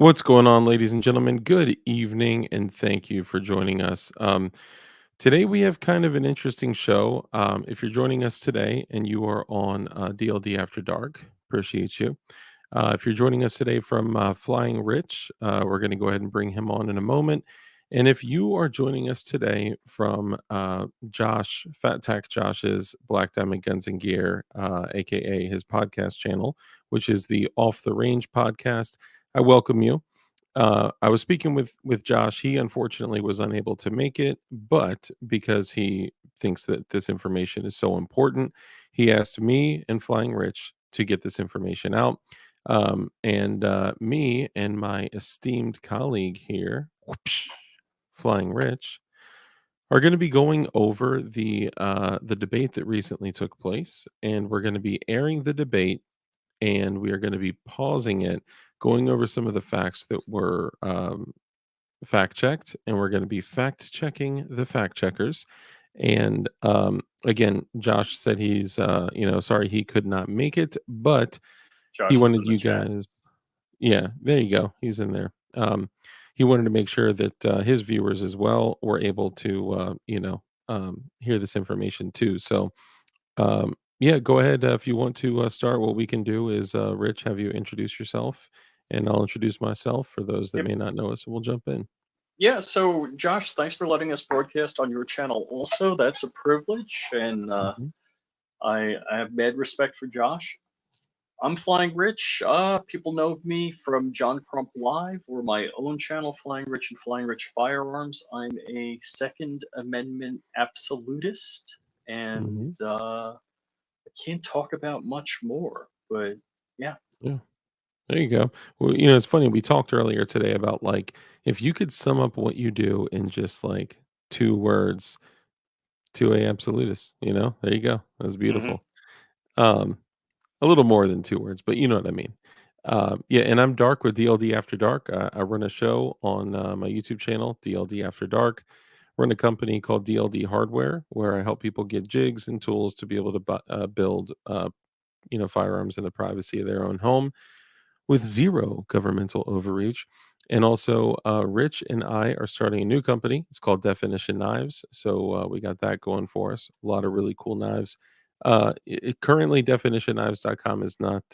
What's going on, ladies and gentlemen? Good evening, and thank you for joining us. Today, we have kind of an interesting show. If you're joining us today and you are on DLD After Dark, appreciate you. If you're joining us today from Flying Rich, we're going to go ahead and bring him on in a moment. And if you are joining us today from Josh, FatTac Josh's Black Diamond Guns and Gear, aka his podcast channel, which is the Off the Range podcast, I welcome you. I was speaking with Josh. He unfortunately was unable to make it, but because he thinks that this information is so important, he asked me and Flying Rich to get this information out. And me and my esteemed colleague here, whoopsh, Flying Rich, are going to be going over the debate that recently took place, and we're going to be airing the debate, and we are going to be pausing it, going over some of the facts that were fact checked, and we're going to be fact checking the fact checkers. And again, Josh said he's sorry he could not make it, but he Josh is wanted in the you chat. guys. Yeah, there you go. He's in there. He wanted to make sure that his viewers as well were able to, hear this information too. So, yeah, go ahead if you want to start. What we can do is, Rich, have you introduce yourself, and I'll introduce myself for those that Yep. may not know us, and we'll jump in. Yeah. So, Josh, thanks for letting us broadcast on your channel. Also, that's a privilege, and Mhm. I have mad respect for Josh. I'm Flying Rich. People know me from John Crump Live or my own channel, Flying Rich and Flying Rich Firearms. I'm a Second Amendment absolutist, and Mhm. I can't talk about much more. But yeah. Yeah. There you go. Well, it's funny. We talked earlier today about like if you could sum up what you do in just like 2 words, to a absolutist. There you go. That's Hmm. beautiful. Um, a little more than 2 words, but you know what I mean. Yeah, and I'm Dark with DLD After Dark. I run a show on my YouTube channel, DLD After Dark. Run a company called DLD Hardware, where I help people get jigs and tools to be able to build, firearms in the privacy of their own home with zero governmental overreach. And also, Rich and I are starting a new company. It's called Definition Knives. So we got that going for us. A lot of really cool knives. Currently, definitionknives.com is not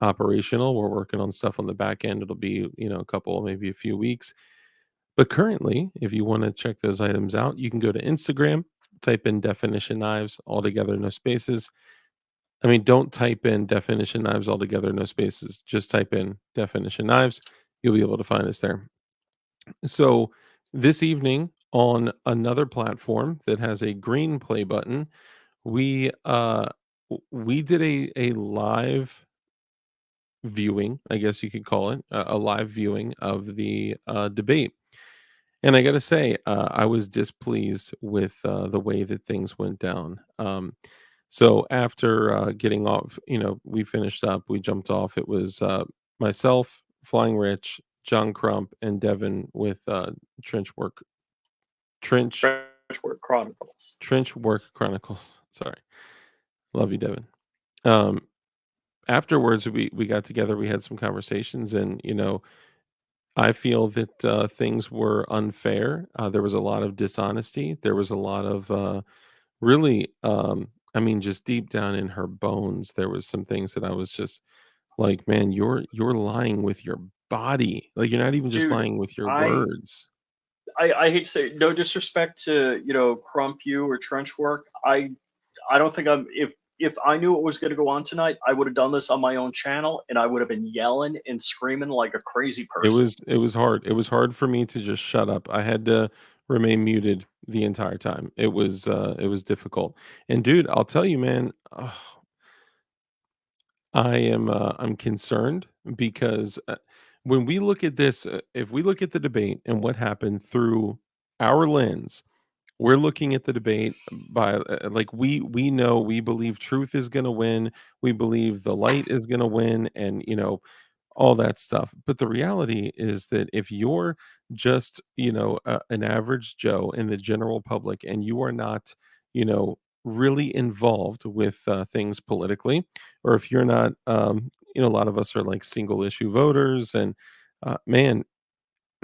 operational. We're working on stuff on the back end. It'll be, a couple, maybe a few weeks. But currently, if you want to check those items out, you can go to Instagram, type in Definition Knives, all together, no spaces. I mean, don't type in definition knives altogether, no spaces. Just type in definition knives. You'll be able to find us there. So, this evening on another platform that has a green play button, we we did a live viewing, I guess you could call it, a live viewing of the debate. And I got to say, I was displeased with the way that things went down. So after getting off, we finished up, we jumped off. It was myself, Flying Rich, John Crump, and Devin with Trench Work, Trench, Trenchwork Chronicles. Trench Work Chronicles. Sorry, love you, Devin. Um, Afterwards, we got together, we had some conversations, and I feel that things were unfair. There was a lot of dishonesty. There was a lot of really, I mean, just deep down in her bones, there was some things that I was just like, "Man, you're lying with your body. Like, you're not even just Dude, lying with your I words." I hate to say no disrespect to Crump you or Trenchwork. I don't think I'm if I knew what was going to go on tonight, I would have done this on my own channel and I would have been yelling and screaming like a crazy It person. was it was hard. It was hard for me to just shut up. I had to remain muted the entire time. It was difficult. And dude, I'll tell you, man, I'm concerned because when we look at this, if we look at the debate and what happened through our lens, we're looking at the debate by like we know we believe truth is going to win, we believe the light is going to win, and all that stuff. But the reality is that if you're just an average Joe in the general public and you are not really involved with things politically, or if you're not a lot of us are like single issue voters, and man,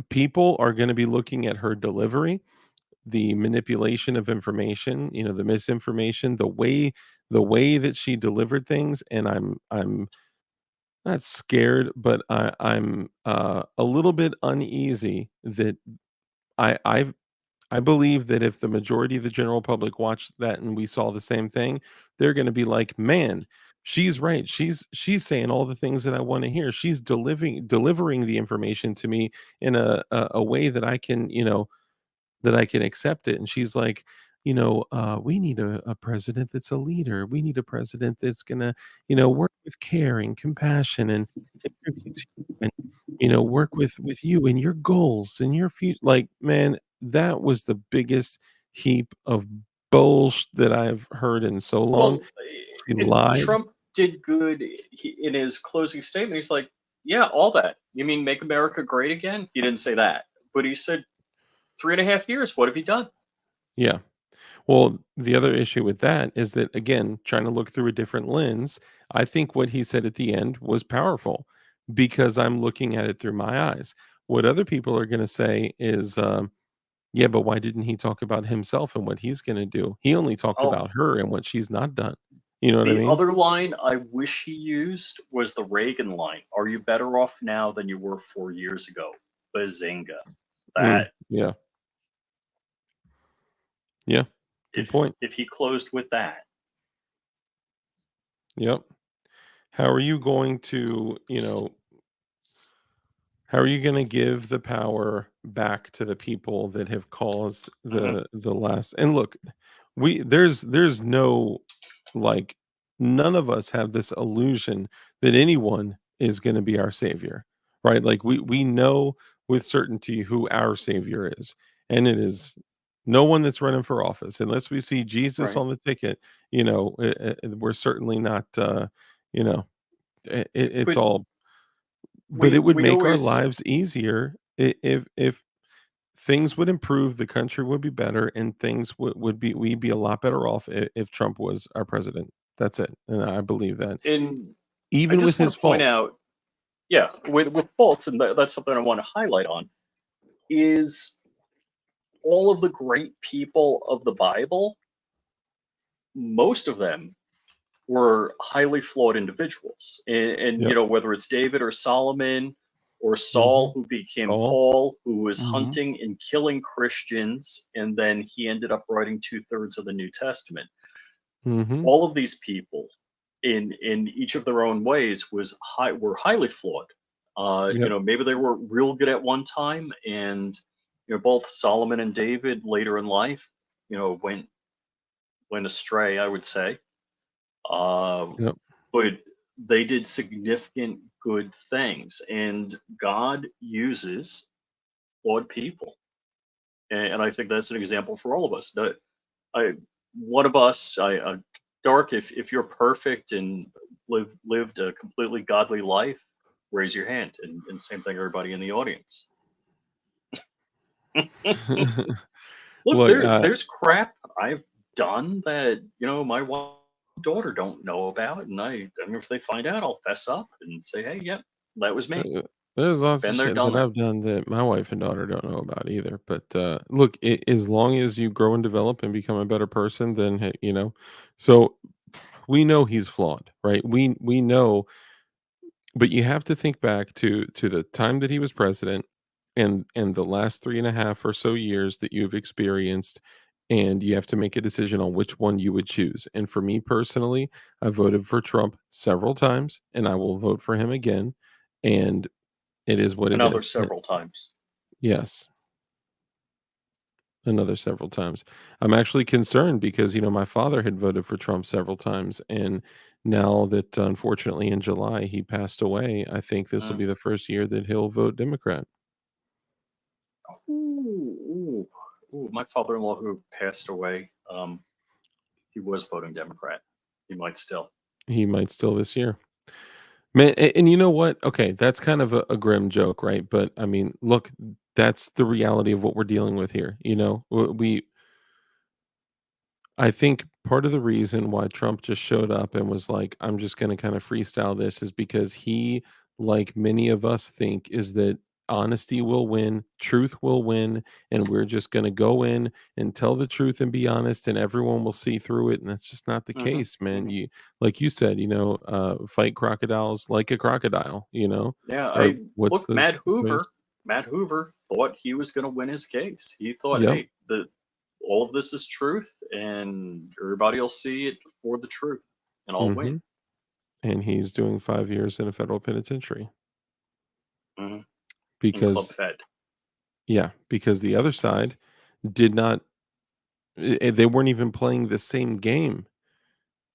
people are going to be looking at her delivery, the manipulation of information, the misinformation, the way that she delivered things, and I'm not scared, but I'm a little bit uneasy that I I I believe that if the majority of the general public watched that and we saw the same thing, they're gonna be like, "Man, she's right. She's saying all the things that I wanna hear. She's delivering the information to me in a way that I can accept it." And she's like, "We need a president that's a leader. We need a president that's gonna, work with care and compassion and everything to you and, work with you and your goals and your future." Like, man, that was the biggest heap of bullsh that I've heard in so long. Well, She and lied. Trump did good in his closing statement. He's like, "Yeah, all that. You mean make America great again?" He didn't say that, but he said, "3.5 years. What have you done?" Yeah. Well, the other issue with that is that, again, trying to look through a different lens, I think what he said at the end was powerful because I'm looking at it through my eyes. What other people are going to say is, yeah, but why didn't he talk about himself and what he's going to do? He only talked Oh, about her and what she's not done. You know what I the mean? other line I wish he used was the Reagan line. Are you better off now than you were 4 years ago? Bazinga! Mm, That yeah. Yeah. Good point. if he closed with that, Yep. How are you going to, how are you gonna give the power back to the people that have caused mhm, the last and look, there's no, like, none of us have this illusion that anyone is gonna be our savior, right? Like, we know with certainty who our savior is, and it is no one that's running for office. Unless we see Jesus right? on the ticket, we're certainly not, you know, it's But all, but we it would we make our always lives easier if things would improve, the country would be better, and things would be we'd be a lot better off if Trump was our president. That's it, and I believe that. in I Even with just want his to point faults. out, yeah, with faults, and that's something I want to highlight on is all of the great people of the Bible. Most of them were highly flawed individuals. And Yep. whether it's David or Solomon or Saul, Mhm. who became Saul. Paul, who was Mhm. hunting and killing Christians, and then he ended up writing two-thirds of the New Testament. Mhm. All of these people, in each of their own ways, were highly flawed. Yep. Maybe they were real good at one time, and both Solomon and David later in life, went astray, I would say. Yep. But they did significant good things, and God uses flawed people, and I think that's an example for all of us. That I, one of us, Dark. If you're perfect and lived a completely godly life, raise your hand, and same thing, everybody in the audience. Look, Look, there's crap I've done that my wife and daughter don't know about, and I mean, if they find out, I'll fess up and say, "Hey, yep, that was me. uh, there's lots of Been there, shit done that that." I've done that my wife and daughter don't know about either. But look, as long as you grow and develop and become a better person, then hey, so we know he's flawed, right? We know, but you have to think back to the time that he was president and the last 3.5 or so years that you've experienced, and you have to make a decision on which one you would choose. And for me personally, I voted for Trump several times, and I will vote for him again, and it is what it Another is. several times. Yes, another several times. I'm actually concerned because, my father had voted for Trump several times, and now that, unfortunately, in July, he passed away, I think this will Mm. be the first year that he'll vote Democrat. Ooh, my father-in-law who passed away, he was voting Democrat. He might still. He might still this year. Man, and you know what? Okay, that's kind of a grim joke, right? But, I mean, look, that's the reality of what we're dealing with here, you know? We I think part of the reason why Trump just showed up and was like, "I'm just gonna kinda freestyle this," is because he, like many of us think, is that honesty will win, truth will win, and we're just gonna go in and tell the truth and be honest, and everyone will see through it, and that's just not the Hmm. case, man. Hmm. You like you said, fight crocodiles like a crocodile, Yeah, Or I what's look. the phrase? Matt Hoover thought he was going to win his case. He thought, Yep. hey, the all of this is truth, and everybody will see it for the truth, and I'll win. Mhm. And he's doing 5 years in a federal penitentiary Hmm. In Club because Fed, because the other side did not they weren't even playing the same game.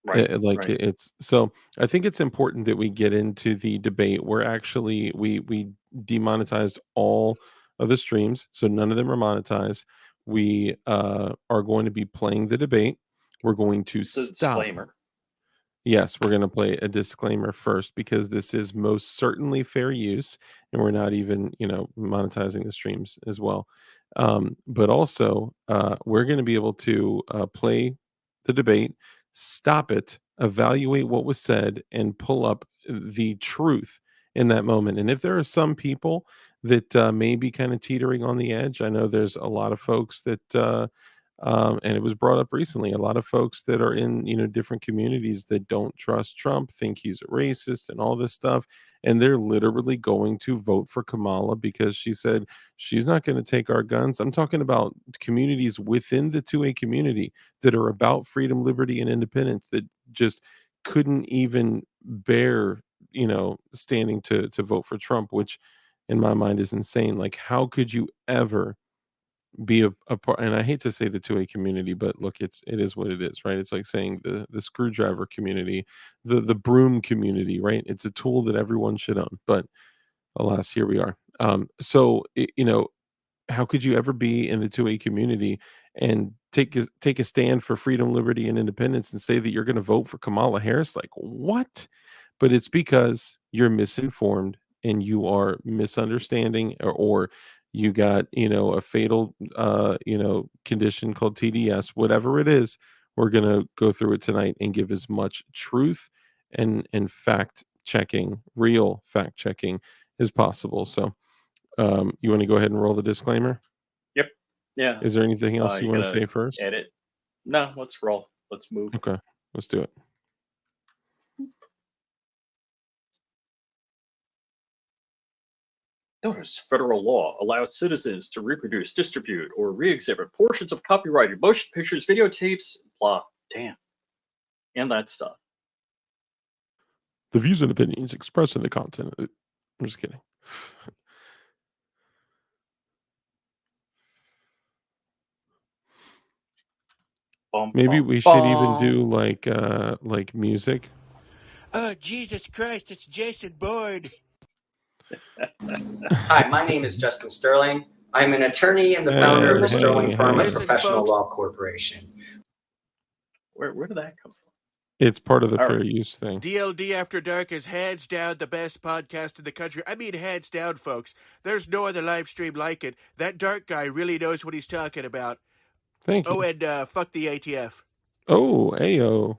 right? Like, Right. it's so I think it's important that we get into the debate. We're actually we demonetized all of the streams, so none of them are monetized. We, are going to be playing the debate. We're going to stop. Disclaimer. Yes, we're gonna play a disclaimer first because this is most certainly fair use, and we're not even, monetizing the streams as well. But also, we're gonna be able to, play the debate, stop it, evaluate what was said, and pull up the truth in that moment. And if there are some people that, may be kinda teetering on the edge, I know there's a lot of folks that, and it was brought up recently. A lot of folks that are in, different communities that don't trust Trump, think he's a racist and all this stuff. And they're literally going to vote for Kamala because she said she's not going to take our guns. I'm talking about communities within the 2A community that are about freedom, liberty, and independence that just couldn't even bear, standing to vote for Trump, which in my mind is insane. Like, how could you ever be a part, and I hate to say the 2A community, but look, it is what it is, right? It's like saying the screwdriver community, the broom community, right? It's a tool that everyone should own, but alas, here we are. How could you ever be in the 2A community and take a stand for freedom, liberty, and independence and say that you're gonna vote for Kamala Harris? Like, what? But it's because you're misinformed and you are misunderstanding, or you got, a fatal, condition called TDS, whatever it is. We're gonna go through it tonight and give as much truth and fact checking, real fact checking as possible. So, you wanna go ahead and roll the disclaimer? Yep. Yeah. Is there anything else you You wanna gonna say first? edit? No. Let's roll. Let's move. Okay, let's do it. Notice federal law allows citizens to reproduce, distribute, or re exhibit portions of copyrighted motion pictures, videotapes, blah, damn, and that stuff. The views and opinions expressed in the content I'm just kidding. Bum, Maybe bum, we should even bum. do, like music. Oh, Jesus Christ, it's Jason Bourne. Hi, my name is Justin Sterling. I'm an attorney and the founder of Hey, the Sterling hey, Firm of hey. Listen, Professional folks. Law Corporation. Where did that come from? It's part of the All fair right. use thing. DLD After Dark is hands down the best podcast in the country. I mean, hands down, folks. There's no other live stream like it. That Dark guy really knows what he's talking about. Thank Oh, you. and fuck the ATF. Oh, ayo.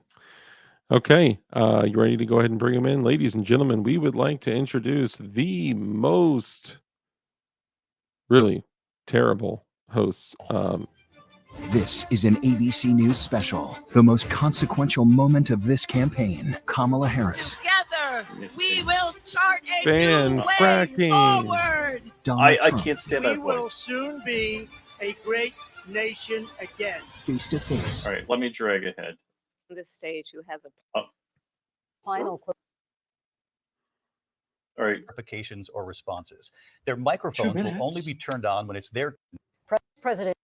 Okay, you ready to go ahead and bring him in? Ladies and gentlemen, we would like to introduce the most really terrible hosts. This is an ABC News special. The most consequential moment of this campaign. Kamala Harris. Together, we will chart a Ban new way fracking. forward. Donald I Trump. can't stand We that will voice. soon be a great nation again. Face to face. All right, let me drag ahead. This stage who has a Oh. final clip. All right, Notifications or responses. Their microphones will only minutes. be turned on when it's their President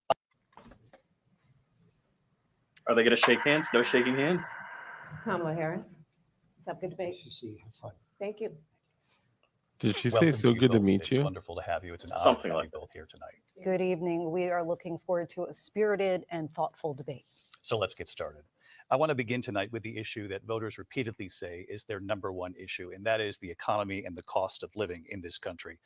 Are they going to shake hands? No shaking hands? Kamala Harris. It's up good debate. Have fun. Thank you. Did she say welcome so you good to both. meet It's you? wonderful to have you. It's an honor Something to have like you that. both here tonight. Good evening. We are looking forward to a spirited and thoughtful debate. So let's get started. I want to begin tonight with the issue that voters repeatedly say is their number one issue, and that is the economy and the cost of living in this country.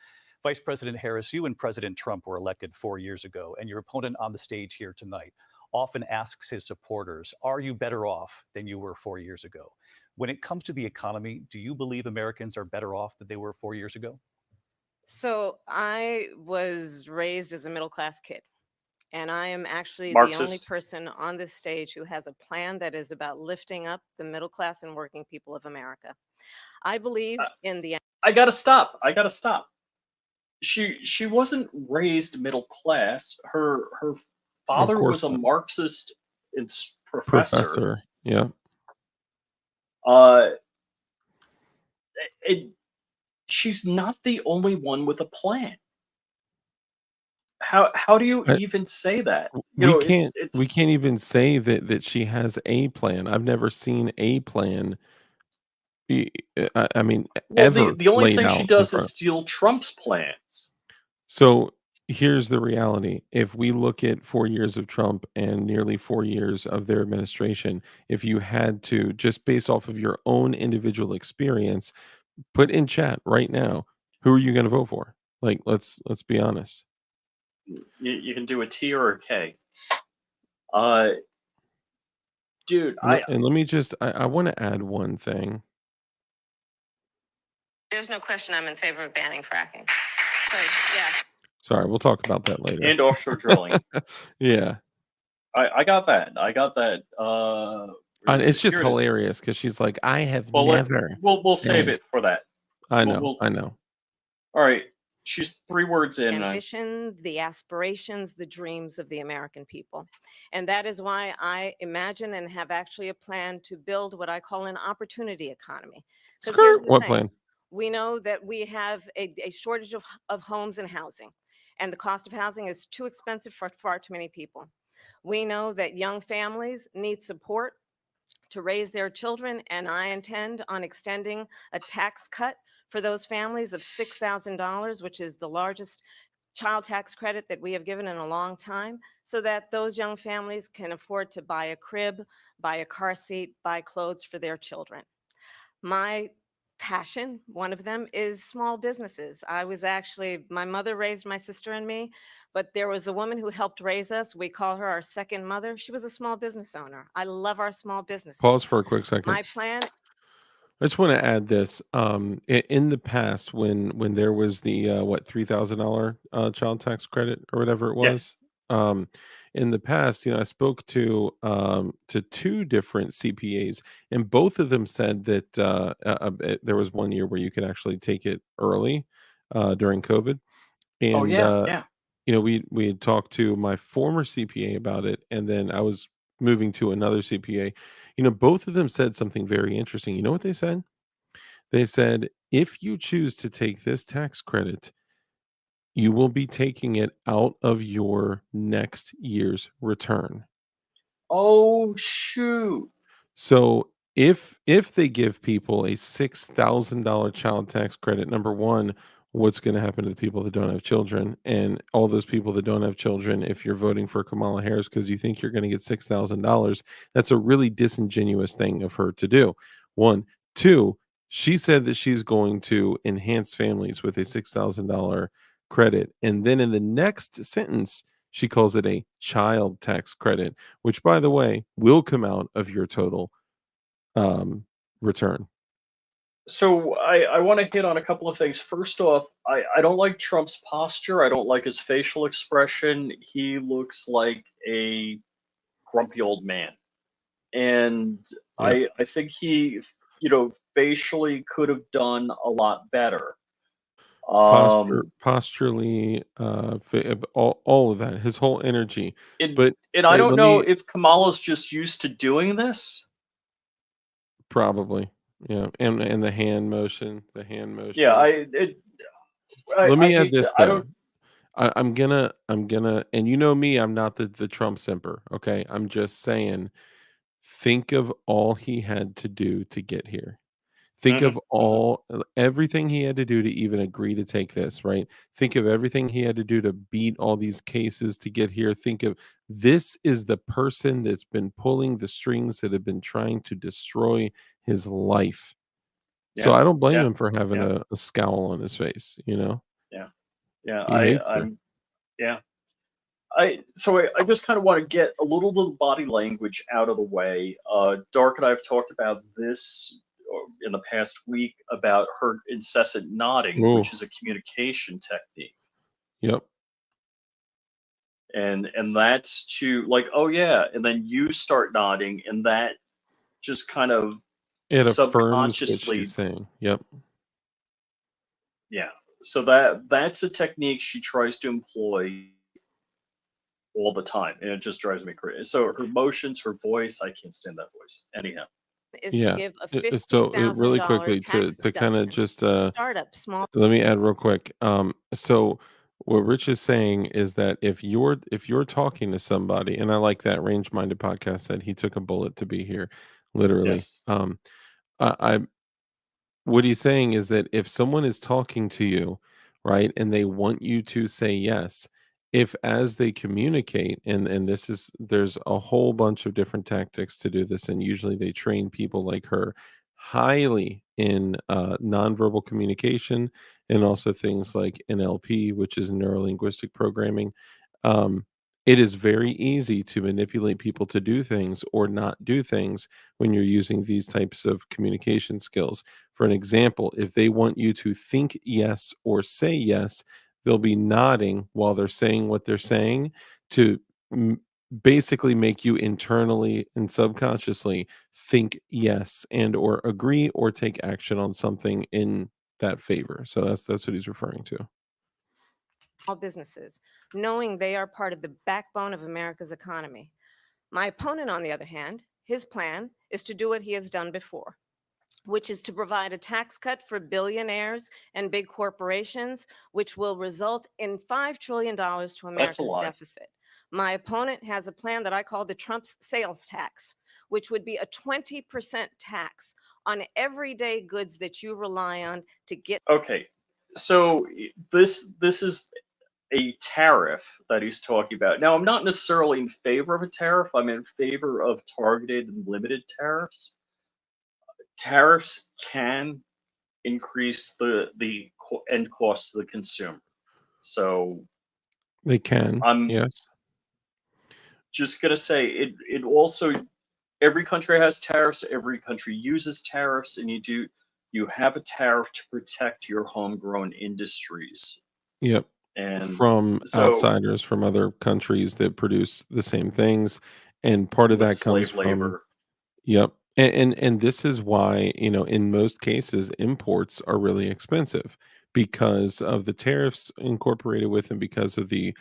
Vice President Harris, you and President Trump were elected 4 years ago, and your opponent on the stage here tonight often asks his supporters, are you better off than you were 4 years ago? When it comes to the economy, do you believe Americans are better off than they were 4 years ago? So I was raised as a middle class kid, and I am actually the only Marxist. person on this stage who has a plan that is about lifting up the middle class and working people of America. I believe in the I gotta stop. I gotta stop. She wasn't raised middle class. Her Of father course was a not. Marxist professor. Professor. Yeah. Uh, it, she's not the only one with a plan. How do you I, even say that? You we know, can't we it's can't even say that she has a plan. I've never seen a plan. e- I mean, well, ever the only laid thing she out in does is front. steal Trump's plans. So here's the reality. If we look at 4 years of Trump and nearly 4 years of their administration, if you had to, just based off of your own individual experience, put in chat right now, who are you going to vote for? Like, let's be honest. You can do a T or a K. Uh, dude, And let me just, I want to add one thing. there's no question I'm in favor of banning fracking. So yeah. Sorry, we'll talk about that later. and offshore drilling. Yeah. I got that. I got that. Where And is it's it? just Here it is. hilarious because she's like, I have Well, never we'll save said. it for that. I We'll, know, we'll I know. all right. She's 3 words in. Ambition, the aspirations, the dreams of the American people. And that is why I imagine and have actually a plan to build what I call an opportunity economy. Because here's Skirt. the What thing. plan? We know that we have a shortage of homes and housing, and the cost of housing is too expensive for far too many people. We know that young families need support to raise their children, and I intend on extending a tax cut for those families of $6,000, which is the largest child tax credit that we have given in a long time, so that those young families can afford to buy a crib, buy a car seat, buy clothes for their children. My passion, one of them, is small businesses. My mother raised my sister and me, but there was a woman who helped raise us. We call her our second mother. She was a small business owner. I love our small Pause businesses. for a quick second. My plan. I just want to add this. In the past, when there was the what $3,000 child tax credit or whatever it Yeah. was, in the past, I spoke to two different CPAs, and both of them said that there was one year where you could actually take it early during COVID, Oh and yeah. Yeah. we had talked to my former CPA about it, and then I was moving to another CPA. Both of them said something very interesting. You know what they said? They said, if you choose to take this tax credit, you will be taking it out of your next year's return. Oh shoot. So if they give people a $6,000 child tax credit, number one, what's going to happen to the people that don't have children? And all those people that don't have children, if you're voting for Kamala Harris because you think you're going to get $6,000, that's a really disingenuous thing of her to do. One, two, she said that she's going to enhance families with a $6,000 credit, and then in the next sentence, she calls it a child tax credit, which, by the way, will come out of your total return. So I want to hit on a couple of things. First off, I don't like Trump's posture. I don't like his facial expression. He looks like a grumpy old man. And Yeah. I think he, facially could have done a lot better. Posturally, all of that, his whole energy. And But and I don't let know me if Kamala's just used to doing this. probably, yeah, and the hand Yeah, motion. Let I me add hate to this I though. don't I'm gonna, and you know me, I'm not the Trump simper. Okay, I'm just saying, think of all he had to do to get here. Think of everything he had to do to even agree to take this, right? Think of everything he had to do to beat all these cases to get here. Think of this is the person that's been pulling the strings that have been trying to destroy his life. So Yeah, I don't blame yeah, him for having yeah, a scowl on his face, yeah, yeah. He hates her. Yeah. I just kind of want to get a little bit of body language out of the way. Dark and I have talked about this in the past week about her incessant nodding, Ooh, which is a communication technique, yep. and that's to like, oh yeah, and then you start nodding, and that just kind of It affirms what she's subconsciously, saying. Yep. yeah. So that's a technique she tries to employ all the time, and it just drives me crazy. So her motions, her voice, I can't stand that voice. Anyhow, Is to Yeah. give a Really $50,000 quickly tax to kind of deduction just to startup small. let me add real quick. So what Rich is saying is that if you're talking to somebody, and I like that Range Minded podcast said he took a bullet to be here, literally. yes, I what he's saying is that if someone is talking to you, right, and they want you to say yes, if as they communicate, and this is there's a whole bunch of different tactics to do this, and usually they train people like her highly in nonverbal communication and also things like NLP, which is neuro linguistic programming. Um, it is very easy to manipulate people to do things or not do things when you're using these types of communication skills. For an example, if they want you to think yes or say yes, they'll be nodding while they're saying what they're saying to m- basically make you internally and subconsciously think yes and or agree or take action on something in that favor. So that's what he's referring to. Businesses, knowing they are part of the backbone of America's economy. My opponent, on the other hand, his plan is to do what he has done before, which is to provide a tax cut for billionaires and big corporations, which will result in $5 trillion to that's a America's lie. deficit. My opponent has a plan that I call the Trump's sales tax, which would be a 20% tax on everyday goods that you rely on to get. Okay, so this is a tariff that he's talking about. Now, I'm not necessarily in favor of a tariff. I'm in favor of targeted and limited tariffs. Tariffs can increase the end cost to the consumer. So They can, I'm yes. just gonna say it also, every country has tariffs, every country uses tariffs, and you have a tariff to protect your homegrown industries. Yep. And From so outsiders from other countries that produce the same things, and part of with that comes slave from. labor. Yep. And this is why, in most cases, imports are really expensive because of the tariffs incorporated with them, because of the,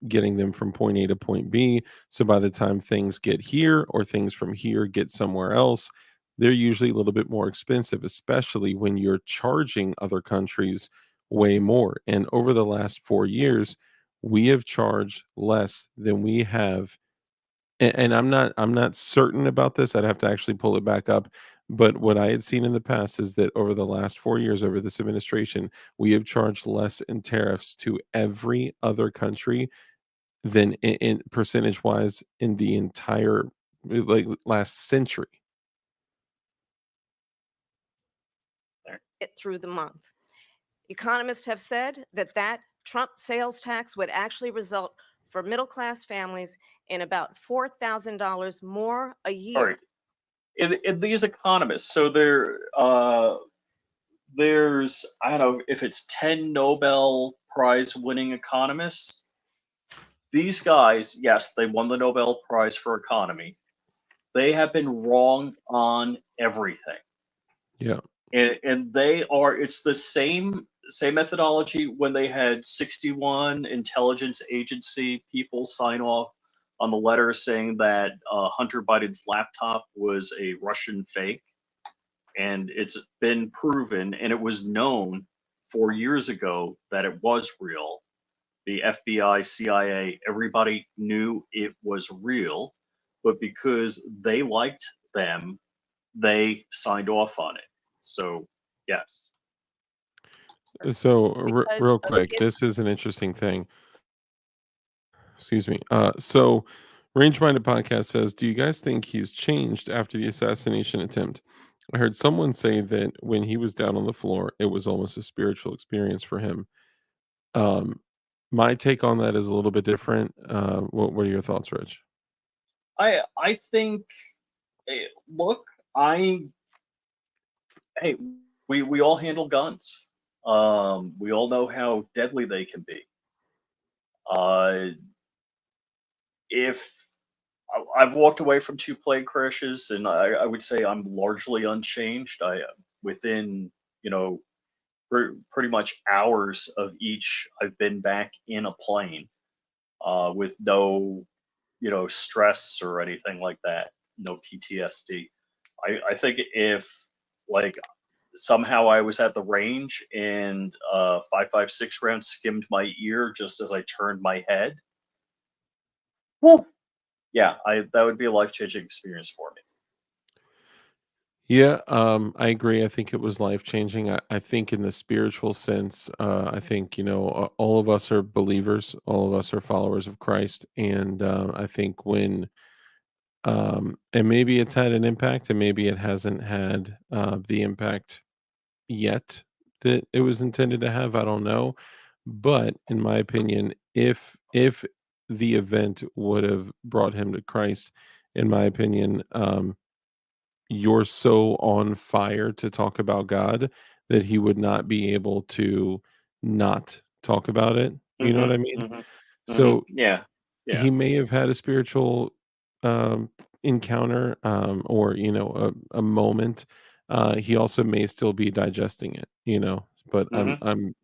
getting them from point A to point B. So by the time things get here or things from here get somewhere else, they're usually a little bit more expensive, especially when you're charging other countries way more. And over the last 4 years, we have charged less than we have, and I'm not certain about this, I'd have to actually pull it back up, but what I had seen in the past is that over the last 4 years, over this administration, we have charged less in tariffs to every other country than in percentage-wise in the entire, like, last century. It through the month. Economists have said that Trump sales tax would actually result for middle class families in about $4,000 more a All right. year. In these economists, so there's, I don't know if it's 10 Nobel Prize winning economists. These guys, yes, they won the Nobel Prize for economy. They have been wrong on everything. Yeah. And they are, it's the same methodology when they had 61 intelligence agency people sign off on the letter saying that Hunter Biden's laptop was a Russian fake, and it's been proven, and it was known 4 years ago that it was real. The FBI, CIA, everybody knew it was real, but because they liked them, they signed off on it. So, yes. So, Because real of quick, his this is an interesting thing. Excuse me. So Range Minded Podcast says, do you guys think he's changed after the assassination attempt? I heard someone say that when he was down on the floor, it was almost a spiritual experience for him. Um, My take on that is a little bit different. What are your thoughts, Rich? I think, look, I hey, we all handle guns. We all know how deadly they can be. Uh, if I've walked away from two plane crashes, and I would say I'm largely unchanged. Within, you know, pretty much hours of each, I've been back in a plane, with no, stress or anything like that, no PTSD. I think if, like, somehow I was at the range and 5.56 round skimmed my ear just as I turned my head, whew, yeah, I that would be a life changing experience for me. Yeah, I agree. I think it was life changing. I think in the spiritual sense, I think all of us are believers, all of us are followers of Christ, and I think when and maybe it's had an impact, and maybe it hasn't had the impact yet that it was intended to have. I don't know, but in my opinion, if the event would have brought him to Christ, in my opinion, you're so on fire to talk about God that he would not be able to not talk about it. You know what Mhm, I mean? mhm, mhm. So Yeah, yeah. he may have had a spiritual um, encounter, or a moment. He also may still be digesting it, but Mhm. I'm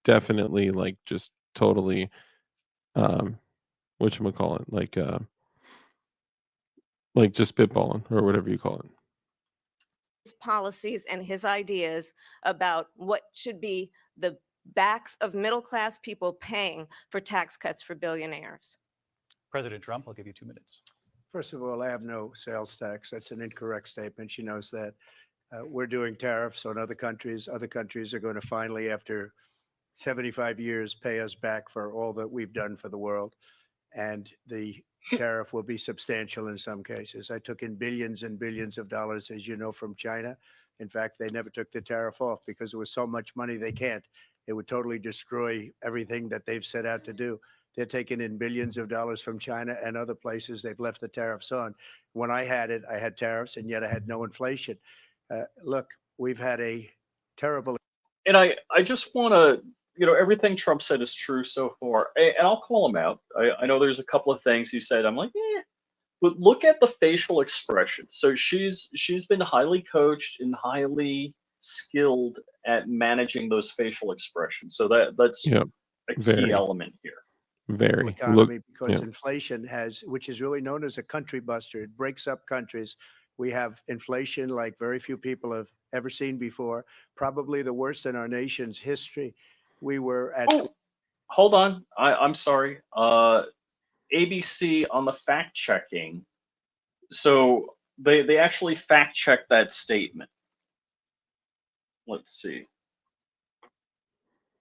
definitely like just totally um whatchamacallit, like just spitballing or whatever you call it. His policies and his ideas about what should be the backs of middle class people paying for tax cuts for billionaires. President Trump, I'll give you 2 minutes. First of all, I have no sales tax. That's an incorrect statement. She knows that. We're doing tariffs on other countries. Other countries are going to finally, after 75 years, pay us back for all that we've done for the world. And the tariff will be substantial in some cases. I took in billions and billions of dollars, as you know, from China. In fact, they never took the tariff off because it was so much money they can't. It would totally destroy everything that they've set out to do. They're taking in billions of dollars from China and other places. They've left the tariffs on. When I had it, I had tariffs, and yet I had no inflation. Look, we've had a terrible. And I just want to, everything Trump said is true so far, and I'll call him out. I know there's a couple of things he said. I'm like, but look at the facial expression. So she's been highly coached and highly skilled at managing those facial expressions. So that's Yeah, a key very, element here. very. Look, Economy, yeah, because inflation has, which is really known as a country buster. It breaks up countries. We have inflation like very few people have ever seen before, probably the worst in our nation's history. We were at Oh, hold on. I'm sorry. ABC on the fact checking. So they actually fact checked that statement. Let's see.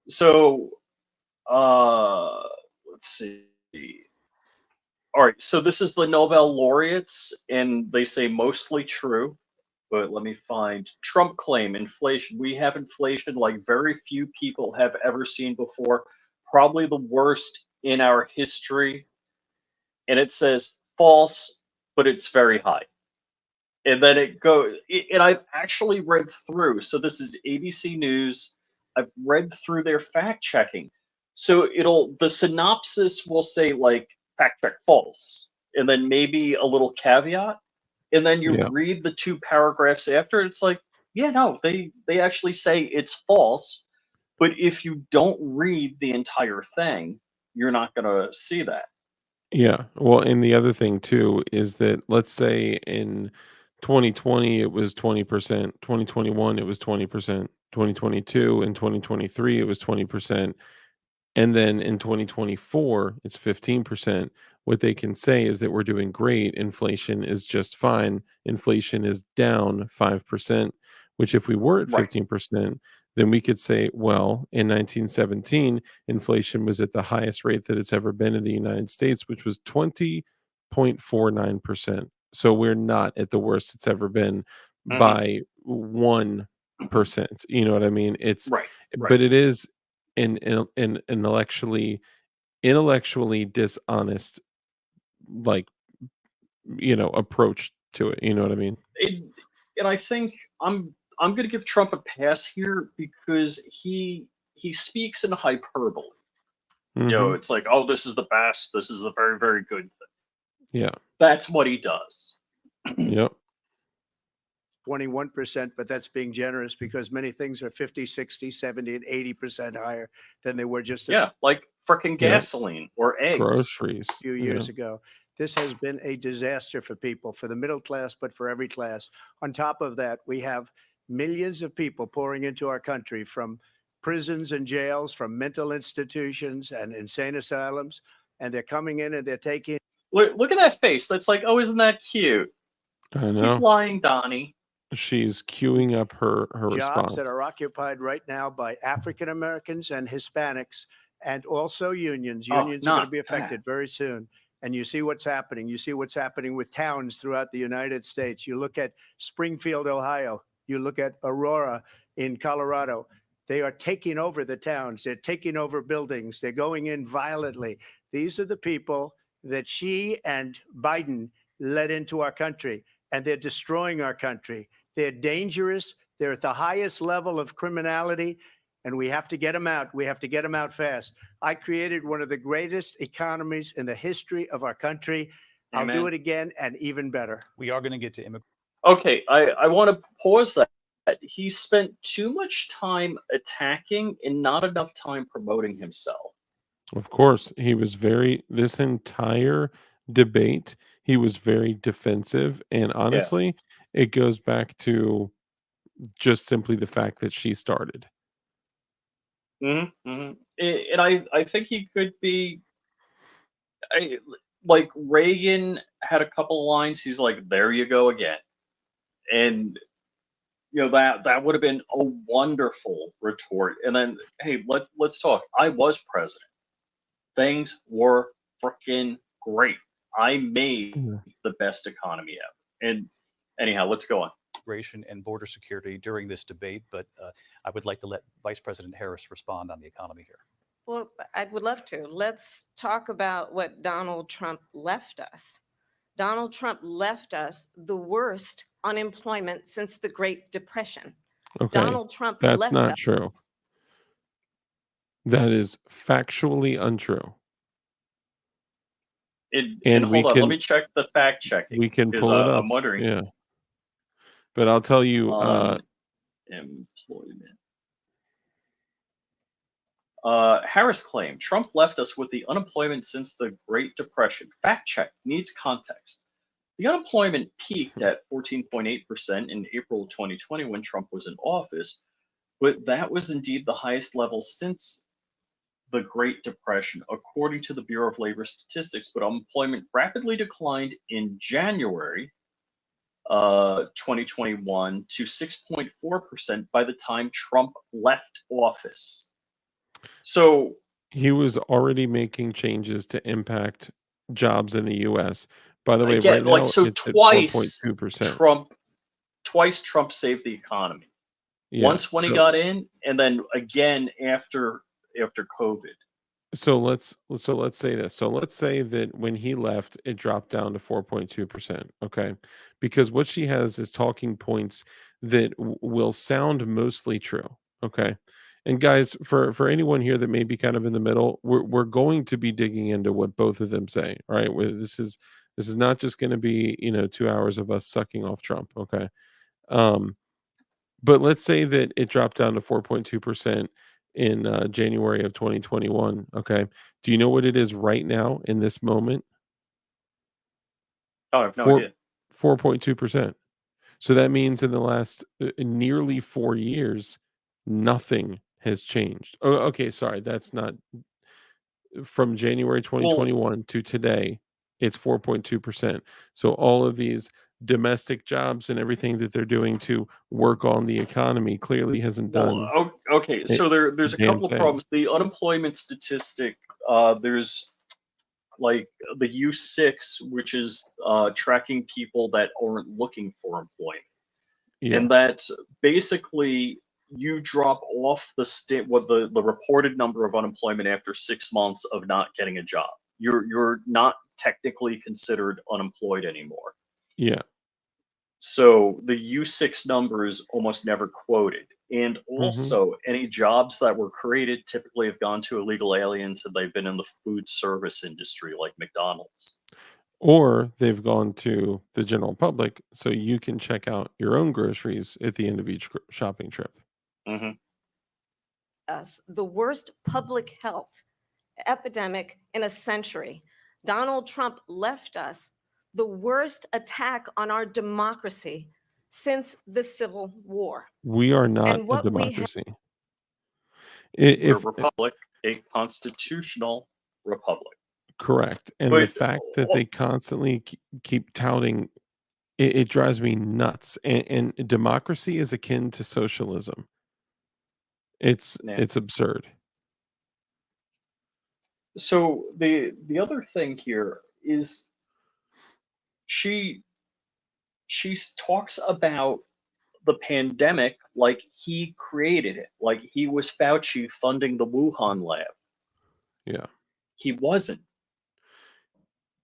So uh let's see. All right, so this is the Nobel laureates, and they say mostly true. But let me find Trump claim inflation. We have inflation like very few people have ever seen before, probably the worst in our history. And it says false, but it's very high. And then it goes, and I've actually read through. So this is ABC News. I've read through their fact checking. So the synopsis will say like fact check false, and then maybe a little caveat, and then you yeah, read the two paragraphs after. It's like, yeah, no, they actually say it's false. But if you don't read the entire thing, you're not gonna see that. yeah. Well, and the other thing too is that let's say in 2020 it was 20%, 2021 it was 20%, 2022 and 2023 it was 20%. And then in 2024, it's 15%. What they can say is that we're doing great. Inflation is just fine. Inflation is down 5%, which if we were at Right. 15%, then we could say, well, in 1917, inflation was at the highest rate that it's ever been in the United States, which was 20.49%. So we're not at the worst it's ever been Hmm. by 1%. You know what I mean? Right. Right. But it is and intellectually dishonest, like, approach to it. You know what I mean? it, and I think I'm going to give Trump a pass here because he speaks in hyperbole. Hmm. It's like, oh, this is the best. This is a very, very good thing. Yeah. That's what he does. Yep. 21%, but that's being generous because many things are 50, 60, 70, and 80% higher than they were just a Yeah, like freaking Yep. gasoline or eggs. Groceries. few years ago. This has been a disaster for people, for the middle class, but for every class. On top of that, we have millions of people pouring into our country from prisons and jails, from mental institutions and insane asylums, and they're coming in and they're taking Look at that face. That's like, oh, isn't that cute? I Keep know. lying, Donnie. She's queuing up her jobs that response. are occupied right now by African Americans and Hispanics, and also unions. Oh, Unions are going to not be affected that. very soon. And you see what's happening. You see what's happening with towns throughout the United States. You look at Springfield, Ohio. You look at Aurora in Colorado. They are taking over the towns. They're taking over buildings. They're going in violently. These are the people that she and Biden led into our country, and they're destroying our country. They're dangerous. They're at the highest level of criminality, and we have to get them out. We have to get them out fast. I created one of the greatest economies in the history of our country. I'll do Amen. it again and even better. We are going to get to immigration. Okay, I want to pause that. He spent too much time attacking and not enough time promoting himself. Of course, this entire debate, he was very defensive. And Yeah. honestly, it goes back to just simply the fact that she started. And I think he could be. Like Reagan had a couple lines. He's like, "There you go again," and that would have been a wonderful retort. And then, hey, let's talk. I was president. Things were freaking great. I made Yeah. the best economy ever. And anyhow, let's go on. Immigration and border security during this debate, but I would like to let Vice President Harris respond on the economy here. Well, I would love to. Let's talk about what Donald Trump left us. Donald Trump left us the worst unemployment since the Great Depression. Okay. Donald Trump That's left not us. true. That is factually untrue. And we hold on, let can me check the fact checking we can because pull it up. I'm wondering. Yeah. But I'll tell you, Employment. Harris claimed Trump left us with the unemployment since the Great Depression. Fact check needs context. The unemployment peaked at 14.8% in April 2020 when Trump was in office, but that was indeed the highest level since the Great Depression, according to the Bureau of Labor Statistics. But unemployment rapidly declined in January 2021 to 6.4% by the time Trump left office. So he was already making changes to impact jobs in the U.S. By the I way, get right like now so it's at twice 4.2%. Trump saved the economy. Yeah. Once when he got in, and then again after COVID. So let's say this. So let's say that when he left, it dropped down to 4.2%. Okay. Because what she has is talking points that will sound mostly true. Okay. And guys, for anyone here that may be kind of in the middle, we're going to be digging into what both of them say. All right. This is not just going to be 2 hours of us sucking off Trump. Okay. But let's say that it dropped down to 4.2% in January of 2021. Okay. Do you know what it is right now in this moment? Oh, I have no idea. 4.2%. So that means in the last nearly 4 years, nothing has changed. Oh, okay. Sorry. That's not from January 2021 to today. It's 4.2%. So all of these domestic jobs and everything that they're doing to work on the economy clearly hasn't done. Okay. So there's a damn couple of thing. problems. The unemployment statistic, there's like the U6, which is tracking people that aren't looking for employment. Yeah. And that's basically you drop off the reported number of unemployment after 6 months of not getting a job. You're not technically considered unemployed anymore. Yeah. So the U6 number is almost never quoted. And also, any jobs that were created typically have gone to illegal aliens and they've been in the food service industry like McDonald's. Or they've gone to the general public so you can check out your own groceries at the end of each shopping trip. Mhm. Us the worst public health epidemic in a century. Donald Trump left us the worst attack on our democracy since the Civil War. We are not And a what we have, democracy. We're a If republic, a constitutional republic. correct, and the But fact that they constantly keep touting it drives me nuts. And democracy is akin to socialism. yeah. It's absurd. So the other thing here is she talks about the pandemic like he created it, like he was Fauci funding the Wuhan lab. Yeah. He wasn't.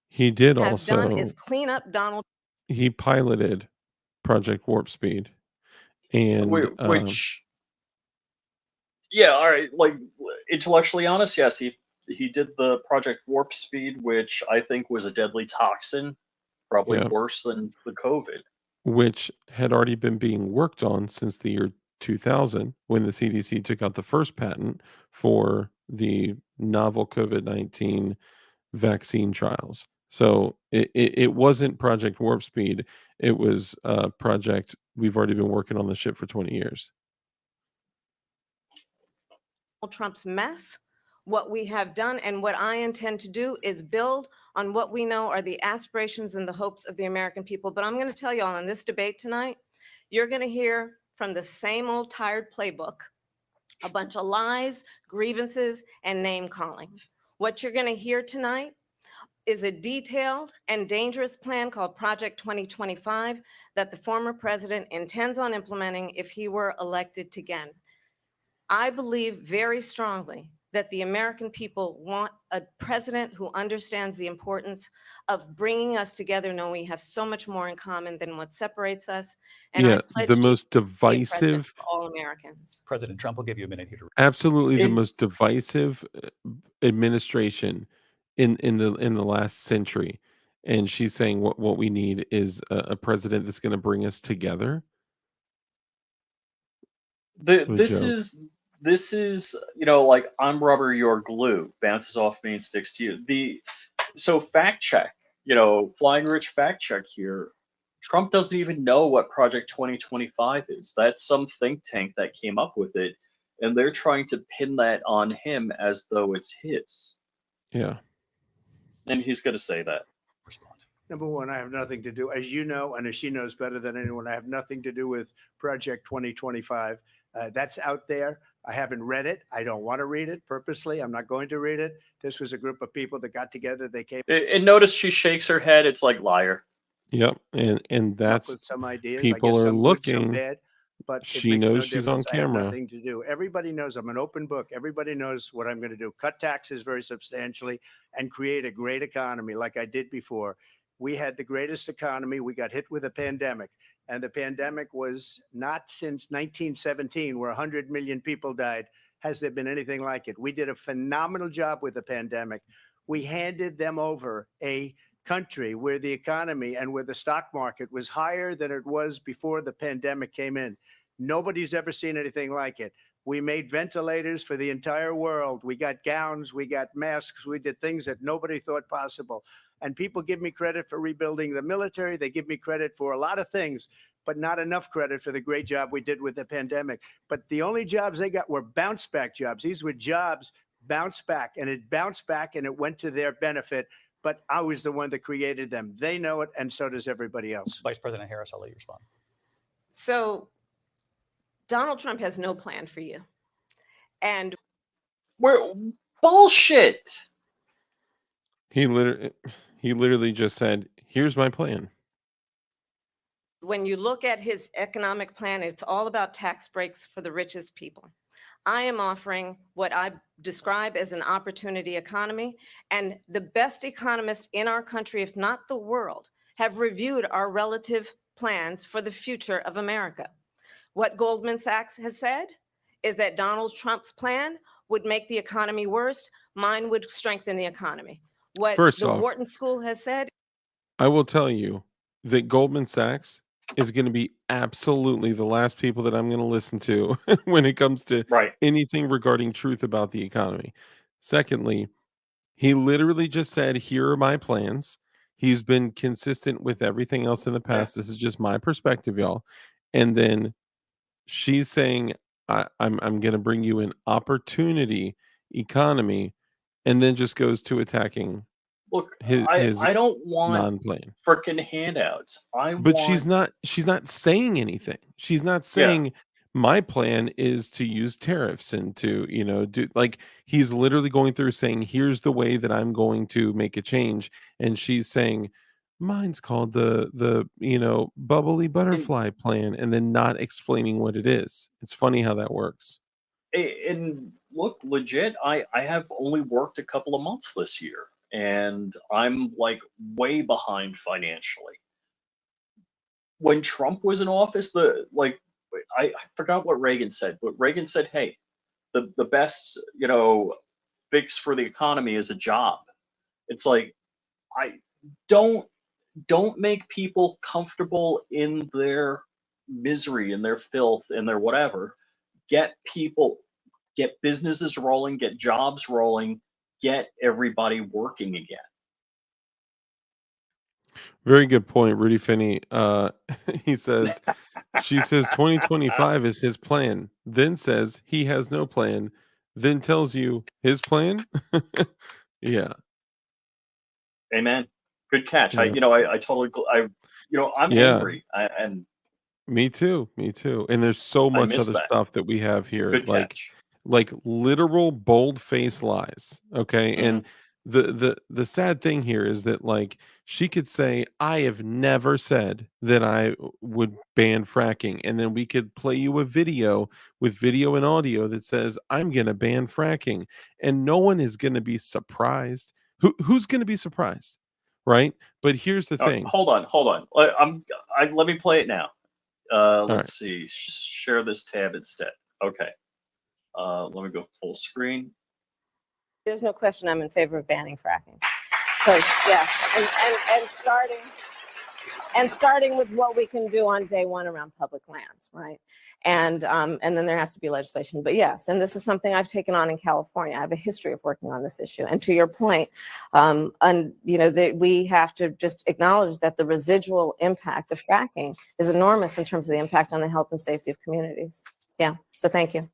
He did have done is also clean up Donald. he piloted Project Warp Speed, and Which, yeah, all right, like intellectually honest, yes, he did the Project Warp Speed, which I think was a deadly toxin, probably yeah, worse than the COVID. which had already been being worked on since the year 2000 when the CDC took out the first patent for the novel COVID-19 vaccine trials. So it wasn't Project Warp Speed. It was project we've already been working on the ship for 20 years. Trump's mess. What we have done and what I intend to do is build on what we know are the aspirations and the hopes of the American people. But I'm going to tell you all in this debate tonight, you're going to hear from the same old tired playbook, a bunch of lies, grievances, and name calling. What you're going to hear tonight is a detailed and dangerous plan called Project 2025 that the former president intends on implementing if he were elected again. I believe very strongly that the American people want a president who understands the importance of bringing us together, knowing we have so much more in common than what separates us. And I Yeah, pledge the to most be a president divisive for all Americans. President Trump will give you a minute here to. absolutely the And most divisive administration in the last century. And she's saying what we need is a president that's going to bring us together. What a this joke. is this is like I'm rubber, you're glue, bounces off me and sticks to you. So fact check, flying rich fact check here. Trump doesn't even know what Project 2025 is. That's some think tank that came up with it, and they're trying to pin that on him as though it's his. Yeah. And he's going to say that. Respond. Number one, I have nothing to do, as you know, and as she knows better than anyone, I have nothing to do with Project 2025. That's out there. I haven't read it. I don't want to read it purposely. I'm not going to read it. This was a group of people that got together. They came And notice she shakes her head. It's like liar. Yep. And up that's with some ideas. I people guess are some good, some looking. bad, but it She makes no knows she's on difference. I have camera. nothing to do. Everybody knows I'm an open book. Everybody knows what I'm going to do. Cut taxes very substantially and create a great economy like I did before. We had the greatest economy. We got hit with a pandemic. And the pandemic was not since 1917, where 100 million people died, has there been anything like it. We did a phenomenal job with the pandemic. We handed them over a country where the economy and where the stock market was higher than it was before the pandemic came in. Nobody's ever seen anything like it. We made ventilators for the entire world. We got gowns, we got masks, we did things that nobody thought possible. And people give me credit for rebuilding the military. They give me credit for a lot of things, but not enough credit for the great job we did with the pandemic. But the only jobs they got were bounce back jobs. These were jobs bounce back, and it bounced back and it went to their benefit. But I was the one that created them. They know it, and so does everybody else. Vice President Harris, I'll let you respond. So Donald Trump has no plan for you. And we're bullshit. He literally just said, "Here's my plan." when you look at his economic plan, it's all about tax breaks for the richest people. I am offering what I describe as an opportunity economy, and the best economists in our country, if not the world, have reviewed our relative plans for the future of America. What Goldman Sachs has said is that Donald Trump's plan would make the economy worse. Mine would strengthen the economy. What First the off, Wharton School has said. I will tell you that Goldman Sachs is going to be absolutely the last people that I'm going to listen to when it comes to Right. anything regarding truth about the economy. Secondly, he literally just said, "Here are my plans." He's been consistent with everything else in the Yeah. past. This is just my perspective, y'all. And then she's saying, I'm going to bring you an opportunity economy," and then just goes to attacking Look, his I don't want non-plan. frickin' handouts. I But want she's not saying anything. She's not yeah. saying my plan is to use tariffs and to, do like he's literally going through saying, here's the way that I'm going to make a change. And she's saying, mine's called the bubbly And butterfly plan, and then not explaining what it is. It's funny how that works. and look, legit, I have only worked a couple of months this year, and I'm like way behind financially. When Trump was in office, I forgot what Reagan said, but Reagan said, "Hey, the best fix for the economy is a job." It's like I don't don't make people comfortable in their misery, in their filth, in their whatever. Get people, get businesses rolling, get jobs rolling, get everybody working again. Very good point, Rudy Finney. He says, she says 2025 is his plan, then says he has no plan, then tells you his plan. Yeah, Amen. Good catch. yeah, I totally, I'm yeah. angry, and Me too. Me too. And there's so I much miss other that. stuff that we have here, Good catch. like literal bold face lies. Okay. Hmm. And the sad thing here is that like she could say, I have never said that I would ban fracking. And then we could play you a video with video and audio that says, I'm gonna ban fracking. And no one is gonna be surprised. Who's gonna be surprised? Right? But here's the thing. Hold on. Let me play it now. All right. Let's see. Share this tab instead. Okay. Let me go full screen. There's no question I'm in favor of banning fracking. So yeah, and starting with what we can do on day one around public lands, right? And then there has to be legislation. But yes, and this is something I've taken on in California. I have a history of working on this issue. And to your point, we have to just acknowledge that the residual impact of fracking is enormous in terms of the impact on the health and safety of communities. Yeah. So thank you.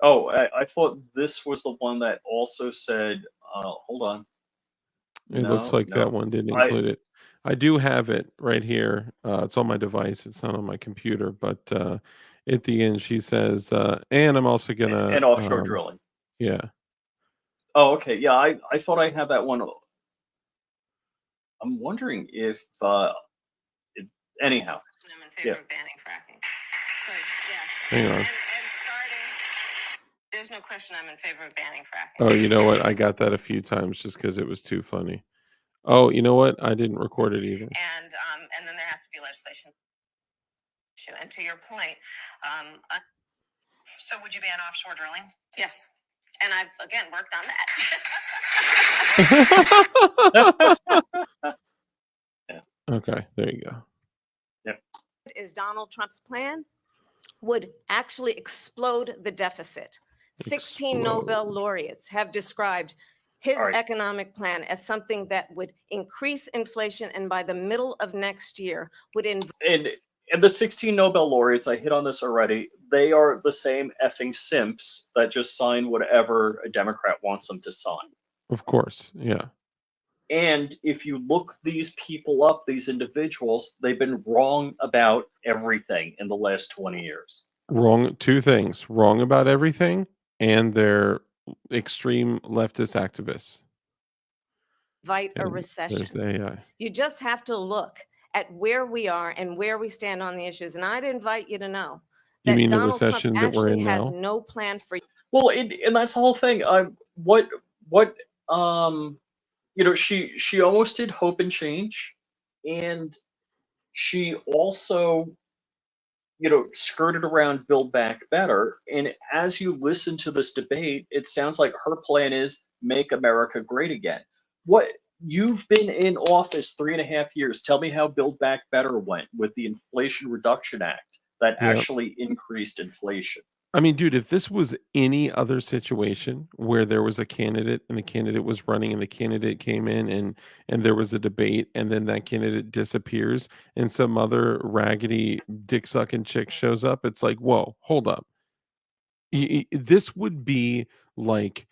Oh, I thought this was the one that also said, hold on. It looks No, like that no. one didn't include it. I do have it right here. It's on my device. It's not on my computer, but at the end she says, and I'm also gonna, And offshore drilling. yeah. Oh, okay. Yeah, I thought I had that one. I'm wondering if, anyhow. I'm in favor of banning fracking. So yes. Hang on. And there's no question I'm in favor of banning fracking. Oh, you know what? I got that a few times just because it was too funny. Oh, you know what? I didn't record it either. And then there has to be legislation. And to your point, so would you ban offshore drilling? Yes. And I've again worked on Yeah. Okay, there you go. Yep. Is Donald Trump's plan would actually explode the deficit. 16 Nobel laureates have described his All right. economic plan as something that would increase inflation and by the middle of next year would And the 16 Nobel laureates, I hit on this already, they are the same effing simps that just sign whatever a Democrat wants them to sign. Of course, yeah. And if you look these people up, these individuals, they've been wrong about everything in the last 20 years. Wrong. Two things: wrong about everything, and they're extreme leftist activists. invite a And recession. there's the AI. You just have to look at where we are and where we stand on the issues. And I'd invite you to know You that mean the Donald Trump recession that we're actually in has now? no plan for Well, and that's the whole thing. What she almost did hope and change, and she also skirted around Build Back Better. And as you listen to this debate, it sounds like her plan is make America great again. What you've been in office 3.5 years. Tell me how Build Back Better went with the Inflation Reduction Act that Yeah. actually increased inflation. I mean, dude, if this was any other situation where there was a candidate and the candidate was running and the candidate came in and there was a debate and then that candidate disappears and some other raggedy dick sucking chick shows up, it's like, whoa, hold up. This would be like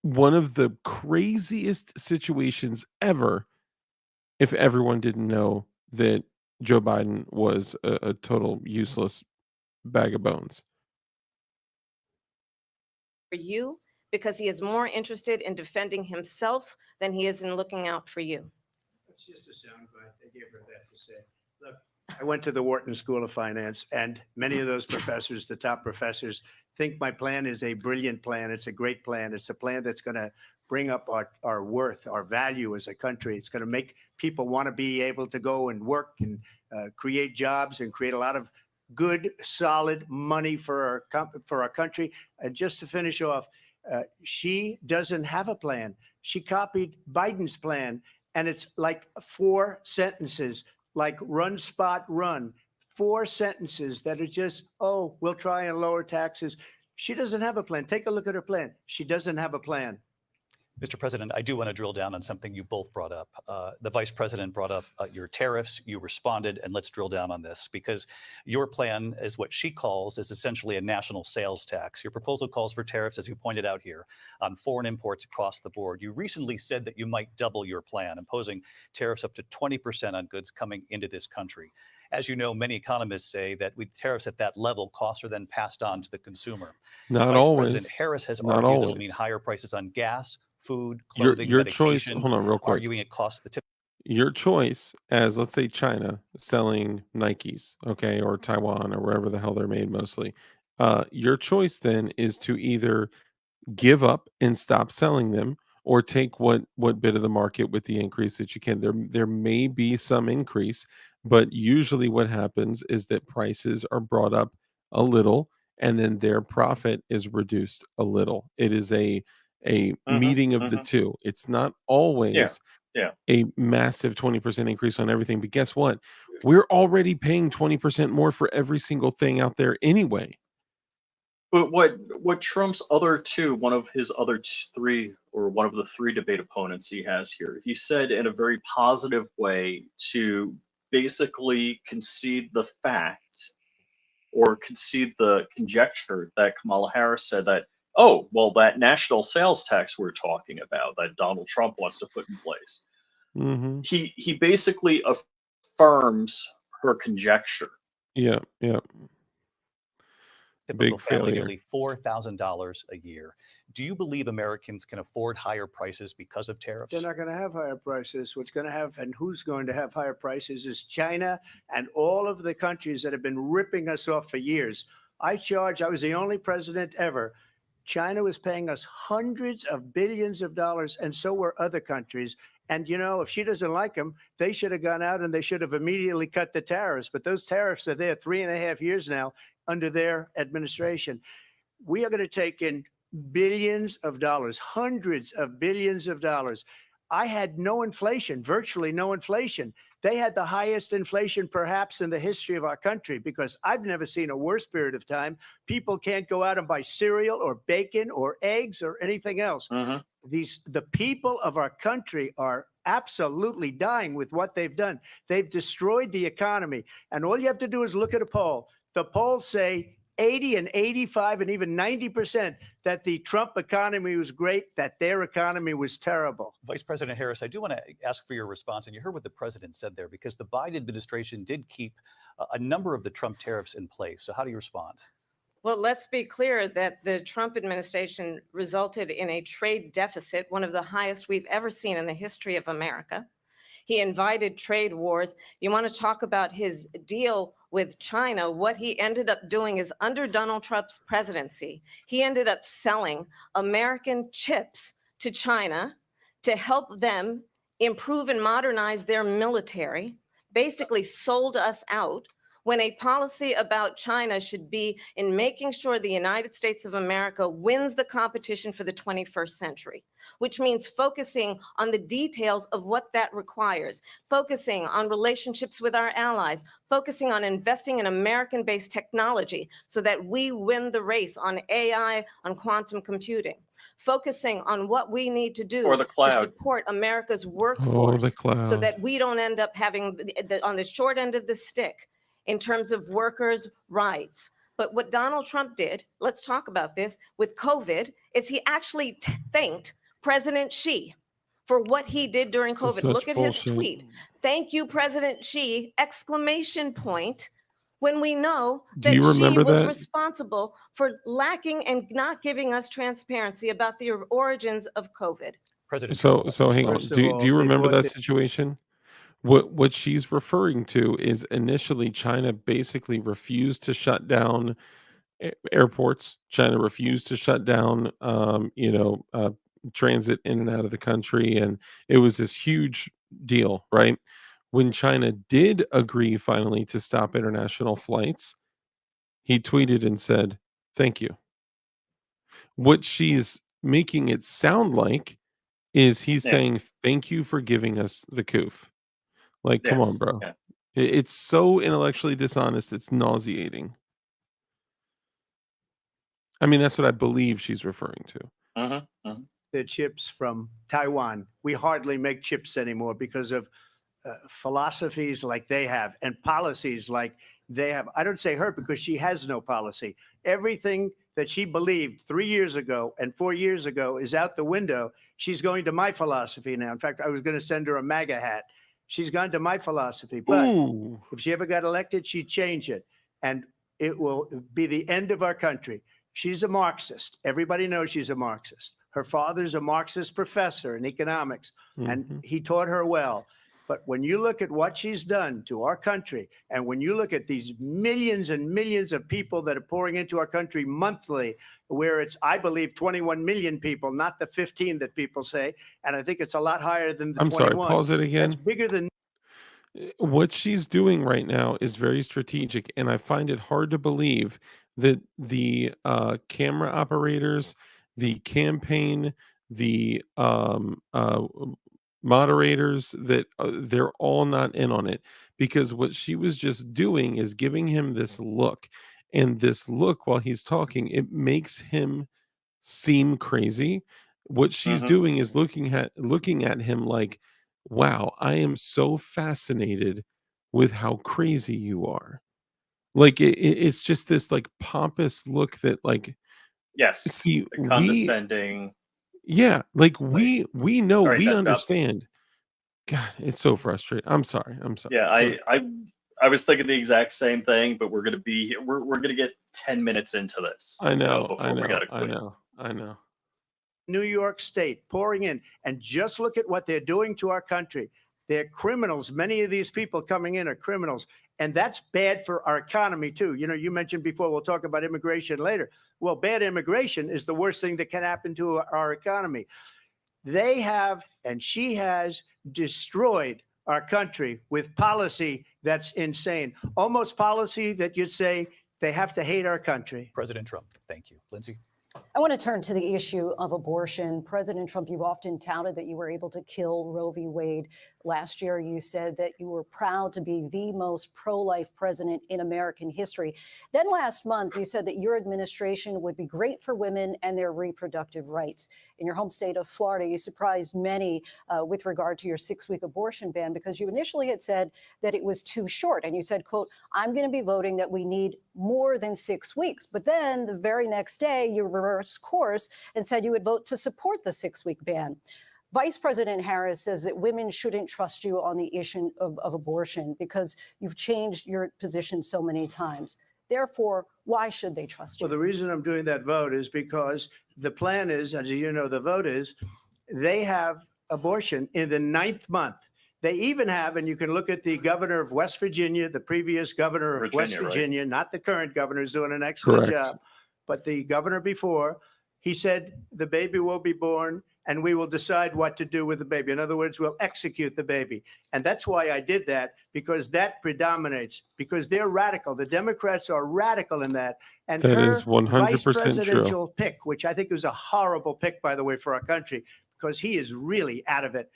one of the craziest situations ever if everyone didn't know that Joe Biden was a total useless bag of bones. you, because he is more interested in defending himself than he is in looking out for you. It's just a soundbite. They gave her that to say. Look, I went to the Wharton School of Finance, and many of those professors, the top professors, think my plan is a brilliant plan. It's a great plan. It's a plan that's going to bring up our worth, our value as a country. It's going to make people want to be able to go and work and create jobs and create a lot of good, solid money for our country. And just to finish off, she doesn't have a plan. She copied Biden's plan, and it's like 4 sentences, like run, spot, run. 4 sentences that are just, oh, we'll try and lower taxes. She doesn't have a plan. Take a look at her plan. She doesn't have a plan. Mr. President, I do want to drill down on something you both brought up. The Vice President brought up your tariffs. You responded, and let's drill down on this because your plan is what she calls is essentially a national sales tax. Your proposal calls for tariffs, as you pointed out here, on foreign imports across the board. You recently said that you might double your plan, imposing tariffs up to 20% on goods coming into this country. As you know, many economists say that with tariffs at that level, costs are then passed on to the consumer. Not Vice always. President Harris has Not argued it'll mean always. higher prices on gas, food, Your clothing, your choice. medication, Hold on, real quick. arguing it costs the tip. Your choice, as let's say China selling Nikes, okay, or Taiwan or wherever the hell they're made mostly. Your choice then is to either give up and stop selling them or take what bit of the market with the increase that you can. There may be some increase, but usually what happens is that prices are brought up a little and then their profit is reduced a little. It is a meeting of the two. It's not always Yeah. a massive 20% increase on everything, but guess what? We're already paying 20% more for every single thing out there anyway. But what Trump's one of his other 3, or one of the 3 debate opponents he has here, he said in a very positive way to basically concede the fact or concede the conjecture that Kamala Harris said that, oh, well, that national sales tax we're talking about that Donald Trump wants to put in place. Mm-hmm. He basically affirms her conjecture. Yeah. Typical Big family failure. nearly $4,000 a year. Do you believe Americans can afford higher prices because of tariffs? They're not going to have higher prices. What's going to have and who's going to have higher prices is China and all of the countries that have been ripping us off for years. I was the only president ever. China was paying us hundreds of billions of dollars, and so were other countries. And, if she doesn't like them, they should have gone out and they should have immediately cut the tariffs. But those tariffs are there 3.5 years now under their administration. We are going to take in billions of dollars, hundreds of billions of dollars. I had no inflation, virtually no inflation. They had the highest inflation perhaps in the history of our country because I've never seen a worse period of time. People can't go out and buy cereal or bacon or eggs or anything else. The people of our country are absolutely dying with what they've done. They've destroyed the economy. And all you have to do is look at a poll. The polls say 80 and 85 and even 90% that the Trump economy was great, that their economy was terrible. Vice President Harris, I do want to ask for your response. And you heard what the president said there, because the Biden administration did keep a number of the Trump tariffs in place. So how do you respond? Well, let's be clear that the Trump administration resulted in a trade deficit, one of the highest we've ever seen in the history of America. He invited trade wars. You want to talk about his deal with China? What he ended up doing is, under Donald Trump's presidency, he ended up selling American chips to China to help them improve and modernize their military, basically sold us out, when a policy about China should be in making sure the United States of America wins the competition for the 21st century, which means focusing on the details of what that requires, focusing on relationships with our allies, focusing on investing in American-based technology so that we win the race on AI, on quantum computing, focusing on what we need to do Or the to cloud. support America's Oh, the workforce so cloud. that we don't end up having on the short end of the stick in terms of workers' rights. But what Donald Trump did, let's talk about this, with COVID, is he actually thanked President Xi for what he did during This is COVID. Look such at his bullshit. tweet. Thank you, President Xi, exclamation point, when we know Do that you Xi remember was that? responsible for lacking and not giving us transparency about the origins of COVID. President So Trump. so hang on. First of Do all, you they remember bought that the situation? What she's referring to is, initially China basically refused to shut down airports. China refused to shut down, transit in and out of the country, and it was this huge deal, right? When China did agree finally to stop international flights, he tweeted and said, "Thank you." What she's making it sound like is he's Yeah. saying, "Thank you for giving us the coof." Like, come on, Yes. bro. Yeah. It's so intellectually dishonest, it's nauseating. I mean, that's what I believe she's referring to. the chips from Taiwan. We hardly make chips anymore because of philosophies like they have and policies like they have. I don't say her because she has no policy. Everything that she believed 3 years ago and 4 years ago is out the window. She's going to my philosophy now. In fact, I was going to send her a MAGA hat. She's gone to my philosophy. But Ooh. if she ever got elected, she'd change it. And it will be the end of our country. She's a Marxist. Everybody knows she's a Marxist. Her father's a Marxist professor in economics, and he taught her well. But when you look at what she's done to our country, and when you look at these millions and millions of people that are pouring into our country monthly, where it's, I believe, 21 million people, not the 15 that people say, and I think it's a lot higher than the I'm 21. sorry, pause it again. That's bigger than What she's doing right now is very strategic, and I find it hard to believe that the camera operators, the campaign, the moderators, that they're all not in on it, because what she was just doing is giving him this look, and this look, while he's talking, it makes him seem crazy. What she's doing is looking at him like, "Wow, I am so fascinated with how crazy you are." Like, it's just this, like, pompous look that, like, Yes. see, The condescending. yeah, like, Like, we know, all right, we that understand. God, it's so frustrating. I'm sorry, I'm sorry. yeah, Go ahead. I was thinking the exact same thing, but we're gonna be here. We're gonna get 10 minutes into this, I know, before we gotta quit. I know. New York State pouring in. And just look at what they're doing to our country. They're criminals. Many of these people coming in are criminals. And that's bad for our economy, too. You know, you mentioned before, we'll talk about immigration later. Well, bad immigration is the worst thing that can happen to our economy. They have, and she has, destroyed our country with policy that's insane. Almost policy that you'd say they have to hate our country. President Trump. Thank you. Lindsay? I want to turn to the issue of abortion. President Trump, you've often touted that you were able to kill Roe v. Wade. Last year, you said that you were proud to be the most pro-life president in American history. Then last month, you said that your administration would be great for women and their reproductive rights. In your home state of Florida, you surprised many with regard to your 6-week abortion ban, because you initially had said that it was too short. And you said, quote, "I'm going to be voting that we need more than 6 weeks." But then the very next day, you reversed course and said you would vote to support the 6-week ban. Vice President Harris says that women shouldn't trust you on the issue of abortion because you've changed your position so many times. Therefore, why should they trust you? Well, the reason I'm doing that vote is because the plan is, as you know, the vote is, they have abortion in the 9th month. They even have, and you can look at the governor of West Virginia, the previous governor of West Virginia, right? Virginia, not the current governor, who's doing an excellent Correct. job, but the governor before, he said the baby will be born and we will decide what to do with the baby. In other words, we'll execute the baby. And that's why I did that, because that predominates, because they're radical. The Democrats are radical in that. And That her is 100% vice true. presidential pick, which I think was a horrible pick, by the way, for our country, because he is really out of it.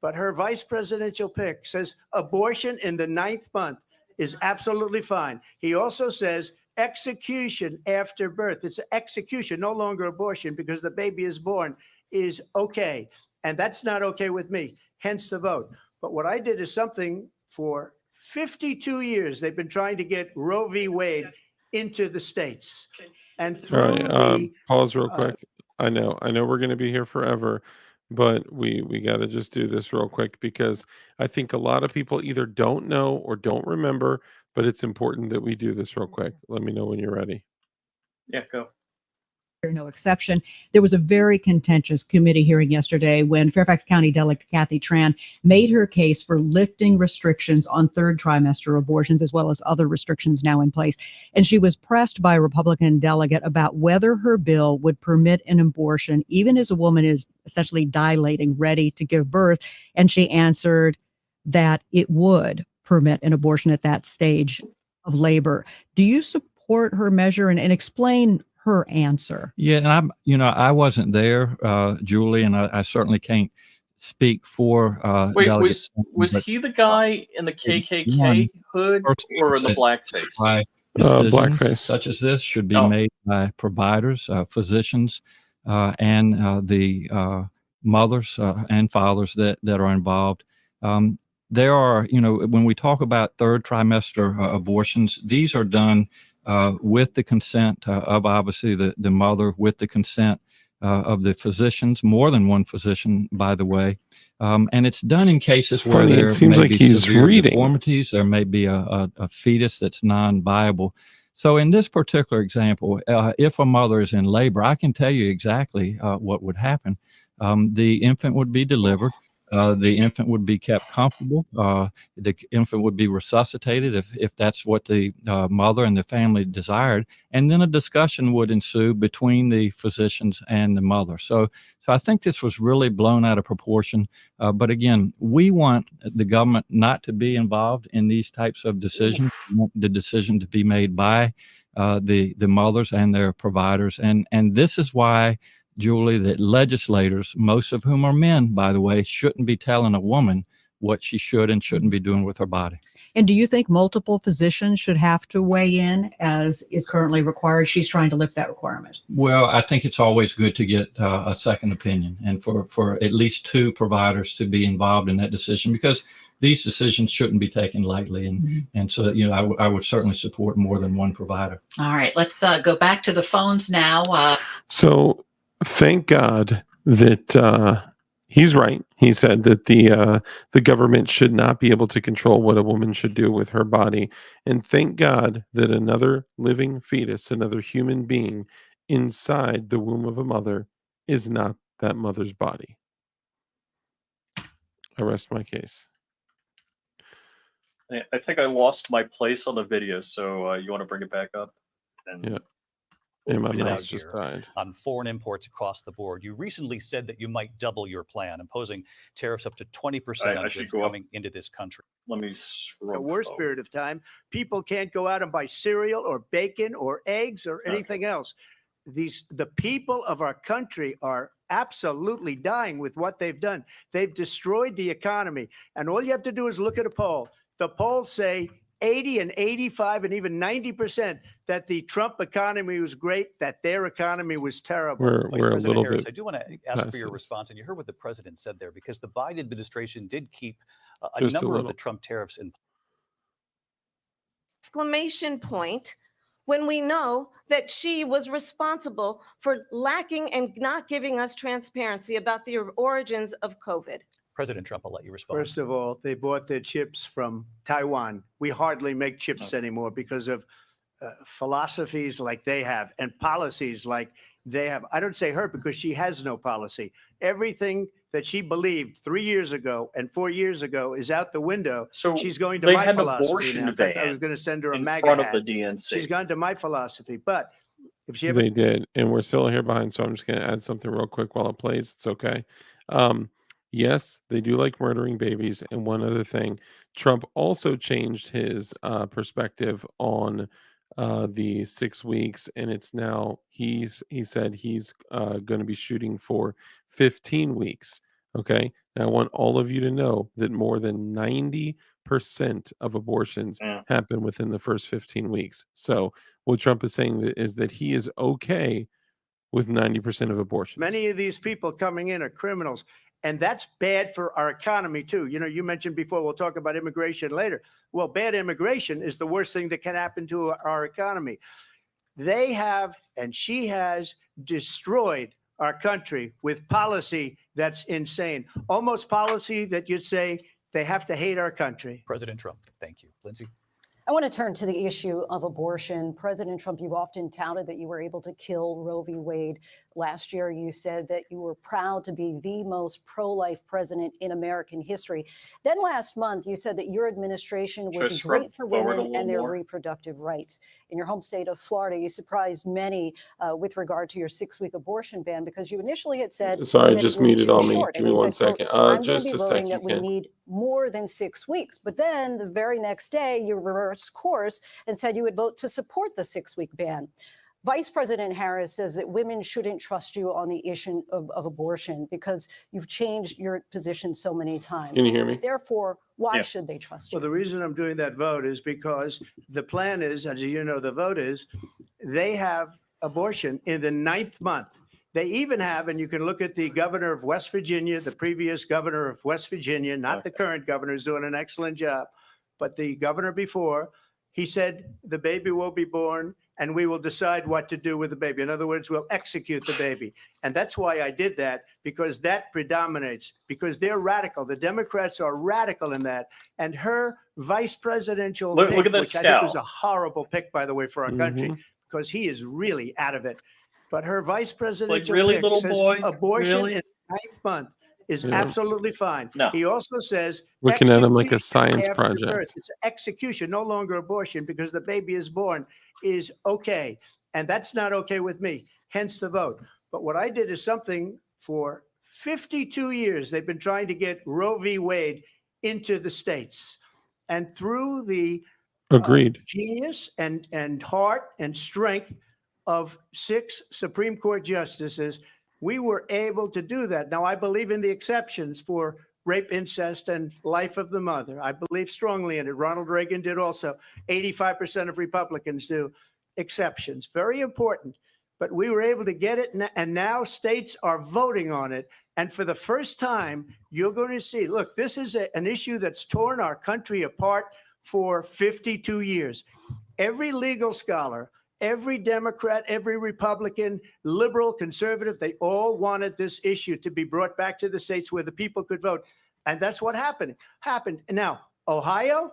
But her vice presidential pick says abortion in the 9th month is absolutely fine. He also says execution after birth. It's execution, no longer abortion, because the baby is born, is okay. And that's not okay with me, hence the vote. But what I did is something for 52 years. They've been trying to get Roe v. Wade into the states. And All through right. the Pause real quick. I know we're going to be here forever, but we got to just do this real quick because I think a lot of people either don't know or don't remember, but it's important that we do this real quick. Let me know when you're ready. Yeah, go. No exception. There was a very contentious committee hearing yesterday when Fairfax County Delegate Kathy Tran made her case for lifting restrictions on third trimester abortions, as well as other restrictions now in place. And she was pressed by a Republican delegate about whether her bill would permit an abortion, even as a woman is essentially dilating, ready to give birth. And she answered that it would permit an abortion at that stage of labor. Do you support her measure and explain her answer? Yeah, and I wasn't there, Julie, and I certainly can't speak for Wait, Delegate was but he the guy in the one KKK hood person or in the said blackface? why decisions Blackface. such as this should be Oh. made by providers, physicians, and the mothers and fathers that are involved. There are, when we talk about third trimester abortions, these are done with the consent of obviously the mother, with the consent of the physicians, more than one physician, by the way. And it's done in cases where Funny, it there seems may like be he's severe reading. deformities, there may be a fetus that's non-viable. So in this particular example, if a mother is in labor, I can tell you exactly what would happen. The infant would be delivered. The infant would be kept comfortable. The infant would be resuscitated if that's what the mother and the family desired. And then a discussion would ensue between the physicians and the mother. So I think this was really blown out of proportion. But again, we want the government not to be involved in these types of decisions. We want the decision to be made by the mothers and their providers. And this is why, Julie, that legislators, most of whom are men, by the way, shouldn't be telling a woman what she should and shouldn't be doing with her body. And do you think multiple physicians should have to weigh in as is currently required? She's trying to lift that requirement. Well, I think it's always good to get a second opinion and for at least two providers to be involved in that decision, because these decisions shouldn't be taken lightly. And so, I would certainly support more than one provider. All right, let's go back to the phones now. So thank God that he's right. He said that the government should not be able to control what a woman should do with her body. And thank God that another living fetus, another human being inside the womb of a mother is not that mother's body. I rest my case. I think I lost my place on the video, so you want to bring it back up? And Yeah. And my Get out mouse just here died. on foreign imports across the board. You recently said that you might double your plan, imposing tariffs up to 20% on I should goods go up. coming into this country. Let me The scroll. worst period of time, people can't go out and buy cereal or bacon or eggs or anything else. The people of our country are absolutely dying with what they've done. They've destroyed the economy. And all you have to do is look at a poll. The polls say 80 and 85 and even 90% that the Trump economy was great, that their economy was terrible. We're Vice a President little Harris, bit I do want to ask for your passive. response, and you heard what the president said there, because the Biden administration did keep a Just a number of little. the Trump tariffs in Exclamation point, when we know that she was responsible for lacking and not giving us transparency about the origins of COVID. President Trump. I'll let you respond. First of all, they bought their chips from Taiwan. We hardly make chips anymore because of philosophies like they have and policies like they have. I don't say her because she has no policy. everything that she believed 3 years ago and 4 years ago is out the window. So She's going to they my had an philosophy now. abortion In fact, I ban was going to send her a in MAGA front of the hat. She's DNC. gone to my philosophy. But if she ever They did, and we're still here behind, so I'm just gonna add something real quick while it plays. It's okay. Um, yes, they do like murdering babies. And one other thing, Trump also changed his perspective on the 6 weeks, and it's now he said he's going to be shooting for 15 weeks. Okay, now I want all of you to know that more than 90% of abortions Yeah. happen within the first 15 weeks. So what Trump is saying is that he is okay with 90% of abortions. many of these people coming in are criminals, and that's bad for our economy too. You know, you mentioned before, we'll talk about immigration later. Well, bad immigration is the worst thing that can happen to our economy. They have, and she has, destroyed our country with policy that's insane. Almost policy that you'd say they have to hate our country. President Trump. Thank you. Lindsay? I want to turn to the issue of abortion. President Trump, you've often touted that you were able to kill Roe v. Wade. Last year, you said that you were proud to be the most pro-life president in American history. Then last month, you said that your administration would be great for women and their reproductive rights. In your home state of Florida, you surprised many with regard to your 6-week abortion ban, because you initially had said Sorry, that just it was muted too on me. short. Give And me you one said, quote, second. I'm going to Just be a voting sec, that you we can. need more than 6 weeks. But then the very next day, you reversed course and said you would vote to support the 6-week ban. Vice President Harris says that women shouldn't trust you on the issue of abortion because you've changed your position so many times. Can you hear me? Therefore, why should they trust you? Well, the reason I'm doing that vote is because the plan is, as you know, the vote is they have abortion in the 9th month. They even have, and you can look at the governor of West Virginia, the previous governor of West Virginia, not the current governor, who's doing an excellent job, but the governor before, he said the baby will be born and we will decide what to do with the baby. In other words, we'll execute the baby. And that's why I did that, because that predominates, because they're radical. The Democrats are radical in that. And her vice presidential pick, Look at which this I think was scout. a horrible pick, by the way, for our country, Mhm. because he is really out of it. But her vice It's like, presidential really, pick little says boy? abortion Really? in the 9th month is Yeah. absolutely fine. No. He also says Looking at him like a execution science after birth. project. It's execution, no longer abortion, because the baby is born, is okay. And that's not okay with me, hence the vote. But what I did is something for 52 years, they've been trying to get Roe v. Wade into the states. And through the Agreed. genius and heart and strength of 6 Supreme Court justices, we were able to do that. Now, I believe in the exceptions for rape, incest, and life of the mother. I believe strongly in it. Ronald Reagan did also. 85% of Republicans do. Exceptions, very important. But we were able to get it, and now states are voting on it. And for the first time, you're going to see, look, this is an issue that's torn our country apart for 52 years. Every legal scholar, every Democrat, every Republican, liberal, conservative, they all wanted this issue to be brought back to the states where the people could vote. And that's what happened. Now, Ohio,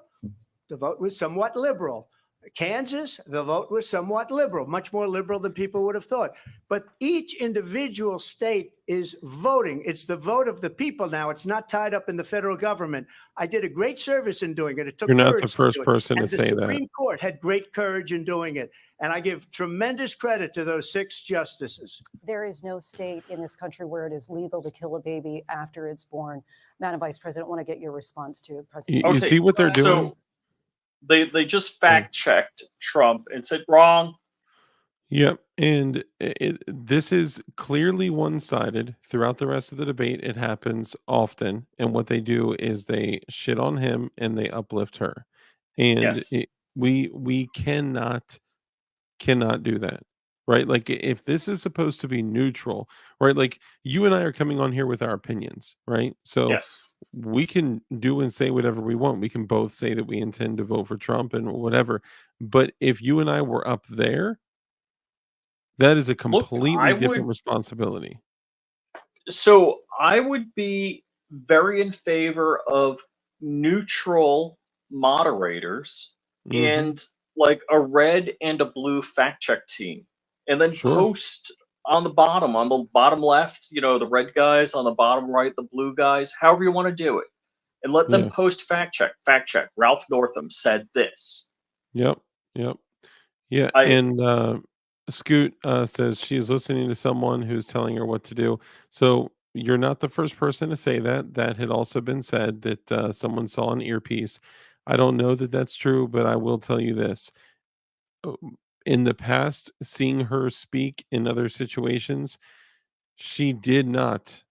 the vote was somewhat liberal. Kansas, the vote was somewhat liberal, much more liberal than people would have thought. But each individual state is voting. It's the vote of the people now. It's not tied up in the federal government. I did a great service in doing it. It took You're not courage the to first do it. person to And the say that. Supreme Court had great courage in doing it. And I give tremendous credit to those 6 justices. There is no state in this country where it is legal to kill a baby after it's born. Madam Vice President, I want to get your response to President. You see what they're doing? So they just fact checked Trump and said wrong. Yep, and this is clearly one-sided. Throughout the rest of the debate, it happens often, and what they do is they shit on him and they uplift her, and Yes. we cannot do that, right? Like, if this is supposed to be neutral, right? Like, you and I are coming on here with our opinions, right? So Yes. we can do and say whatever we want. We can both say that we intend to vote for Trump and whatever, but if you and I were up there, that is a Look, completely different responsibility. So I would be very in favor of neutral moderators Mhm. and like a red and a blue fact check team, and then Sure. post on the bottom left, the red guys, on the bottom right, the blue guys, however you want to do it. And let them Yeah. post fact check. Fact check. Ralph Northam said this. Yep. Yep. Yeah. I And Scoot says she's listening to someone who's telling her what to do. So you're not the first person to say that. That had also been said that someone saw an earpiece. I don't know that that's true, but I will tell you this. uh, In the past, seeing her speak in other situations, she did not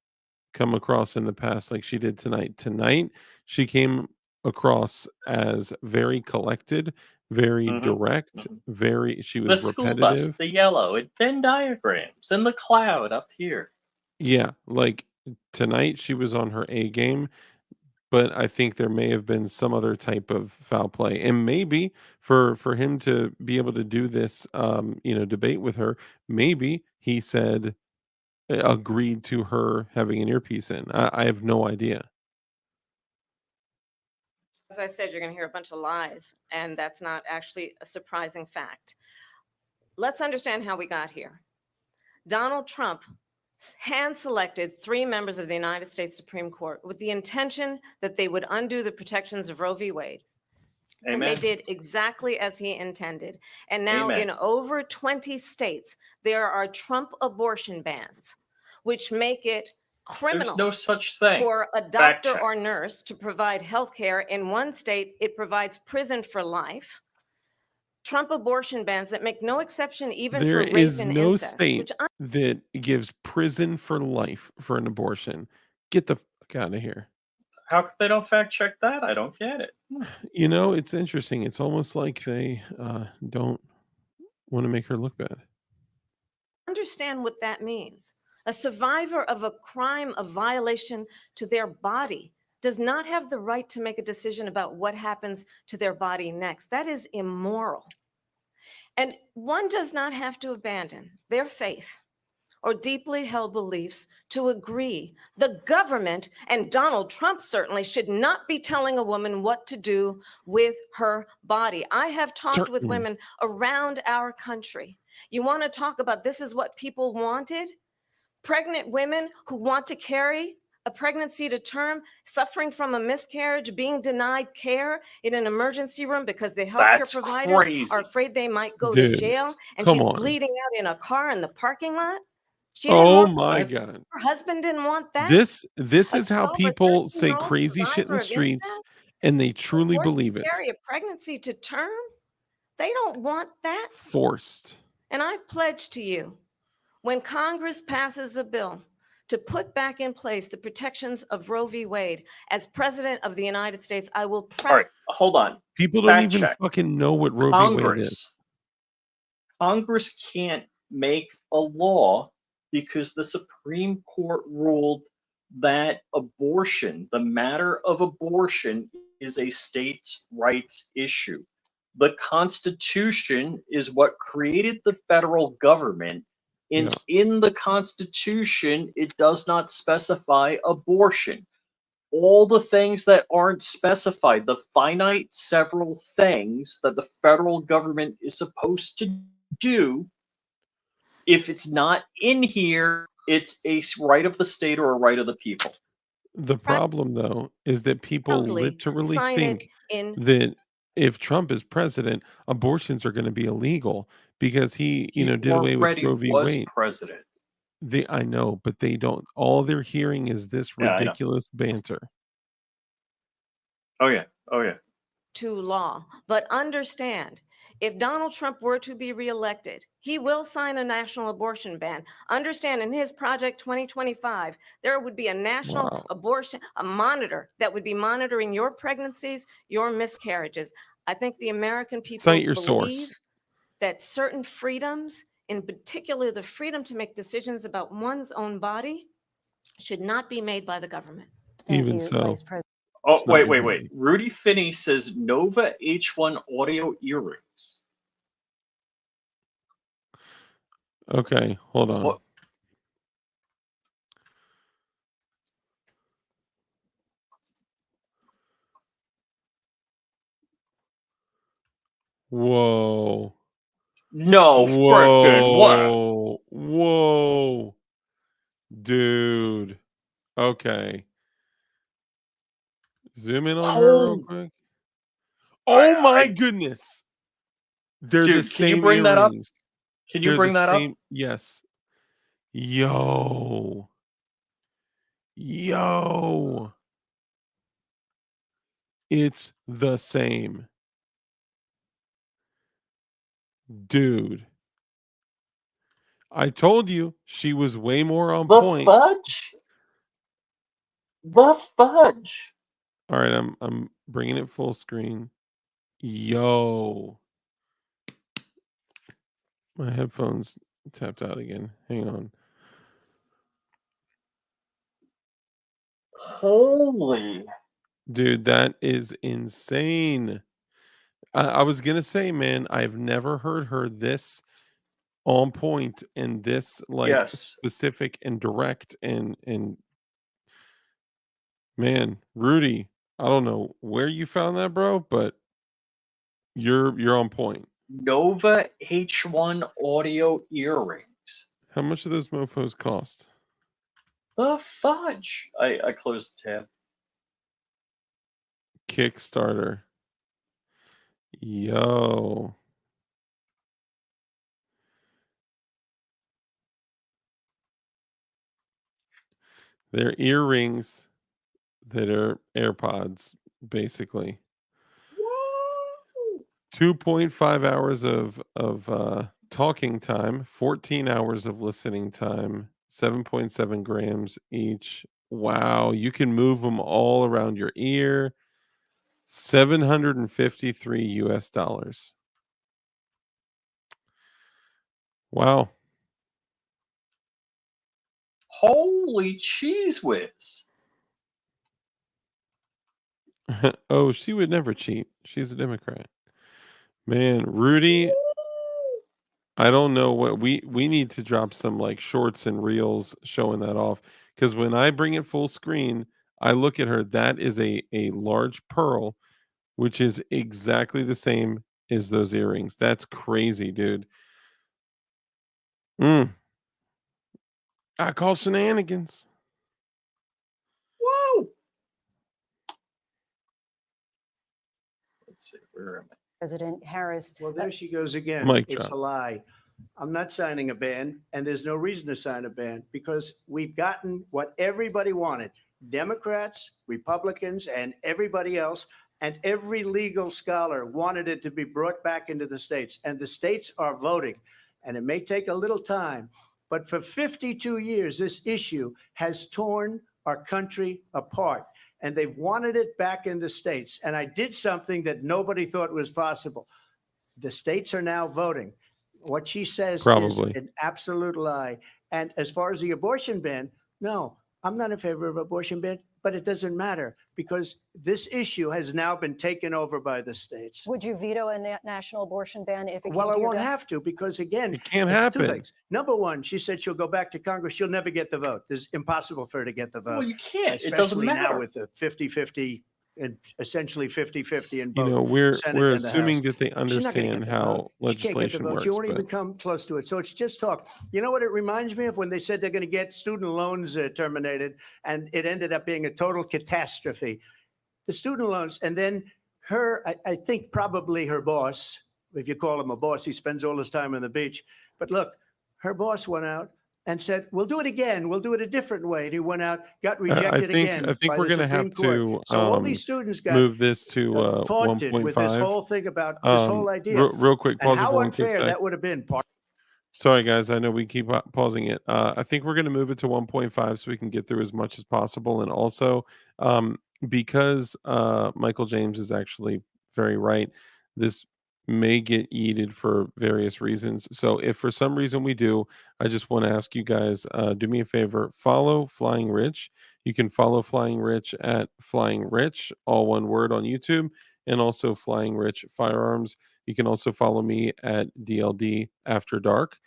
come across in the past like she did tonight. Tonight, she came across as very collected, very mhm, direct, mhm. she The was school bus, repetitive. the yellow, and Venn diagrams, and the cloud up here. Yeah, like tonight she was on her A game, but I think there may have been some other type of foul play. And maybe for him to be able to do this debate with her, maybe he said agreed to her having an earpiece in. I have no idea. As I said, you're going to hear a bunch of lies, and that's not actually a surprising fact. Let's understand how we got here. Donald Trump hand-selected 3 members of the United States Supreme Court with the intention that they would undo the protections of Roe v. Wade. And they Amen. did exactly as he intended. And now Amen. in over 20 states, there are Trump abortion bans, which make it There's criminal no such thing. for a Fact doctor check. or nurse to provide health care. In one state, it provides prison for life. Trump abortion bans that make no exception even There for rape is and no incest, state which that gives prison for life for an abortion. Get the fuck out of here. How come they don't fact check that? I don't get it. It's interesting. It's almost like they don't want to make her look bad. understand what that means. A survivor of a crime of violation to their body does not have the right to make a decision about what happens to their body next. That is immoral. And one does not have to abandon their faith or deeply held beliefs to agree. The government, and Donald Trump certainly, should not be telling a woman what to do with her body. I have talked with Certainly. women around our country. You want to talk about this is what people wanted? Pregnant women who want to carry a pregnancy to term, suffering from a miscarriage, being denied care in an emergency room because the healthcare That's providers crazy. are afraid they might go to Dude, jail, and come she's on. bleeding out in a car in the parking lot. She didn't Oh want my What? god. her husband didn't want that. This A is how 12 or people say 13-year-old crazy shit in survivor the of streets incest and they truly forced believe to it. carry a pregnancy to term. They don't want that. Forced. And I pledge to you, when Congress passes a bill to put back in place the protections of Roe v. Wade, as President of the United States, I will All right, hold on. People don't Fact even check. fucking know what Roe v. Wade is. Congress can't make a law because the Supreme Court ruled that abortion, the matter of abortion, is a states' rights issue. The Constitution is what created the federal government, and Yeah. in the Constitution, it does not specify abortion. All the things that aren't specified, the finite several things that the federal government is supposed to do, if it's not in here, it's a right of the state or a right of the people. The problem though is that people proudly literally sign it think in. that if Trump is president, abortions are going to be illegal because he, He did away with already Roe v. was Wade. president. I know, but they don't. All they're hearing is this Yeah, I know. ridiculous banter. Oh yeah. Oh yeah. To law. But understand, if Donald Trump were to be reelected, he will sign a national abortion ban. Understand, in his Project 2025, there would be a national Wow. abortion, a monitor that would be monitoring your pregnancies, your miscarriages. I think the American people Cite your believe source. that certain freedoms, in particular the freedom to make decisions about one's own body, should not be made by the government. Thank Even you, so, Vice President. Oh it's not wait, your wait, wait. body. Rudy Finney says Nova H1 audio earrings. Okay, hold on. What? Whoa. No frickin' way. Whoa. Whoa. Dude. Okay. Zoom in on her real Oh, quick. I, Oh my I, goodness. They're the dude, can you same bring that up? earrings. Can you They're the bring that up? same. Yes. Yo. Yo. It's the same. Dude. I told you she was way more on The point. fudge? The fudge. All right, I'm bringing it full screen. Yo. My headphones tapped out again. Hang on. Holy. Dude, that is insane. I was gonna say, man, I've never heard her this on point and this like Yes. specific and direct and man, Rudy, I don't know where you found that, bro, but you're on point. Nova H1 audio earrings. How much do those mofos cost? The fudge. I closed the tab. Kickstarter. Yo. They're earrings that are AirPods, basically. Woo! 2.5 hours of talking time, 14 hours of listening time, 7.7 grams each. Wow, you can move them all around your ear. 753 US dollars. Wow. Holy cheese whiz. Oh, she would never cheat. She's a Democrat. Man, Rudy, I don't know what we need to drop some like shorts and reels showing that off because when I bring it full screen, I look at her. That is a large pearl, which is exactly the same as those earrings. That's crazy, dude. Mm, I call shenanigans. Whoa. Let's see. Where am I? President Harris. Well, there she goes again. Mic It's drop. a lie. I'm not signing a ban, and there's no reason to sign a ban because we've gotten what everybody wanted. Democrats, Republicans, and everybody else, and every legal scholar wanted it to be brought back into the states, and the states are voting. And it may take a little time, but for 52 years, this issue has torn our country apart, and they've wanted it back in the states. And I did something that nobody thought was possible. The states are now voting. What she says Probably. is an absolute lie. And as far as the abortion ban, no, I'm not in favor of abortion ban, but it doesn't matter because this issue has now been taken over by the states. Would you veto a national abortion ban if it Well, came I to your won't desk? have to because, again, It can't two happen. things. Number one, she said she'll go back to Congress. She'll never get the vote. It's impossible for her to get the vote. Well, you can't. It doesn't Especially now matter. with the 50-50 and essentially 50-50 in You both know, we're Senate and the assuming House. that they She's not going to understand get the vote. how She can't get the legislation vote. She works, won't even but come close to it. So it's just talk. You know what it reminds me of when they said they're going to get student loans terminated, and it ended up being a total catastrophe. The student loans, and then I think probably her boss, if you call him a boss, he spends all his time on the beach. But look, her boss went out and said, "We'll do it again. We'll do it a different way." And he went out, got rejected again I think by we're the gonna Supreme have Court. to So all these students got move this to taunted with this 1.5. whole thing about this whole idea. Real quick, And pause it for how one quick unfair sec. that would have been. Sorry, guys. I know we keep pausing it. I think we're going to move it to 1.5 so we can get through as much as possible. And also, because Michael James is actually very right, this may get yeeted for various reasons. So, if for some reason we do, I just want to ask you guys do me a favor, follow Flying Rich. You can follow Flying Rich at Flying Rich, all one word on YouTube, and also Flying Rich Firearms. You can also follow me at DLD After Dark,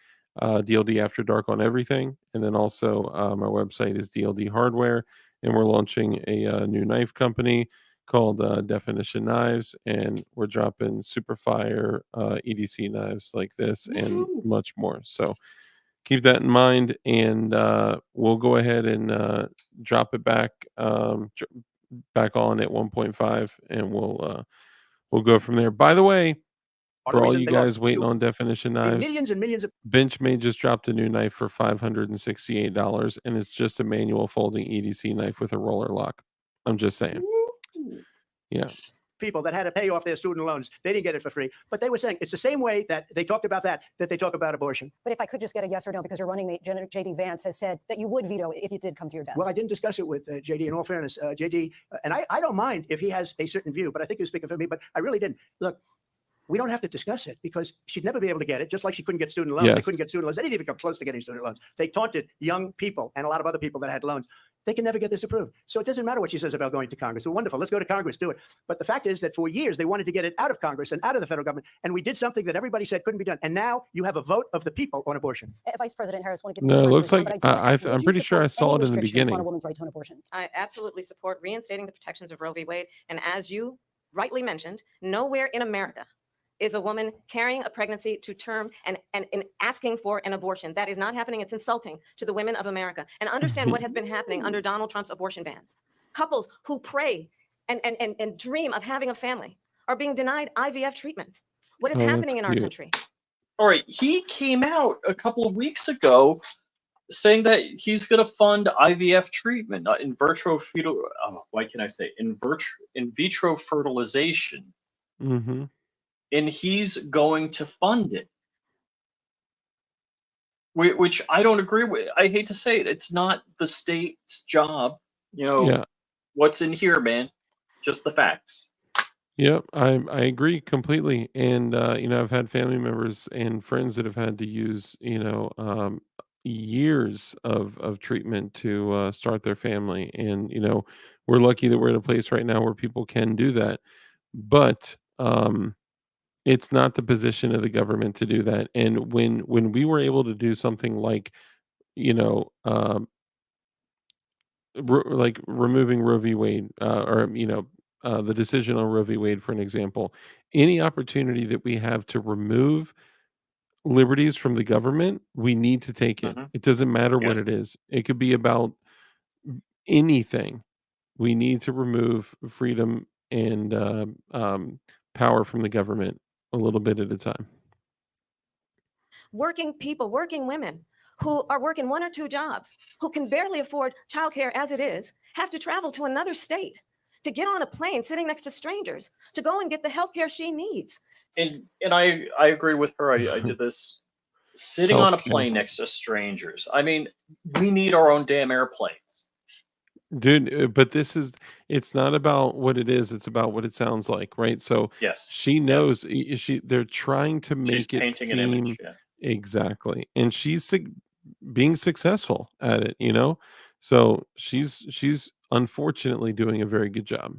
DLD After Dark on everything. And then also my website is DLD Hardware. And we're launching a new knife company called Definition Knives. And we're dropping super fire EDC knives like this and Woohoo. much more. So keep that in mind, and we'll go ahead and drop it back back on at 1.5, and we'll go from there. By the way, Part of for the all reason you they lost guys waiting on definition knives, millions and millions of Benchmade just dropped a new knife for $568, and it's just a manual folding EDC knife with a roller lock. I'm just saying. Yeah. people that had to pay off their student loans. They didn't get it for free, but they were saying it's the same way that they talked about that they talk about abortion. But if I could just get a yes or no, because your running mate, JD Vance, has said that you would veto it if it did come to your desk. Well, I didn't discuss it with JD. In all fairness, JD, and I don't mind if he has a certain view, but I think he was speaking for me. But I really didn't. Look, we don't have to discuss it because she'd never be able to get it, just like she couldn't get student loans. They Yes. couldn't get student loans. They didn't even come close to getting student loans. They taunted young people and a lot of other people that had loans. They can never get this approved. So it doesn't matter what she says about going to Congress. Well, wonderful. Let's go to Congress, do it. But the fact is that for years, they wanted to get it out of Congress and out of the federal government. And we did something that everybody said couldn't be done. And now you have a vote of the people on abortion. Vice President Harris, want to give No, you it time to looks respond, like but I do wanna ask you, I'm do you pretty sure I support saw any it in the restrictions on a beginning. woman's right to an abortion? I absolutely support reinstating the protections of Roe v. Wade. And as you rightly mentioned, nowhere in America is a woman carrying a pregnancy to term and asking for an abortion. That is not happening. It's insulting to the women of America. And understand what has been happening under Donald Trump's abortion bans. Couples who pray and dream of having a family are being denied IVF treatments. What is Oh, that's happening in our cute. country? All right, he came out a couple of weeks ago saying that he's going to fund IVF treatment, in vitro fetal. Why can I say in vitro fertilization, Mm-hmm. and he's going to fund it. Which I don't agree with. I hate to say it. It's not the state's job. You know, Yeah. what's in here, man? Just the facts. Yep, I agree completely. And you know, I've had family members and friends that have had to use, years of treatment to start their family. And you know, we're lucky that we're in a place right now where people can do that. But it's not the position of the government to do that. And when we were able to do something like, you know, like removing Roe v. Wade, or the decision on Roe v. Wade, for an example, any opportunity that we have to remove liberties from the government, we need to take it. Mhm. It doesn't matter what Yes. it is. It could be about anything. We need to remove freedom and power from the government a little bit at a time. Working people, working women who are working one or two jobs, who can barely afford childcare as it is, have to travel to another state to get on a plane sitting next to strangers to go and get the health care she needs. And I agree with her. I did this sitting on a Healthcare. plane next to strangers. I mean, we need our own damn airplanes. Dude, but it's not about what it is, it's about what it sounds like, right? So Yes. she knows they're trying to She's make it painting an seem image. Yeah. exactly. And she's being successful at it, you know? So she's unfortunately doing a very good job.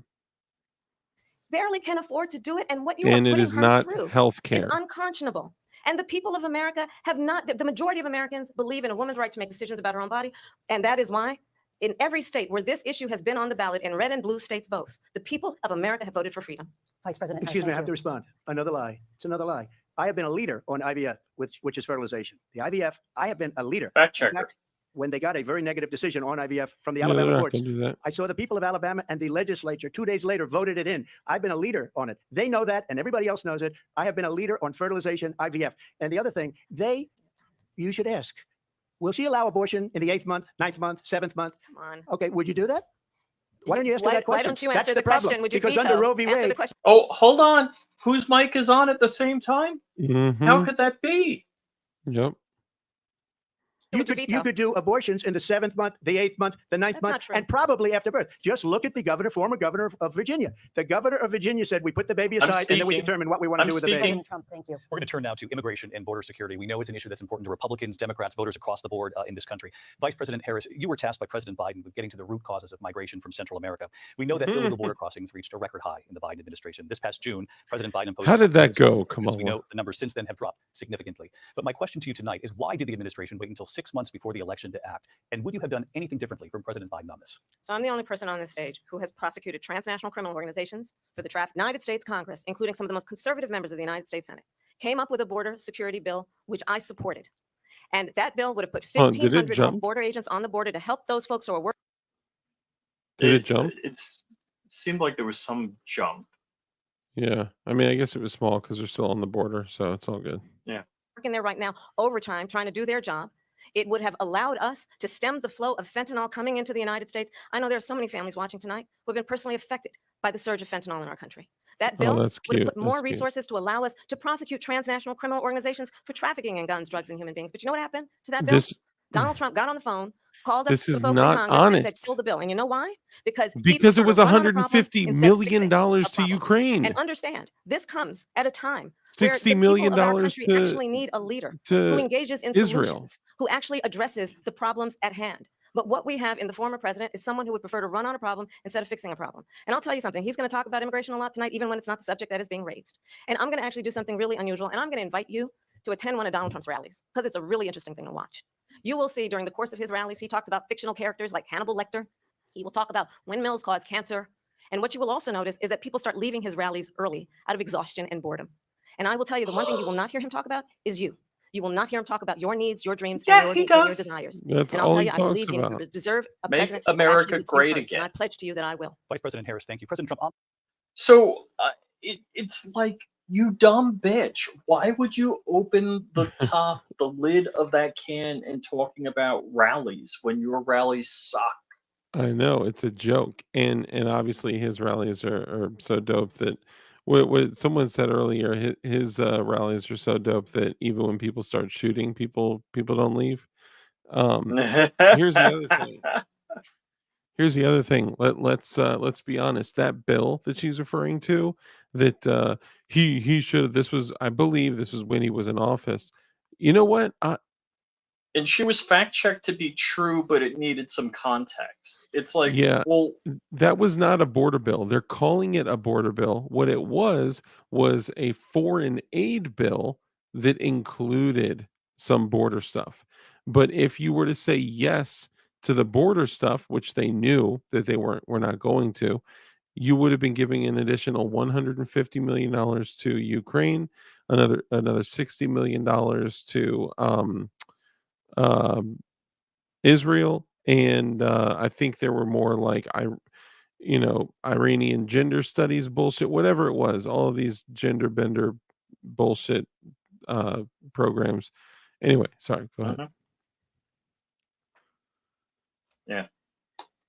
Barely can afford to do it. And what you are And it putting is her not through health is care. unconscionable. And the people of America have not, the majority of Americans believe in a woman's right to make decisions about her own body. And that is why in every state where this issue has been on the ballot, in red and blue states both, the people of America have voted for freedom. Vice President Harris, Excuse me, I thank have to you. respond. Another lie. It's another lie. I have been a leader on IVF, which is fertilization. The IVF, I have been a leader. Fact In checker. fact, when they got a very negative decision on IVF from the No, they're Alabama not courts, gonna do that. I saw the people of Alabama and the legislature 2 days later voted it in. I've been a leader on it. They know that, and everybody else knows it. I have been a leader on fertilization, IVF. And the other thing, you should ask, will she allow abortion in the 8th month, 9th month, 7th month? Come on. Okay, would you do that? Why don't you ask her that Why question? don't you That's answer the the question? problem. Would you Because veto? under Roe v. Answer the Wade, question. Oh, hold on. Whose mic is on at the same time? How Mhm. could that be? Yep. you Would you could, veto? you could do abortions in the 7th month, the 8th month, the 9th That's month, not true. and probably after birth. Just look at the former governor of Virginia. The governor of Virginia said, we put the baby I'm aside and then we speaking. determine what we want to I'm do with the baby. speaking. President Trump, thank you. We're going to turn now to immigration and border security. We know it's an issue that's important to Republicans, Democrats, voters across the board in this country. Vice President Harris, you were tasked by President Biden with getting to the root causes of migration from Central America. We know that illegal border crossings reached a record high in the Biden administration. This past June, President Biden imposed How did that go, We Kamala? know the numbers since then have dropped significantly. But my question to you tonight is, why did the administration wait until 6 months before the election to act? And would you have done anything differently from President Biden on this? So I'm the only person on this stage who has prosecuted transnational criminal organizations for the draft. United States Congress, including some of the most conservative members of the United States Senate, came up with a border security bill, which I supported. And that bill would have put Oh, did it 1,500 more jump? border agents on the border to help those folks who are working. Did it jump? It seemed like there was some jump. Yeah. I mean, I guess it was small because they're still on the border, so it's all good. Yeah. Working there right now, overtime, trying to do their job. It would have allowed us to stem the flow of fentanyl coming into the United States. I know there are so many families watching tonight who have been personally affected by the surge of fentanyl in our country. That Oh, bill that's would have cute. put more That's cute. resources to allow us to prosecute transnational criminal organizations for trafficking in guns, drugs, and human beings. But you know what happened to that bill? This Donald Trump got on the phone, called up this the is folks in not Congress and said, honest. kill the bill. And you know why? Because he Because it preferred was to run on a problem $150 instead of fixing million a to problem. Ukraine. And understand, this comes at a time where $60 the people million of our country actually need a leader who to engages in Israel. solutions, who actually addresses the problems at hand. But what we have in the former president is someone who would prefer to run on a problem instead of fixing a problem. And I'll tell you something, he's going to talk about immigration a lot tonight, even when it's not the subject that is being raised. And I'm going to actually do something really unusual, and I'm going to invite you to attend one of Donald Trump's rallies, because it's a really interesting thing to watch. You will see during the course of his rallies, he talks about fictional characters like Hannibal Lecter. He will talk about windmills cause cancer. And what you will also notice is that people start leaving his rallies early out of exhaustion and boredom. And I will tell you, the one thing you will not hear him talk about is you. You will not hear him talk about your needs, your dreams, Yeah, and he your does. desires. That's And I'll all tell he you, I talks believe you about. deserve a Make president who America actually puts you great first. And I again. pledge to you that I will. Vice President Harris, thank you. President Trump, So it's like, you dumb bitch. Why would you open the lid of that can and talking about rallies when your rallies suck? I know, it's a joke, and obviously his rallies are so dope that what someone said earlier, his rallies are so dope that even when people start shooting, people don't leave. Here's the other thing. Here's the other thing. Let's be honest. That bill that she's referring to, that he should have. This was, I believe, this was when he was in office. You know what? And she was fact checked to be true, but it needed some context. It's like, Yeah, well, that was not a border bill. They're calling it a border bill. What it was a foreign aid bill that included some border stuff. But if you were to say yes to the border stuff, which they knew that they were not going to, you would have been giving an additional $150 million to Ukraine, another $60 million to um, Israel, and I think there were more like Iranian gender studies bullshit, whatever it was, all of these gender bender bullshit uh, programs. Anyway, sorry, go ahead. Yeah.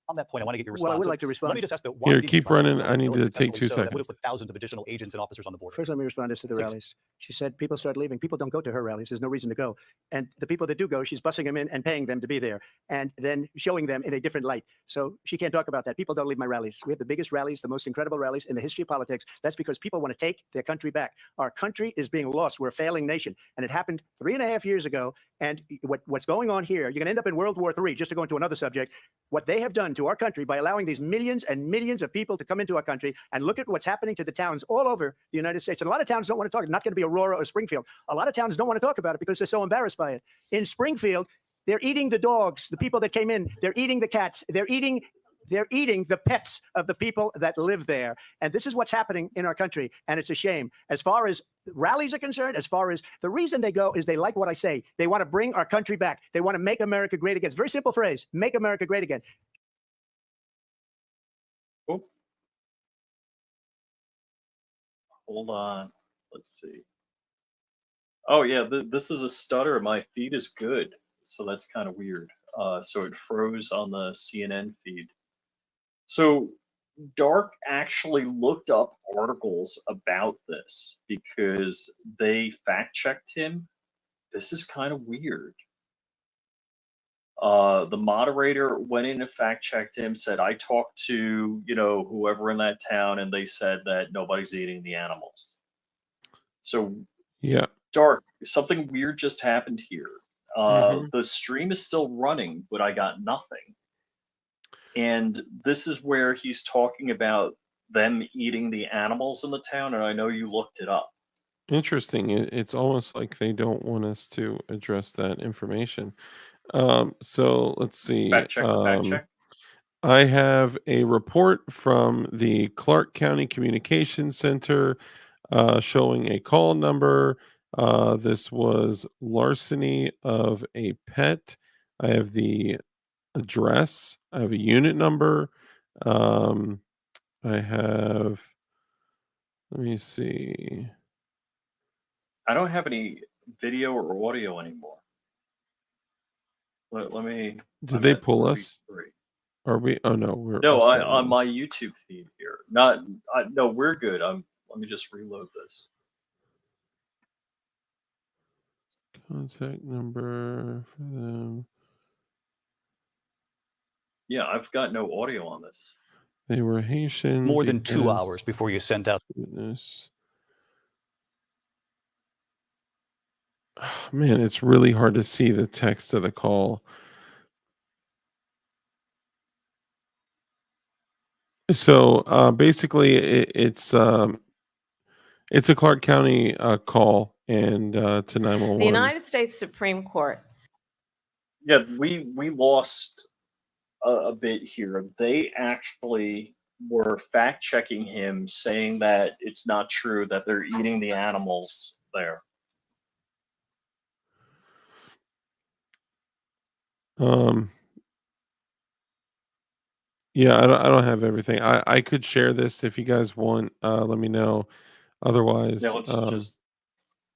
on that point, I want to get your response. Well, I would So like to respond. Let me just ask, why Here, did keep you file running. a I need bill to take successfully 2 so that would have seconds. put thousands of additional agents and officers on the border? First, let me respond to the Please. rallies. She said people start leaving. People don't go to her rallies. There's no reason to go. And the people that do go, she's bussing them in and paying them to be there and then showing them in a different light. So she can't talk about that. People don't leave my rallies. We have the biggest rallies, the most incredible rallies in the history of politics. That's because people want to take their country back. Our country is being lost. We're a failing nation. And it happened 3.5 years ago. And what's going on here, you're going to end up in World War III, just to go into another subject. What they have done to our country by allowing these millions and millions of people to come into our country, and look at what's happening to the towns all over the United States. And a lot of towns don't want to talk. It's not going to be Aurora or Springfield. A lot of towns don't want to talk about it because they're so embarrassed by it. In Springfield, they're eating the dogs, the people that came in. They're eating the cats. They're eating the pets of the people that live there. And this is what's happening in our country. And it's a shame. As far as rallies are concerned, as far as the reason they go is they like what I say. They want to bring our country back. They want to make America great again. It's a very simple phrase, make America great again. oh, hold on. Let's see. Oh yeah, this is a stutter. My feed is good, so that's kind of weird. So it froze on the CNN feed. So Dark actually looked up articles about this because they fact checked him. This is kind of weird. The moderator went in and fact checked him, said, I talked to, whoever in that town, and they said that nobody's eating the animals. So, Yeah. Dark, something weird just happened here. Mhm. The stream is still running, but I got nothing. And this is where he's talking about them eating the animals in the town, and I know you looked it up. Interesting. It's almost like they don't want us to address that information. So let's see. Fact check the fact check. I have a report from the Clark County Communications Center showing a call number This was larceny of a pet. I have the address. I have a unit number. Um, I have. Let me see. I don't have any video or audio anymore. Let me. Did I'm they at pull us? 33. Are we? Oh no, we're No, still on on. my YouTube feed here. Not. No, we're good. Let me just reload this. Contact number for them. Yeah, I've got no audio on this. They were Haitian. More than 2 because- hours before you sent out. Goodness. Man, it's really hard to see the text of the call. So basically, it's a Clark County call and to 911. The United States Supreme Court. Yeah, we lost a bit here. They actually were fact checking him, saying that it's not true that they're eating the animals there. Yeah, I don't have everything. I could share this if you guys want. Let me know. Otherwise, Yeah,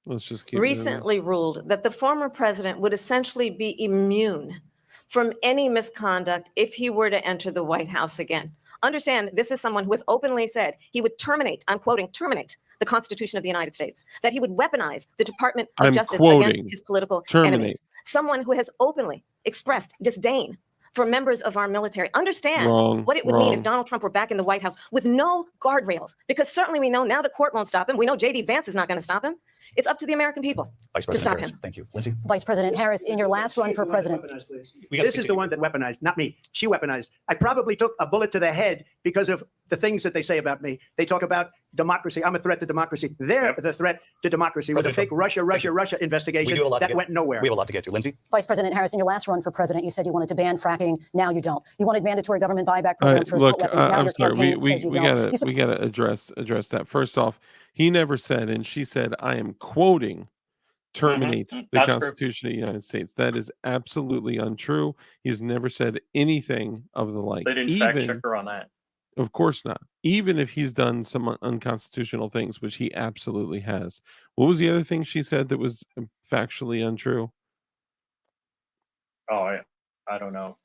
let's just keep moving. Recently ruled that the former president would essentially be immune from any misconduct if he were to enter the White House again. Understand, this is someone who has openly said he would terminate, I'm quoting, terminate the Constitution of the United States, that he would weaponize the Department of I'm Justice quoting, against his political terminate. enemies. Someone who has openly expressed disdain for members of our military. Understand Wrong, what it would mean if wrong. Donald Trump were back in the White House with no guardrails, because certainly we know now the court won't stop him. We know J.D. Vance is not going to stop him. It's up to the American people Vice to President stop Harris, him. thank you. Lindsay? Vice President Harris, in your last run for president. This is the one that weaponized, not me. She weaponized. I probably took a bullet to the head because of the things that they say about me. They talk about democracy. I'm a threat to democracy. They're the threat to democracy with a fake Russia investigation that went nowhere. We have a lot to get to. Lindsay? Vice President Harris, in your last run for president, you said you wanted to ban fracking. Now you don't. You wanted mandatory government buyback programs for assault weapons. Now I'm your sorry. campaign says you don't. We gotta address that. First off, he never said, and she said, I am quoting, terminate the That's Constitution of the United States. That is absolutely untrue. He's never said anything of the like. They didn't fact check her on that. Of course not. Even if he's done some unconstitutional things, which he absolutely has. What was the other thing she said that was factually untrue? Oh, I don't know.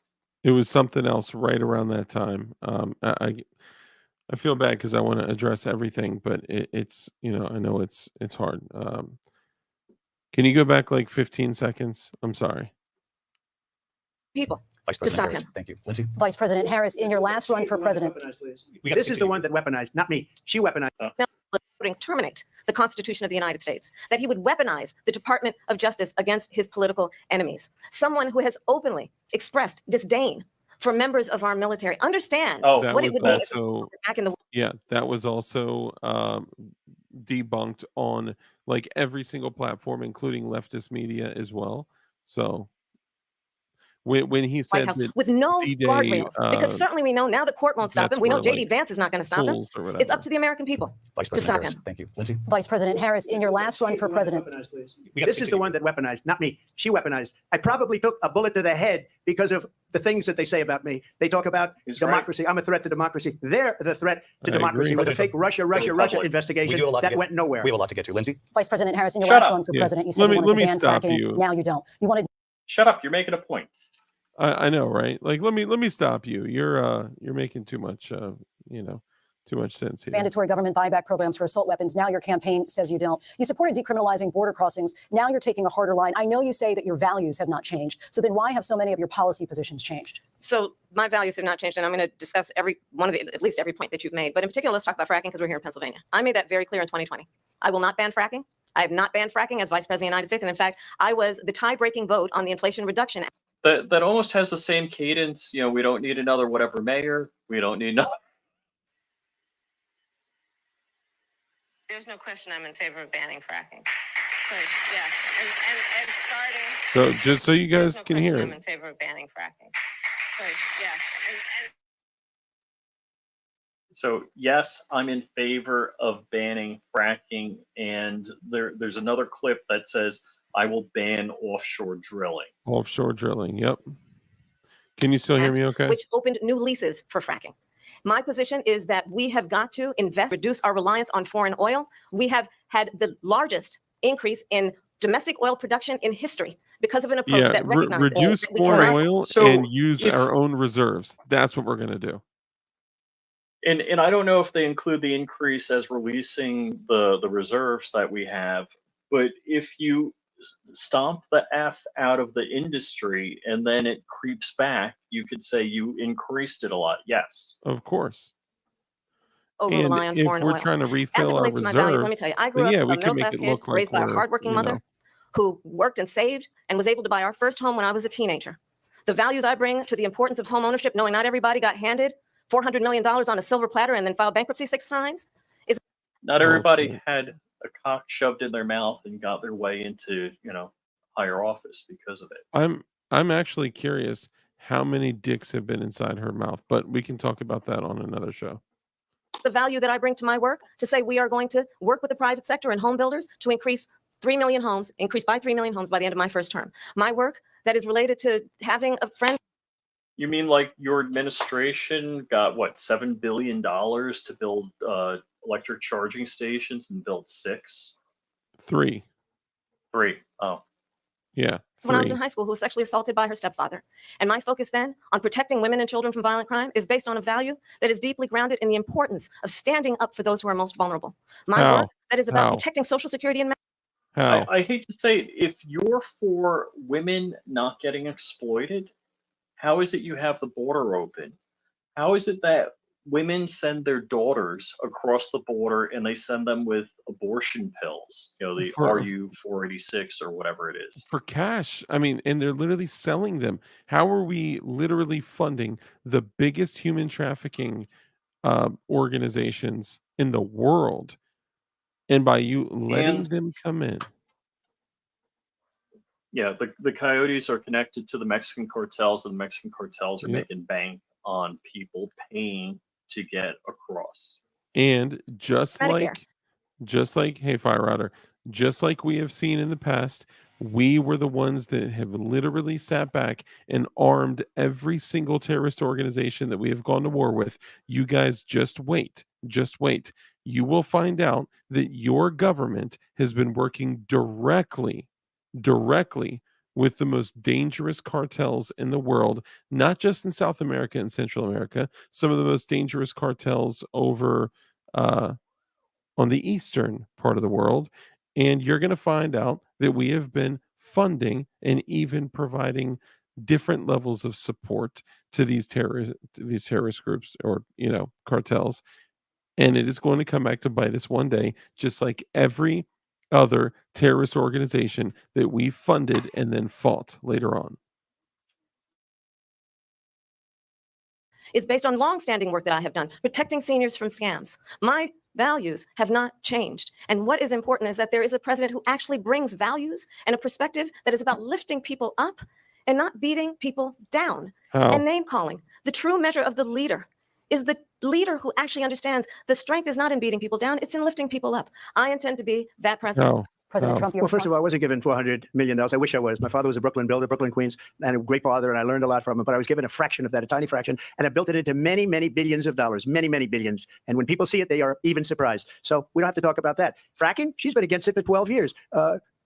It was something else right around that time. I feel bad because I want to address everything, but it's I know it's hard. Can you go back like 15 seconds? I'm sorry. People Vice to President stop Harris, him. thank you. Lindsay? Vice President Harris, in your last run for president. This is the one that weaponized, not me. She weaponized. Terminate the Constitution of the United States, that he would weaponize the Department of Justice against his political enemies. Someone who has openly expressed disdain for members of our military. Understand what it would mean if we were back in the. Yeah, that was also debunked on like every single platform, including leftist media as well. So when he White said House that with no D-Day, guardrails, because certainly we know now the court won't stop that's him. We know where, J.D. like, Vance is not going to stop him. fools or It's whatever. up to the American people Vice to President stop Harris, him. thank you. Lindsay? Vice President Harris, in your last run for president. This is the one that weaponized, not me. She weaponized. I probably took a bullet to the head because of the things that they say about me. They talk about democracy. I'm a threat to democracy. They're the threat to democracy with a fake Russia investigation that went nowhere. We have a lot to get to. Lindsay? Vice President Harris, in your Shut last up. run for Yeah. president, you said you wanted to ban stop fracking. you. Now you don't. You wanted. Shut up. You're making a point. I know, right? Like let me stop you. You're making too much too much sense here. Mandatory government buyback programs for assault weapons. Now your campaign says you don't. You supported decriminalizing border crossings. Now you're taking a harder line. I know you say that your values have not changed. So then why have so many of your policy positions changed? So my values have not changed, and I'm going to discuss at least every point that you've made. But in particular, let's talk about fracking because we're here in Pennsylvania. I made that very clear in 2020. I will not ban fracking. I have not banned fracking as Vice President of the United States. And in fact, I was the tie-breaking vote on the Inflation Reduction Act. That almost has the same cadence. We don't need another whatever mayor. We don't need another. There's no question I'm in favor of banning fracking. So yeah, and starting. So just so you guys can hear I'm it. in favor of banning fracking. So yeah, So yes, I'm in favor of banning fracking, and there's another clip that says I will ban offshore drilling. Offshore drilling. Yep. Can you still hear me okay? Which opened new leases for fracking. My position is that we have got to invest, reduce our reliance on foreign oil. We have had the largest increase in domestic oil production in history because of an approach that recognizes reduce that we foreign cannot. oil So and use if our own reserves. That's what we're going to do. and I don't know if they include the increase as releasing the reserves that we have, but if you stomp the F out of the industry and then it creeps back, you could say you increased it a lot. Yes. Of course. Over And rely on if foreign we're oil. trying to As it refill our relates to my values, let reserve, me tell you, I then grew up yeah, a we can make middle-class it kid look like raised by a we're, hardworking mother who worked and saved and was able to buy our first home when I was a teenager. The values I bring to the importance of home ownership, knowing not everybody got handed $400 million on a silver platter and then filed bankruptcy 6 times, is Not Well everybody said. had a cock shoved in their mouth and got their way into, higher office because of it. I'm actually curious how many dicks have been inside her mouth, but we can talk about that on another show. the value that I bring to my work to say we are going to work with the private sector and home builders to increase 3 million homes, increase by 3 million homes by the end of my first term. My work that is related to having a friend. You mean like your administration got what, $7 billion to build electric charging stations and build 6? 3. 3. Oh. Yeah, When I was in 3. high school who was sexually assaulted by her stepfather. And my focus then on protecting women and children from violent crime is based on a value that is deeply grounded in the importance of standing up for those who are most vulnerable. My How? work that is about How? protecting Social Security and How? I hate to say it, if you're for women not getting exploited, how is it you have the border open? How is it that women send their daughters across the border and they send them with abortion pills, the For RU-486 or whatever it is? for cash. I mean, and they're literally selling them. How are we literally funding the biggest human trafficking organizations in the world? And by you letting And them come in. yeah, the coyotes are connected to the Mexican cartels, and the Mexican cartels are Yep. making bank on people paying to get across. And Medicare. just like, hey, Fire Rider, just like we have seen in the past, we were the ones that have literally sat back and armed every single terrorist organization that we have gone to war with. You guys just wait. Just wait. You will find out that your government has been working directly with the most dangerous cartels in the world, not just in South America and Central America, some of the most dangerous cartels over on the eastern part of the world. And you're going to find out that we have been funding and even providing different levels of support to these terrorist groups or cartels, and it is going to come back to bite us one day, just like every other terrorist organization that we funded and then fought later on. Is based on longstanding work that I have done, protecting seniors from scams. My values have not changed. And what is important is that there is a president who actually brings values and a perspective that is about lifting people up and not beating people down. How? And name calling. The true measure of the leader is the leader who actually understands the strength is not in beating people down, it's in lifting people up. I intend to be that president. How? President How? Trump, your Well, first of all, I response? wasn't given $400 million. I wish I was. My father was a Brooklyn builder, Brooklyn, Queens, and a great father, and I learned a lot from him. But I was given a fraction of that, a tiny fraction, and I built it into many, many billions of dollars, many, many billions. And when people see it, they are even surprised. So we don't have to talk about that. Fracking, she's been against it for 12 years.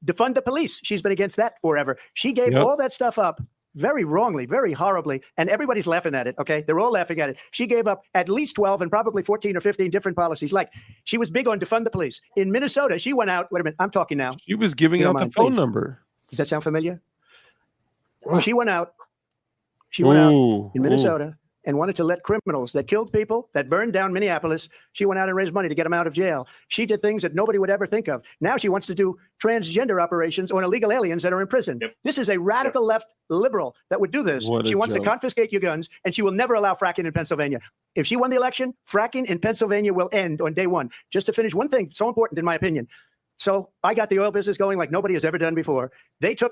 Defund the police, she's been against that forever. She gave Yep. all that stuff up very wrongly, very horribly, and everybody's laughing at it, okay? They're all laughing at it. She gave up at least 12 and probably 14 or 15 different policies. Like, she was big on defund the police. In Minnesota, she went out, wait a minute, I'm talking now. She was giving You don't out the mind, phone please. number. Does that sound familiar? She went out Ooh, in Minnesota and wanted to let criminals that killed people, that burned down Minneapolis, she went out and raised money to get them out of jail. She did things that nobody would ever think of. Now she wants to do transgender operations on illegal aliens that are in prison. Yep. This is a radical left liberal that would do this. What a She wants to joke. confiscate your guns, and she will never allow fracking in Pennsylvania. If she won the election, fracking in Pennsylvania will end on day one. Just to finish, one thing so important in my opinion. So I got the oil business going like nobody has ever done before.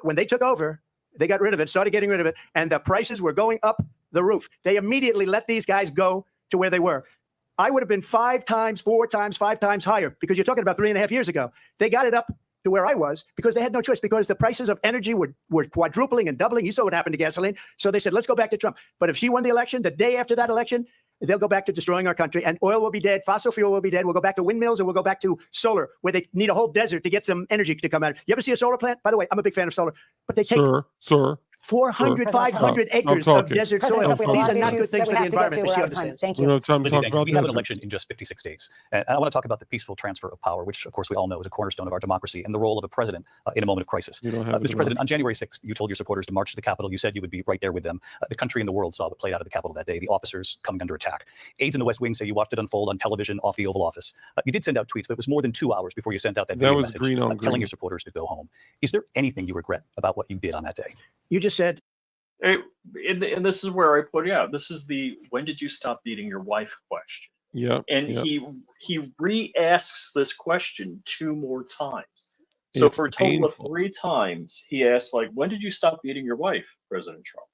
When they took over, they got rid of it, started getting rid of it, and the prices were going up the roof. They immediately let these guys go to where they were. I would have been 5 times, 4 times, 5 times higher, because you're talking about 3.5 years ago. They got it up to where I was because they had no choice, because the prices of energy were quadrupling and doubling. You saw what happened to gasoline. So they said, let's go back to Trump. But if she won the election, the day after that election, they'll go back to destroying our country, and oil will be dead. Fossil fuel will be dead. We'll go back to windmills, and we'll go back to solar, where they need a whole desert to get some energy to come out. You ever see a solar plant? By the way, I'm a big fan of solar, but they take Sir. 400, 500 acres of desert soil. These are not good things for the environment, but she understands. Thank We don't you. have time to talk about we have an deserts. election in just 56 days. And I want to talk about the peaceful transfer of power, which, of course, we all know is a cornerstone of our democracy, and the role of a president in a moment of crisis. We don't have Mr. President, on January 6th, you told your supporters to march to the Capitol. You said you would be right there with them. The country and the world saw what played out of the Capitol that day, the officers coming under attack. Aides in the West Wing say you watched it unfold on television off the Oval Office. You did send out tweets, but it was more than 2 hours before you sent out that video was message green on telling green. your supporters to go home. Is there anything you regret about what you did on that day? You just said, And this is where I put it out. This is the when did you stop beating your wife question. Yep. And yep. he re-asks this question 2 more times. So It's for a total painful. of 3 times, he asks, like, when did you stop beating your wife, President Trump?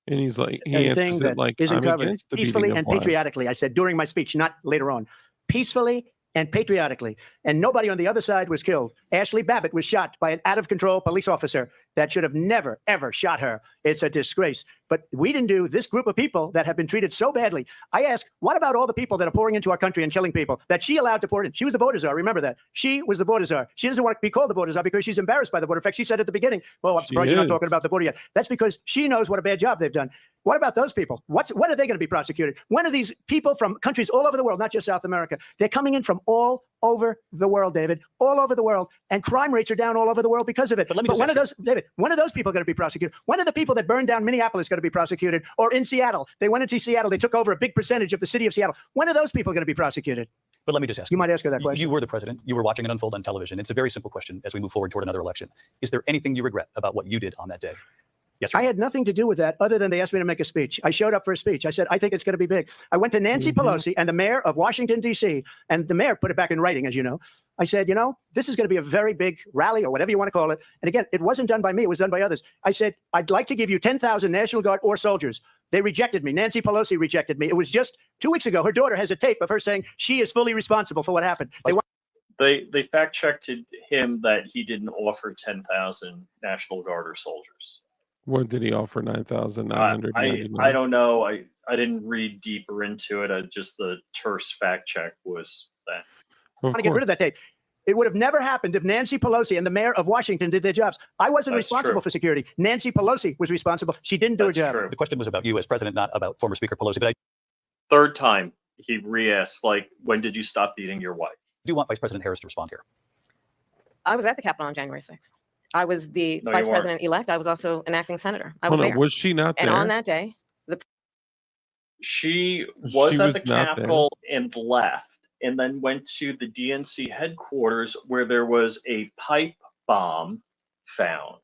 And he's like, he anything answers that it like, isn't I'm covered against the peacefully beating of and wives. patriotically. I said during my speech, not later on. Peacefully and patriotically. And nobody on the other side was killed. Ashley Babbitt was shot by an out-of-control police officer that should have never, ever shot her. It's a disgrace. But we didn't do this group of people that have been treated so badly. I ask, what about all the people that are pouring into our country and killing people that she allowed to pour in? She was the border czar. Remember that. She was the border czar. She doesn't want to be called the border czar because she's embarrassed by the border. In fact, she said at the beginning, well, I'm She surprised you're not is. talking about the border yet. That's because she knows what a bad job they've done. What about those people? When are they going to be prosecuted? When are these people from countries all over the world, not just South America? They're coming in from all over the world, David, all over the world, and crime rates are down all over the world because of it. But let me But just when are ask those, David, when are those people going to be prosecuted? When are the people that burned down Minneapolis going to be prosecuted? Or in Seattle, they went into Seattle, they took over a big percentage of the city of Seattle. When are those people going to be prosecuted? But let me just ask You might ask her that question. You were the president. You were watching it unfold on television. It's a very simple question as we move forward toward another election. Is there anything you regret about what you did on that day? Yes, I had nothing to do with that other than they asked me to make a speech. I showed up for a speech. I said, I think it's going to be big. I went to Nancy Pelosi and the mayor of Washington, D.C., and the mayor put it back in writing, as you know. I said, this is going to be a very big rally or whatever you want to call it. And again, it wasn't done by me. It was done by others. I said, I'd like to give you 10,000 National Guard or soldiers. They rejected me. Nancy Pelosi rejected me. It was just 2 weeks ago. Her daughter has a tape of her saying she is fully responsible for what happened. They fact-checked him that he didn't offer 10,000 National Guard or soldiers. What did he offer? 9,999. I don't know. I didn't read deeper into it. Just the terse fact check was that. I want to get rid of that tape. It would have never happened if Nancy Pelosi and the mayor of Washington did their jobs. I wasn't That's responsible true. for security. Nancy Pelosi was responsible. She didn't do That's her job. true. The question was about you as president, not about former Speaker Pelosi. But I Third time he re-asked, like, when did you stop beating your wife? do want Vice President Harris to respond here. I was at the Capitol on January 6th. I was the No, you vice weren't. president-elect. I was also an acting senator. I was Hold on, there. was she not there? And on that day, She was She at was the not there. Capitol and left, and then went to the DNC headquarters where there was a pipe bomb found.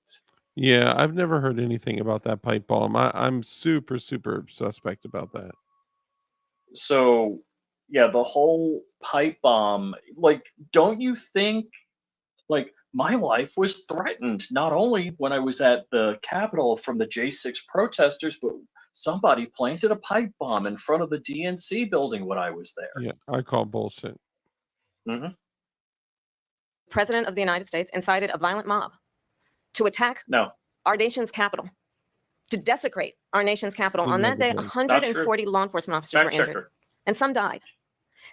Yeah, I've never heard anything about that pipe bomb. I'm super, super suspect about that. So, yeah, the whole pipe bomb, like, don't you think, like, my life was threatened, not only when I was at the Capitol from the J6 protesters, but somebody planted a pipe bomb in front of the DNC building when I was there. Yeah, I call bullshit. hmm President of the United States incited a violent mob to attack No, our nation's capital, to desecrate our nation's capital. He On that never day, did. 140 law enforcement officers were fact injured, checker. and some died.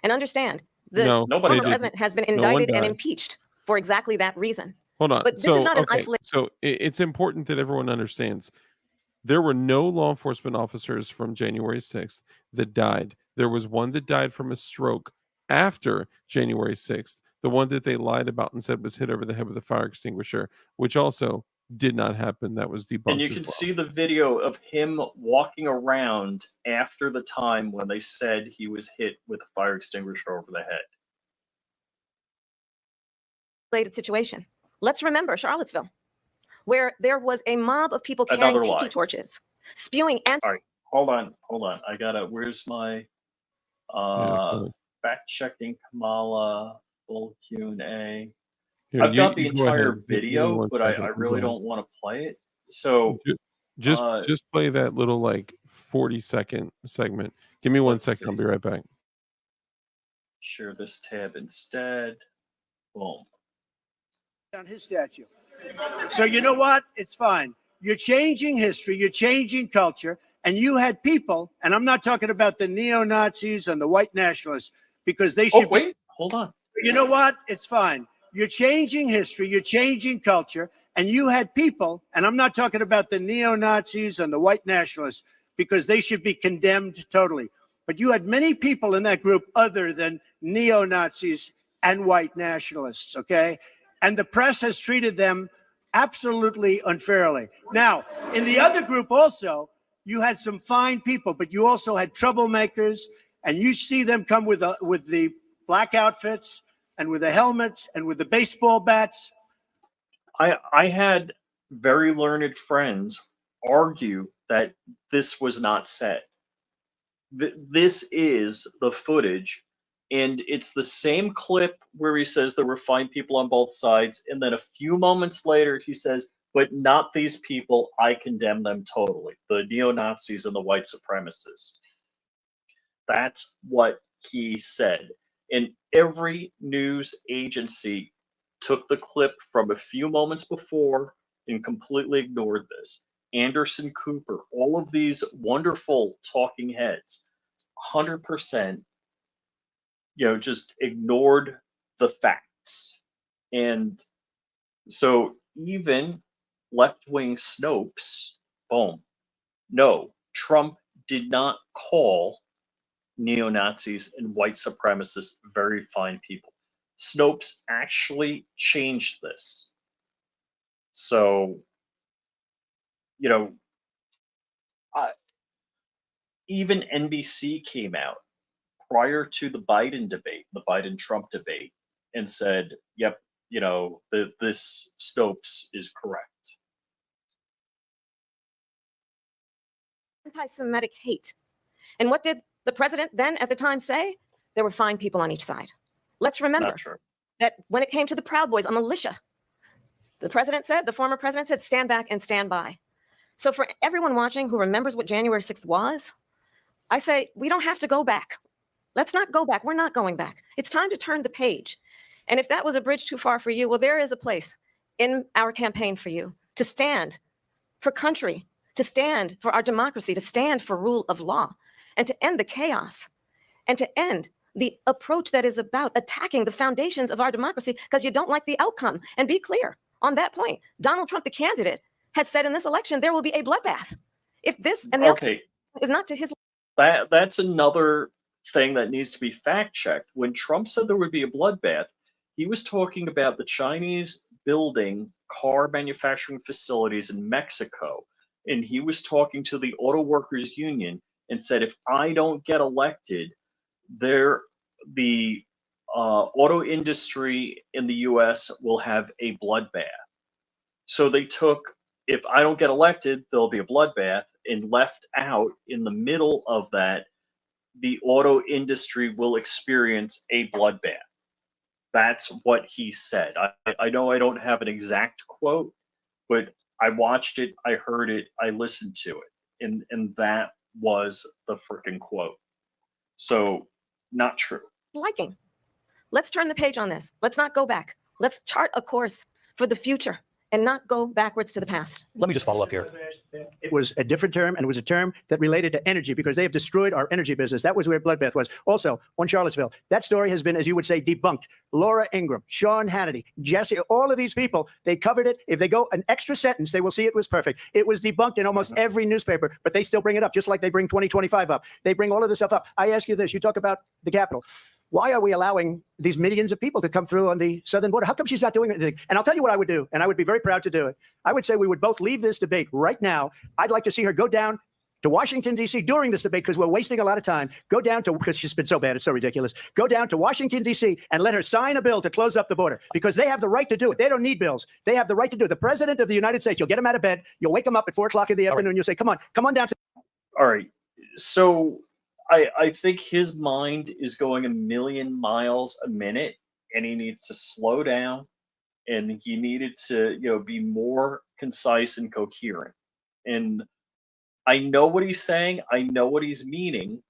And understand, the No, Nobody former did. president has been No one indicted and died. impeached for exactly that reason. Hold on. But this so, is not an okay, isolated. so it's important that everyone understands there were no law enforcement officers from January 6th that died. There was one that died from a stroke after January 6th, the one that they lied about and said was hit over the head with a fire extinguisher, which also did not happen. That was debunked And you as can well. see the video of him walking around after the time when they said he was hit with a fire extinguisher over the head. Situation. Let's remember Charlottesville, where there was a mob of people carrying Another tiki lie. torches, spewing All right, hold on. I gotta. Where's my cool. fact checking Kamala full Q&A? Here, I've got the you go entire ahead. Give me video, 1 but second. I You go really ahead. don't want to play it. So Just play that little like 40-second segment. Give me one Let's second. I'll see. be right back. Share this tab instead. Boom. On his statue. So you know what? It's fine. You're changing history. You're changing culture. And you had people, and I'm not talking about the neo-Nazis and the white nationalists, because they should. Oh, wait, hold on. You know what? It's fine. You're changing history. You're changing culture. And you had people, and I'm not talking about the neo-Nazis and the white nationalists, because they should be condemned totally. But you had many people in that group other than neo-Nazis and white nationalists, okay? And the press has treated them absolutely unfairly. Now, in the other group also, you had some fine people, but you also had troublemakers, and you see them come with the black outfits and with the helmets and with the baseball bats. I had very learned friends argue that this was not said. This is the footage, and it's the same clip where he says there were fine people on both sides, and then a few moments later he says, but not these people, I condemn them totally. The neo-Nazis and the white supremacists. That's what he said. And every news agency took the clip from a few moments before and completely ignored this. Anderson Cooper, all of these wonderful talking heads, 100%, just ignored the facts. And so even left-wing Snopes, boom, no, Trump did not call neo-Nazis and white supremacists very fine people. Snopes actually changed this. So, even NBC came out prior to the Biden debate, the Biden-Trump debate, and said, yep, this Snopes is correct. Anti-Semitic hate. And what did the president then at the time say? There were fine people on each side. Let's remember that when it came to the Proud Boys, a militia, the former president said, stand back and stand by. So for everyone watching who remembers what January 6th was, I say, we don't have to go back. Let's not go back. We're not going back. It's time to turn the page. And if that was a bridge too far for you, well, there is a place in our campaign for you to stand for country, to stand for our democracy, to stand for rule of law, and to end the chaos, and to end the approach that is about attacking the foundations of our democracy because you don't like the outcome. And be clear on that point. Donald Trump, the candidate, has said in this election there will be a bloodbath. If this and the is not to his. That's another thing that needs to be fact-checked. When Trump said there would be a bloodbath, he was talking about the Chinese building car manufacturing facilities in Mexico. And he was talking to the auto workers union and said, if I don't get elected, the auto industry in the US will have a bloodbath. So they took, if I don't get elected, there'll be a bloodbath, and left out in the middle of that, the auto industry will experience a bloodbath. That's what he said. I know I don't have an exact quote, but I watched it, I heard it, I listened to it, and that was the freaking quote. So, not true. Liking. Let's turn the page on this. Let's not go back. Let's chart a course for the future and not go backwards to the past. Let me just follow up here. It was a different term, and it was a term that related to energy because they have destroyed our energy business. That was where bloodbath was. Also, on Charlottesville, that story has been, as you would say, debunked. Laura Ingraham, Sean Hannity, Jesse, all of these people, they covered it. If they go an extra sentence, they will see it was perfect. It was debunked in almost every newspaper, but they still bring it up, just like they bring 2025 up. They bring all of this stuff up. I ask you this, you talk about the Capitol. Why are we allowing these millions of people to come through on the southern border? How come she's not doing anything? And I'll tell you what I would do, and I would be very proud to do it. I would say we would both leave this debate right now. I'd like to see her go down to Washington, D.C. during this debate because we're wasting a lot of time. Go down to, because she's been so bad, it's so ridiculous. Go down to Washington, D.C. and let her sign a bill to close up the border because they have the right to do it. They don't need bills. They have the right to do it. The president of the United States, you'll get him out of bed. You'll wake him up at 4 o'clock in the afternoon. You'll say, come on down to. All right. So I think his mind is going a million miles a minute, and he needs to slow down, and he needed to, be more concise and coherent. And I know what he's saying. I know what he's meaning,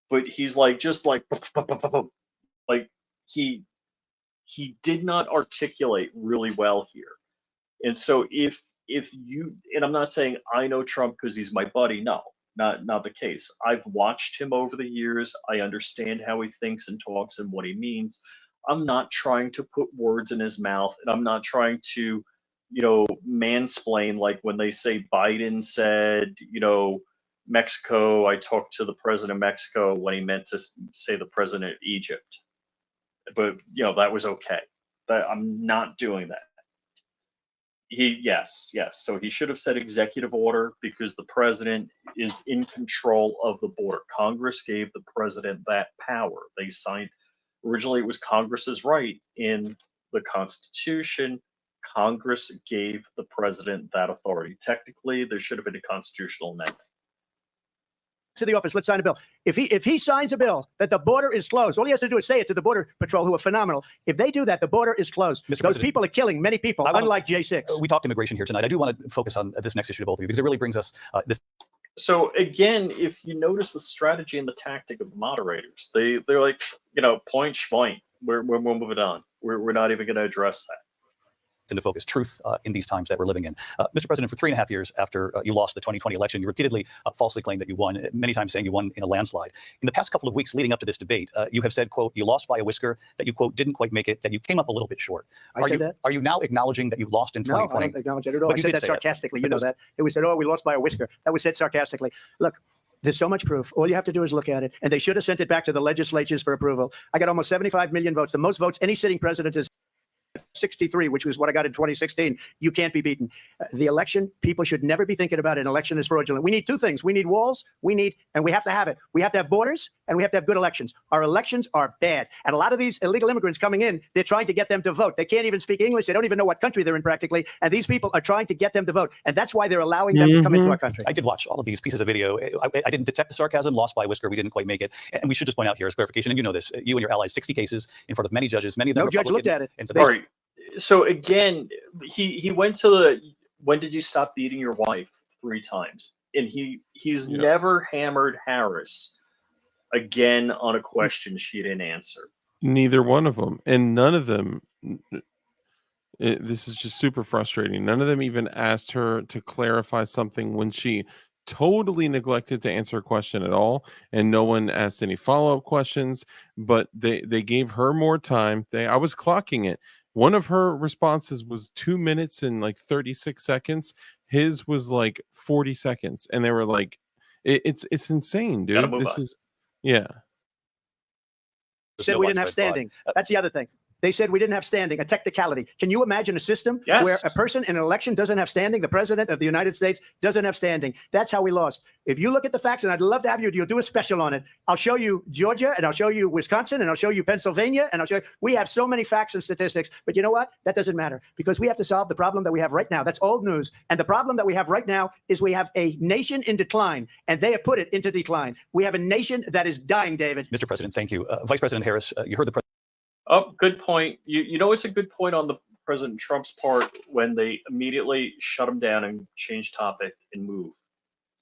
but he's like just like he he did not articulate really well here. And so if you, and I'm not saying I know Trump because he's my buddy. No, not the case. I've watched him over the years. I understand how he thinks and talks and what he means. I'm not trying to put words in his mouth, and I'm not trying to, mansplain like when they say Biden said, Mexico. I talked to the president of Mexico when he meant to say the president of Egypt, but that was okay. That I'm not doing that. Yes. So he should have said executive order because the president is in control of the border. Congress gave the president that power. They signed, originally it was Congress's right in the Constitution. Congress gave the president that authority. Technically, there should have been a constitutional amendment. To the office, let's sign a bill. If he signs a bill that the border is closed, all he has to do is say it to the Border Patrol, who are phenomenal. If they do that, the border is closed. Those people are killing many people, unlike J6. We talked immigration here tonight. I do want to focus on this next issue to both of you because it really brings us this. So again, if you notice the strategy and the tactic of the moderators, they're like, point schpoint. We're moving on. We're not even going to address that. Into focus truth in these times that we're living in. Mr. President, for 3.5 years after you lost the 2020 election, you repeatedly falsely claimed that you won, many times saying you won in a landslide. In the past couple of weeks leading up to this debate, you have said, quote, you lost by a whisker, that you, quote, didn't quite make it, that you came up a little bit short. I said that? Are you now acknowledging that you lost in 2020? No, I don't acknowledge it at all. But I said that sarcastically. You know that. It was said, oh, we lost by a whisker. That was said sarcastically. Look, there's so much proof. All you have to do is look at it. And they should have sent it back to the legislatures for approval. I got almost 75 million votes, the most votes any sitting president has. 63, which was what I got in 2016. You can't be beaten. The election, people should never be thinking about an election as fraudulent. We need two things. We need walls. And we have to have it. We have to have borders, and we have to have good elections. Our elections are bad. And a lot of these illegal immigrants coming in, they're trying to get them to vote. They can't even speak English. They don't even know what country they're in practically. And these people are trying to get them to vote. And that's why they're allowing them to come into our country. I did watch all of these pieces of video. I didn't detect the sarcasm, lost by a whisker. We didn't quite make it. And we should just point out here as clarification, and you know this, you and your allies, 60 cases in front of many judges, many of them No judge looked at it. Sorry. So again, he went to the, when did you stop beating your wife 3 times? And he's never hammered Harris again on a question she didn't answer. Neither one of them. And none of them, this is just super frustrating. None of them even asked her to clarify something when she totally neglected to answer a question at all, and no one asked any follow-up questions, but they gave her more time. I was clocking it. One of her responses was 2 minutes and like 36 seconds. His was like 40 seconds. And they were like, it's insane, dude. This is, yeah. Said we didn't have standing. That's the other thing. They said we didn't have standing, a technicality. Can you imagine a system where a person in an election doesn't have standing? The president of the United States doesn't have standing. That's how we lost. If you look at the facts, and I'd love to have you'll do a special on it. I'll show you Georgia, and I'll show you Wisconsin, and I'll show you Pennsylvania, and I'll show you. We have so many facts and statistics, but you know what? That doesn't matter because we have to solve the problem that we have right now. That's old news. And the problem that we have right now is we have a nation in decline, and they have put it into decline. We have a nation that is dying, David. Mr. President, thank you. Vice President Harris, you heard the president. Oh, good point. You know, it's a good point on the President Trump's part when they immediately shut him down and change topic and move.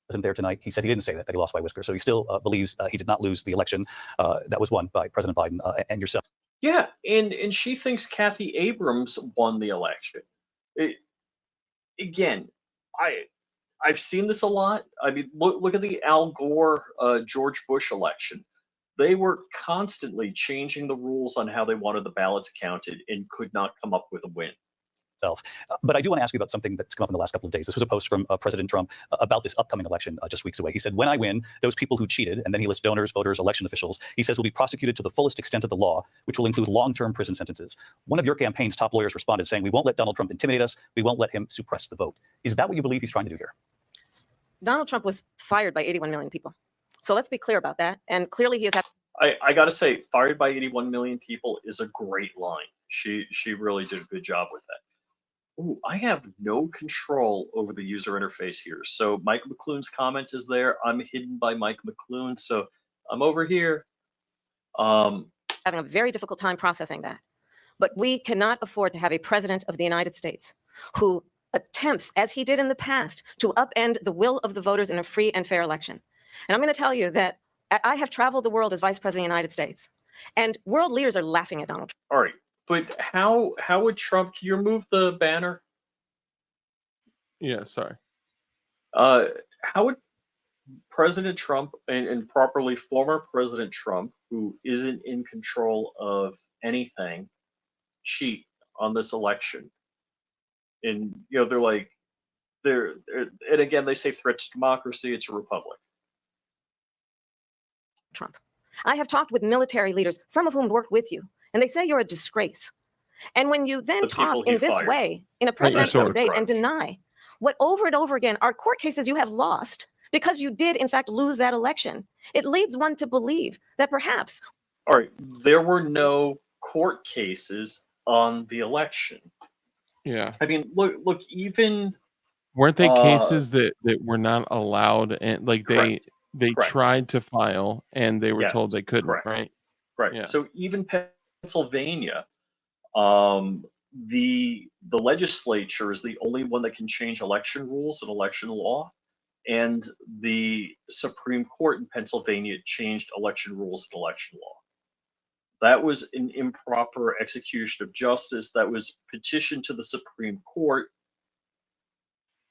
Wasn't there tonight. He said he didn't say that he lost by whisker. So he still believes he did not lose the election that was won by President Biden and yourself. Yeah, and she thinks Kathy Abrams won the election. Again, I've seen this a lot. I mean, look at the Al Gore George Bush election. They were constantly changing the rules on how they wanted the ballots counted and could not come up with a win. But I do want to ask you about something that's come up in the last couple of days. This was a post from President Trump about this upcoming election just weeks away. He said, when I win, those people who cheated, and then he lists donors, voters, election officials, he says will be prosecuted to the fullest extent of the law, which will include long-term prison sentences. One of your campaign's top lawyers responded saying, we won't let Donald Trump intimidate us. We won't let him suppress the vote. Is that what you believe he's trying to do here? Donald Trump was fired by 81 million people. So let's be clear about that. And clearly he has. I got to say, fired by 81 million people is a great line. She really did a good job with that. Ooh, I have no control over the user interface here. So Mike McClune's comment is there. I'm hidden by Mike McClune. So I'm over here. Having a very difficult time processing that. But we cannot afford to have a president of the United States who attempts, as he did in the past, to upend the will of the voters in a free and fair election. And I'm going to tell you that I have traveled the world as Vice President of the United States, and world leaders are laughing at Donald Trump. All right, but how would Trump? Can you remove the banner? Yeah, sorry. How would President Trump and properly former President Trump, who isn't in control of anything, cheat on this election? And they're and again they say threat to democracy. It's a republic. Trump. I have talked with military leaders, some of whom worked with you, and they say you're a disgrace. And when you then talk in this way in a presidential debate and deny what over and over again are court cases you have lost because you did in fact lose that election, it leads one to believe that perhaps. All right, there were no court cases on the election. Yeah. I mean, look, even weren't they cases that were not allowed, and like they Correct. tried to file and they were told they couldn't, right? Right. Yeah. So even Pennsylvania, the legislature is the only one that can change election rules and election law, and the Supreme Court in Pennsylvania changed election rules and election law. That was an improper execution of justice. That was petitioned to the Supreme Court.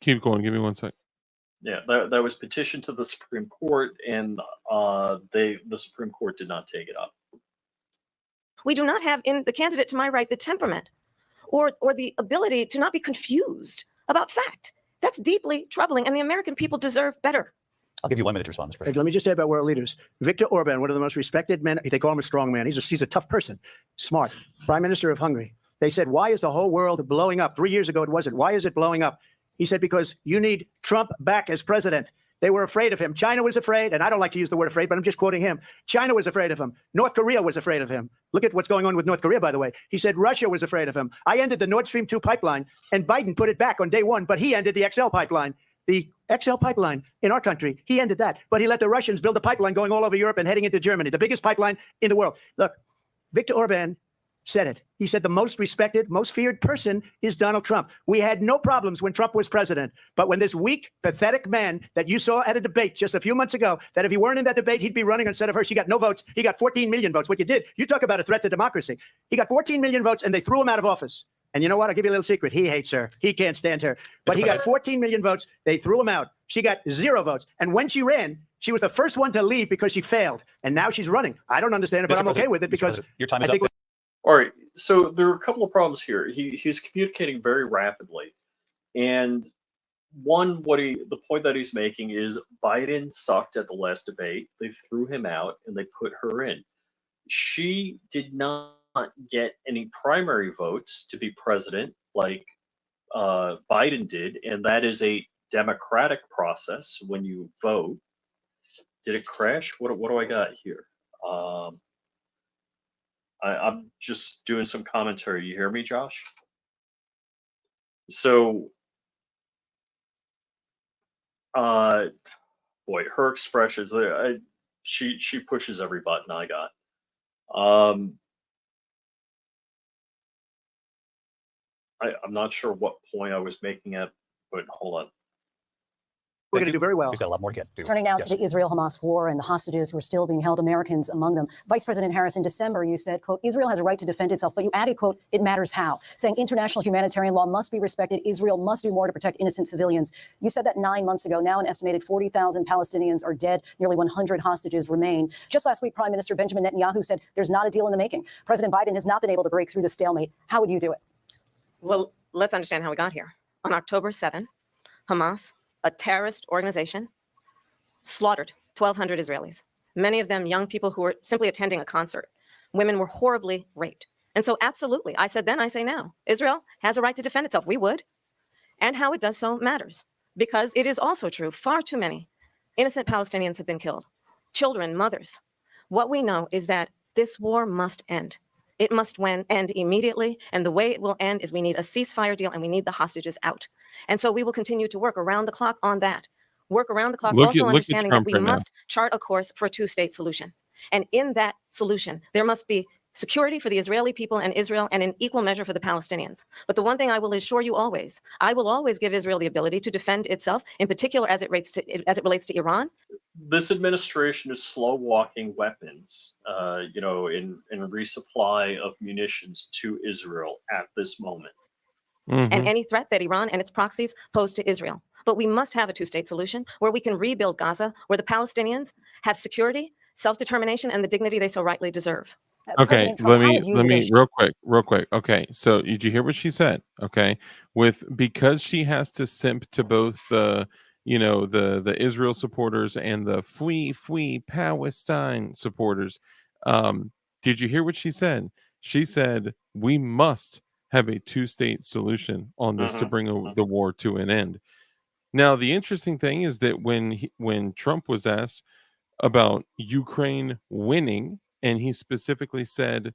Keep going. Give me 1 sec. Yeah, that was petitioned to the Supreme Court, and the Supreme Court did not take it up. We do not have in the candidate to my right the temperament or the ability to not be confused about fact. That's deeply troubling, and the American people deserve better. I'll give you 1 minute to respond, Mr. President. Let me just say about world leaders. Viktor Orban, one of the most respected men, they call him a strong man. He's a tough person, smart. Prime Minister of Hungary. They said, why is the whole world blowing up? 3 years ago, it wasn't. Why is it blowing up? He said, because you need Trump back as president. They were afraid of him. China was afraid, and I don't like to use the word afraid, but I'm just quoting him. China was afraid of him. North Korea was afraid of him. Look at what's going on with North Korea, by the way. He said Russia was afraid of him. I ended the Nord Stream 2 pipeline, and Biden put it back on day one, but he ended the XL pipeline. The XL pipeline in our country, he ended that. But he let the Russians build a pipeline going all over Europe and heading into Germany, the biggest pipeline in the world. Look, Viktor Orban said it. He said the most respected, most feared person is Donald Trump. We had no problems when Trump was president. But when this weak, pathetic man that you saw at a debate just a few months ago, that if he weren't in that debate, he'd be running instead of her. She got no votes. He got 14 million votes. What you did, you talk about a threat to democracy. He got 14 million votes and they threw him out of office. And you know what? I'll give you a little secret. He hates her. He can't stand her. But he got 14 million votes. They threw him out. She got 0 votes. And when she ran, she was the first one to leave because she failed. And now she's running. I don't understand it, but I'm okay with it because your time is up. All right, so there are a couple of problems here. He's communicating very rapidly, and the point that he's making is Biden sucked at the last debate. They threw him out and they put her in. She did not get any primary votes to be president like Biden did, and that is a democratic process when you vote. Did it crash? What do I got here? I'm just doing some commentary. You hear me, Josh? So, boy, her expressions. She pushes every button I got. I'm not sure what point I was making at, but hold on. We're going to do very well. We've got a lot more to get to. Turning now to the Israel-Hamas war and the hostages who are still being held, Americans among them. Vice President Harris, in December, you said, quote, Israel has a right to defend itself, but you added, quote, it matters how, saying international humanitarian law must be respected. Israel must do more to protect innocent civilians. You said that 9 months ago. Now an estimated 40,000 Palestinians are dead. Nearly 100 hostages remain. Just last week, Prime Minister Benjamin Netanyahu said there's not a deal in the making. President Biden has not been able to break through the stalemate. How would you do it? Well, let's understand how we got here. On October 7, Hamas, a terrorist organization, slaughtered 1,200 Israelis, many of them young people who were simply attending a concert. Women were horribly raped. And so absolutely, I said then, I say now, Israel has a right to defend itself. We would. And how it does so matters, because it is also true, far too many innocent Palestinians have been killed, children, mothers. What we know is that this war must end. It must end immediately. And the way it will end is we need a ceasefire deal and we need the hostages out. And so we will continue to work around the clock on that. Work around the clock, also understanding that we must chart a course for a 2-state solution. And in that solution, there must be security for the Israeli people and Israel, and in equal measure for the Palestinians. But the one thing I will assure you always, I will always give Israel the ability to defend itself, in particular as it relates to Iran. This administration is slow walking weapons, in resupply of munitions to Israel at this moment. And any threat that Iran and its proxies pose to Israel. But we must have a two-state solution where we can rebuild Gaza, where the Palestinians have security, self-determination, and the dignity they so rightly deserve. Okay, President Trump, how let have you me real quick. Okay, so did you hear what she said? Okay, because she has to simp to both the the Israel supporters and the Free Palestine supporters. Did you hear what she said? She said we must have a two-state solution on this to bring the war to an end. Now, the interesting thing is that when Trump was asked about Ukraine winning, and he specifically said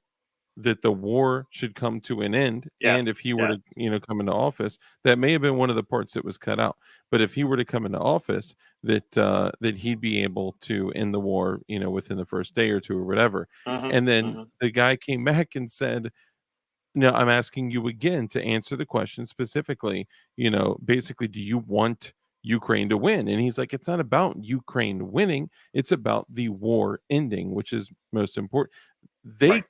that the war should come to an end, Yes, and if he were yes. to come into office, that may have been one of the parts that was cut out. But if he were to come into office, that he'd be able to end the war, within the first day or two or whatever. And then the guy came back and said, "No, I'm asking you again to answer the question specifically. Basically, do you want Ukraine to win?" And he's like, "It's not about Ukraine winning. It's about the war ending, which is most important." They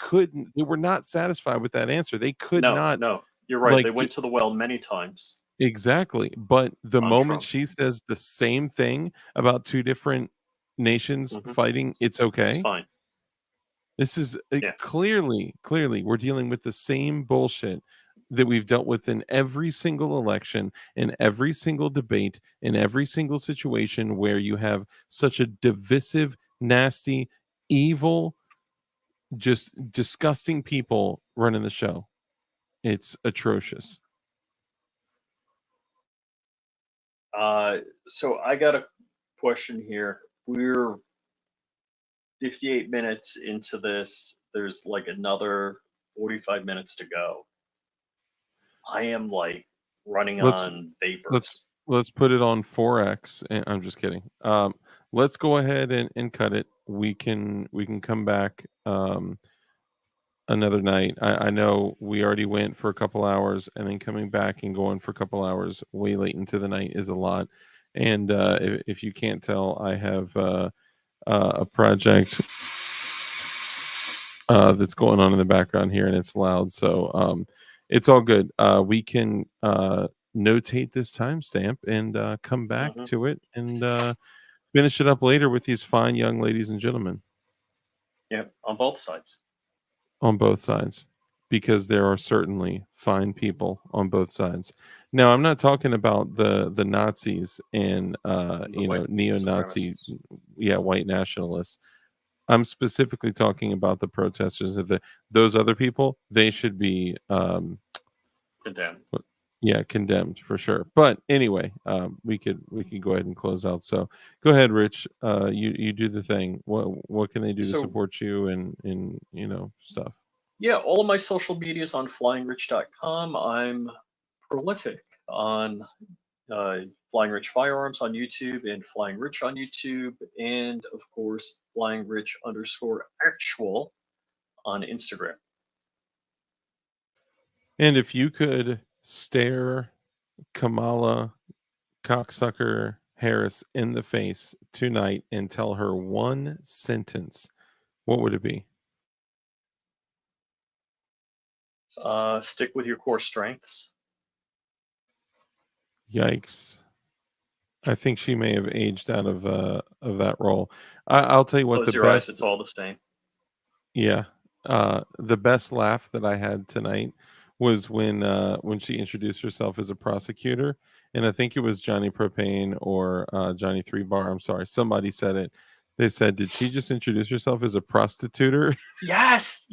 were not satisfied with that answer. They could not, No, you're right. They like, went to the well many times. exactly. But the On moment Trump. she says the same thing about two different nations fighting, it's It's okay. fine. This is Yeah. clearly, we're dealing with the same bullshit that we've dealt with in every single election, in every single debate, in every single situation where you have such a divisive, nasty, evil, just disgusting people running the show. It's atrocious. So I got a question here. We're 58 minutes into this. There's like another 45 minutes to go. I am like running Let's on vapors. let's put it on 4x. And I'm just kidding. Let's go ahead and cut it. We can come back another night. I know we already went for a couple hours, and then coming back and going for a couple hours way late into the night is a lot. And if you can't tell, I have a project that's going on in the background here, and it's loud. So it's all good. We can notate this timestamp and come back to it and finish it up later with these fine young ladies and gentlemen Yeah, on both sides. on both sides, because there are certainly fine people on both sides. Now, I'm not talking about the Nazis and white neo-Nazi, supremacists. white nationalists. I'm specifically talking about the protesters. Those other people, they should be Condemned. condemned for sure. But anyway, we could go ahead and close out. So go ahead, Rich. You do the thing. What can they do to So- support you and stuff? Yeah, all of my social media is on flyingrich.com. I'm prolific on Flying Rich Firearms on YouTube and Flying Rich on YouTube, and of course Flying Rich _actual on Instagram. And if you could stare Kamala cocksucker Harris in the face tonight and tell her one sentence, what would it be? Stick with your core strengths. Yikes. I think she may have aged out of that role. I'll tell you what, Close the your eyes, best, it's all the same. yeah, the best laugh that I had tonight was when she introduced herself as a prosecutor, and I think it was Johnny Propane or Johnny Three Bar. I'm sorry, somebody said it. They said, "Did she just introduce herself as a prostituter?" Yes,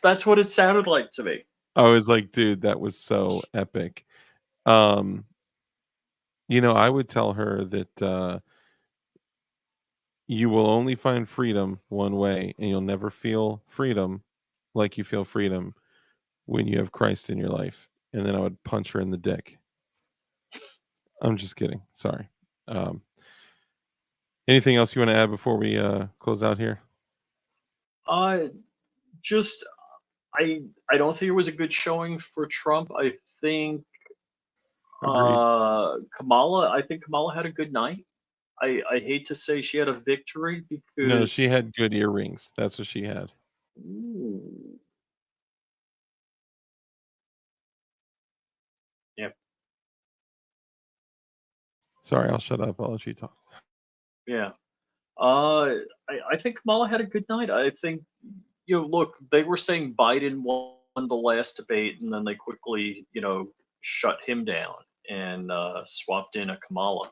that's what it sounded like to me. I was like, dude, that was so epic. I would tell her that you will only find freedom one way, and you'll never feel freedom like you feel freedom when you have Christ in your life. And then I would punch her in the dick. I'm just kidding. Sorry. Anything else you want to add before we close out here? Just I don't think it was a good showing for Trump. I think Agreed. I think Kamala had a good night. I hate to say she had a victory No, she because had good earrings. That's what she had. ooh, yeah, Sorry, I'll shut up. I'll let you talk. yeah. I think Kamala had a good night. I think, look, they were saying Biden won the last debate, and then they quickly, shut him down and swapped in a Kamala.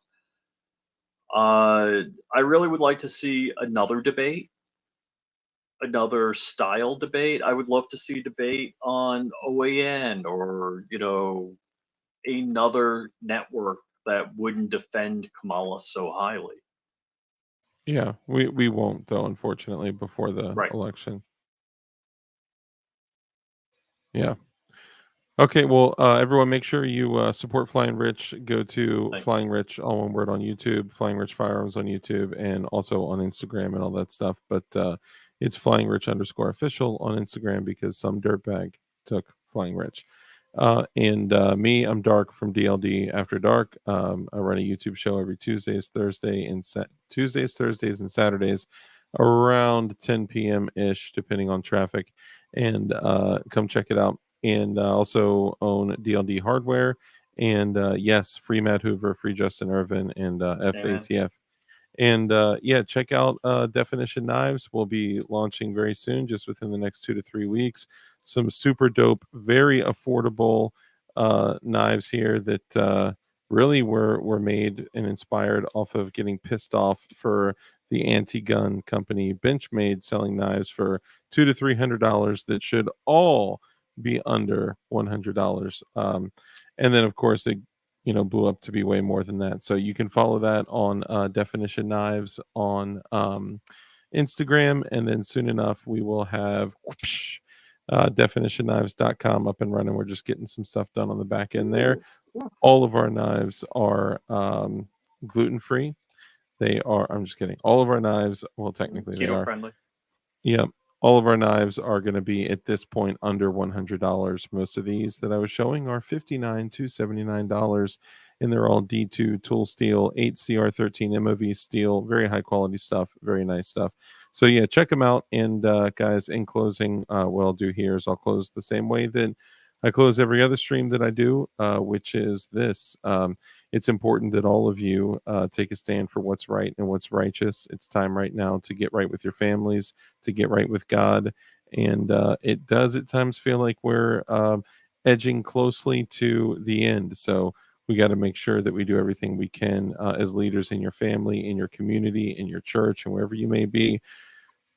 I really would like to see another debate, another style debate. I would love to see a debate on OAN or, another network that wouldn't defend Kamala so highly. Yeah, we won't though, unfortunately, before the Right. election. Yeah. Okay, well, everyone, make sure you support Flying Rich. Go to Thanks. Flying Rich, all one word, on YouTube, Flying Rich Firearms on YouTube, and also on Instagram and all that stuff. But it's Flying Rich _official on Instagram because some dirtbag took Flying Rich. And me, I'm Dark from DLD After Dark. I run a YouTube show every Tuesdays, Thursdays, and Saturdays around 10 p.m. ish, depending on traffic. And come check it out. And also own DLD Hardware. And yes, free Matt Hoover, free Justin Irvin, and Amen. FATF. And yeah, check out Definition Knives. We'll be launching very soon, just within the next 2 to 3 weeks. Some super dope, very affordable knives here that really were made and inspired off of getting pissed off for the anti-gun company Benchmade selling knives for $200 to $300 that should all be under $100. And then, of course, it blew up to be way more than that. So you can follow that on Definition Knives on Instagram, and then soon enough we will have definitionknives.com up and running. We're just getting some stuff done on the back end there. All of our knives are gluten-free. I'm just kidding. All of our knives, well, technically they Keto are. friendly. Yep. All of our knives are going to be at this point under $100. Most of these that I was showing are $59 to $79, and they're all D2 tool steel, 8CR13 MOV steel, very high quality stuff, very nice stuff. So yeah, check them out. And guys, in closing, what I'll do here is I'll close the same way that I close every other stream that I do, which is this. It's important that all of you take a stand for what's right and what's righteous. It's time right now to get right with your families, to get right with God. And it does at times feel like we're edging closely to the end. So we got to make sure that we do everything we can as leaders in your family, in your community, in your church, and wherever you may be,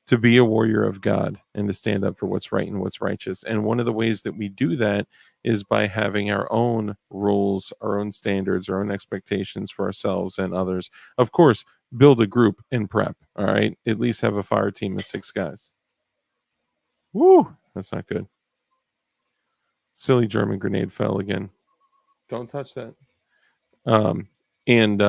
to be a warrior of God and to stand up for what's right and what's righteous. And one of the ways that we do that is by having our own rules, our own standards, our own expectations for ourselves and others. Of course, build a group and prep. All right. At least have a fire team of 6 guys. Woo, that's not good. Silly German grenade fell again. Don't touch that. And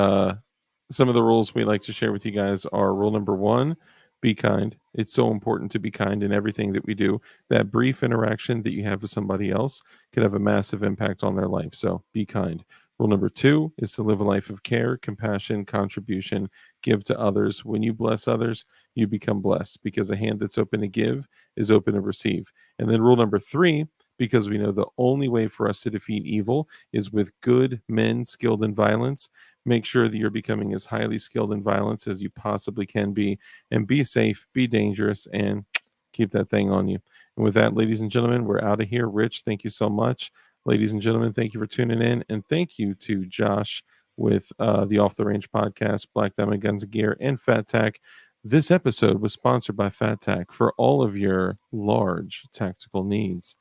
some of the rules we like to share with you guys are: rule number 1, be kind. It's so important to be kind in everything that we do. That brief interaction that you have with somebody else can have a massive impact on their life. So be kind. Rule number 2 is to live a life of care, compassion, contribution, give to others. When you bless others, you become blessed, because a hand that's open to give is open to receive. And then rule number 3, because we know the only way for us to defeat evil is with good men skilled in violence. Make sure that you're becoming as highly skilled in violence as you possibly can be, and be safe, be dangerous, and keep that thing on you. And with that, ladies and gentlemen, we're out of here. Rich, thank you so much. Ladies and gentlemen, thank you for tuning in, and thank you to Josh with the Off the Range podcast, Black Diamond Guns and Gear, and FatTac. This episode was sponsored by FatTac for all of your large tactical needs.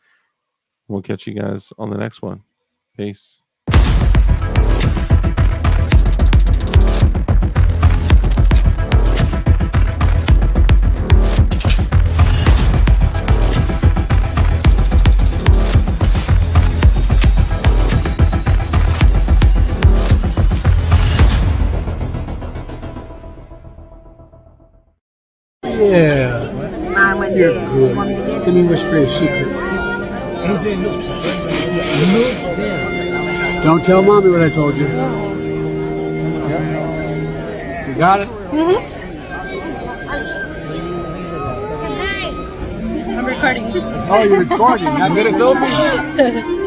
We'll catch you guys on the next one. Peace. Yeah. You're good. Let me whisper a secret. Don't tell mommy what I told you. You got it? I'm recording. Oh, you're recording. Not good at filming?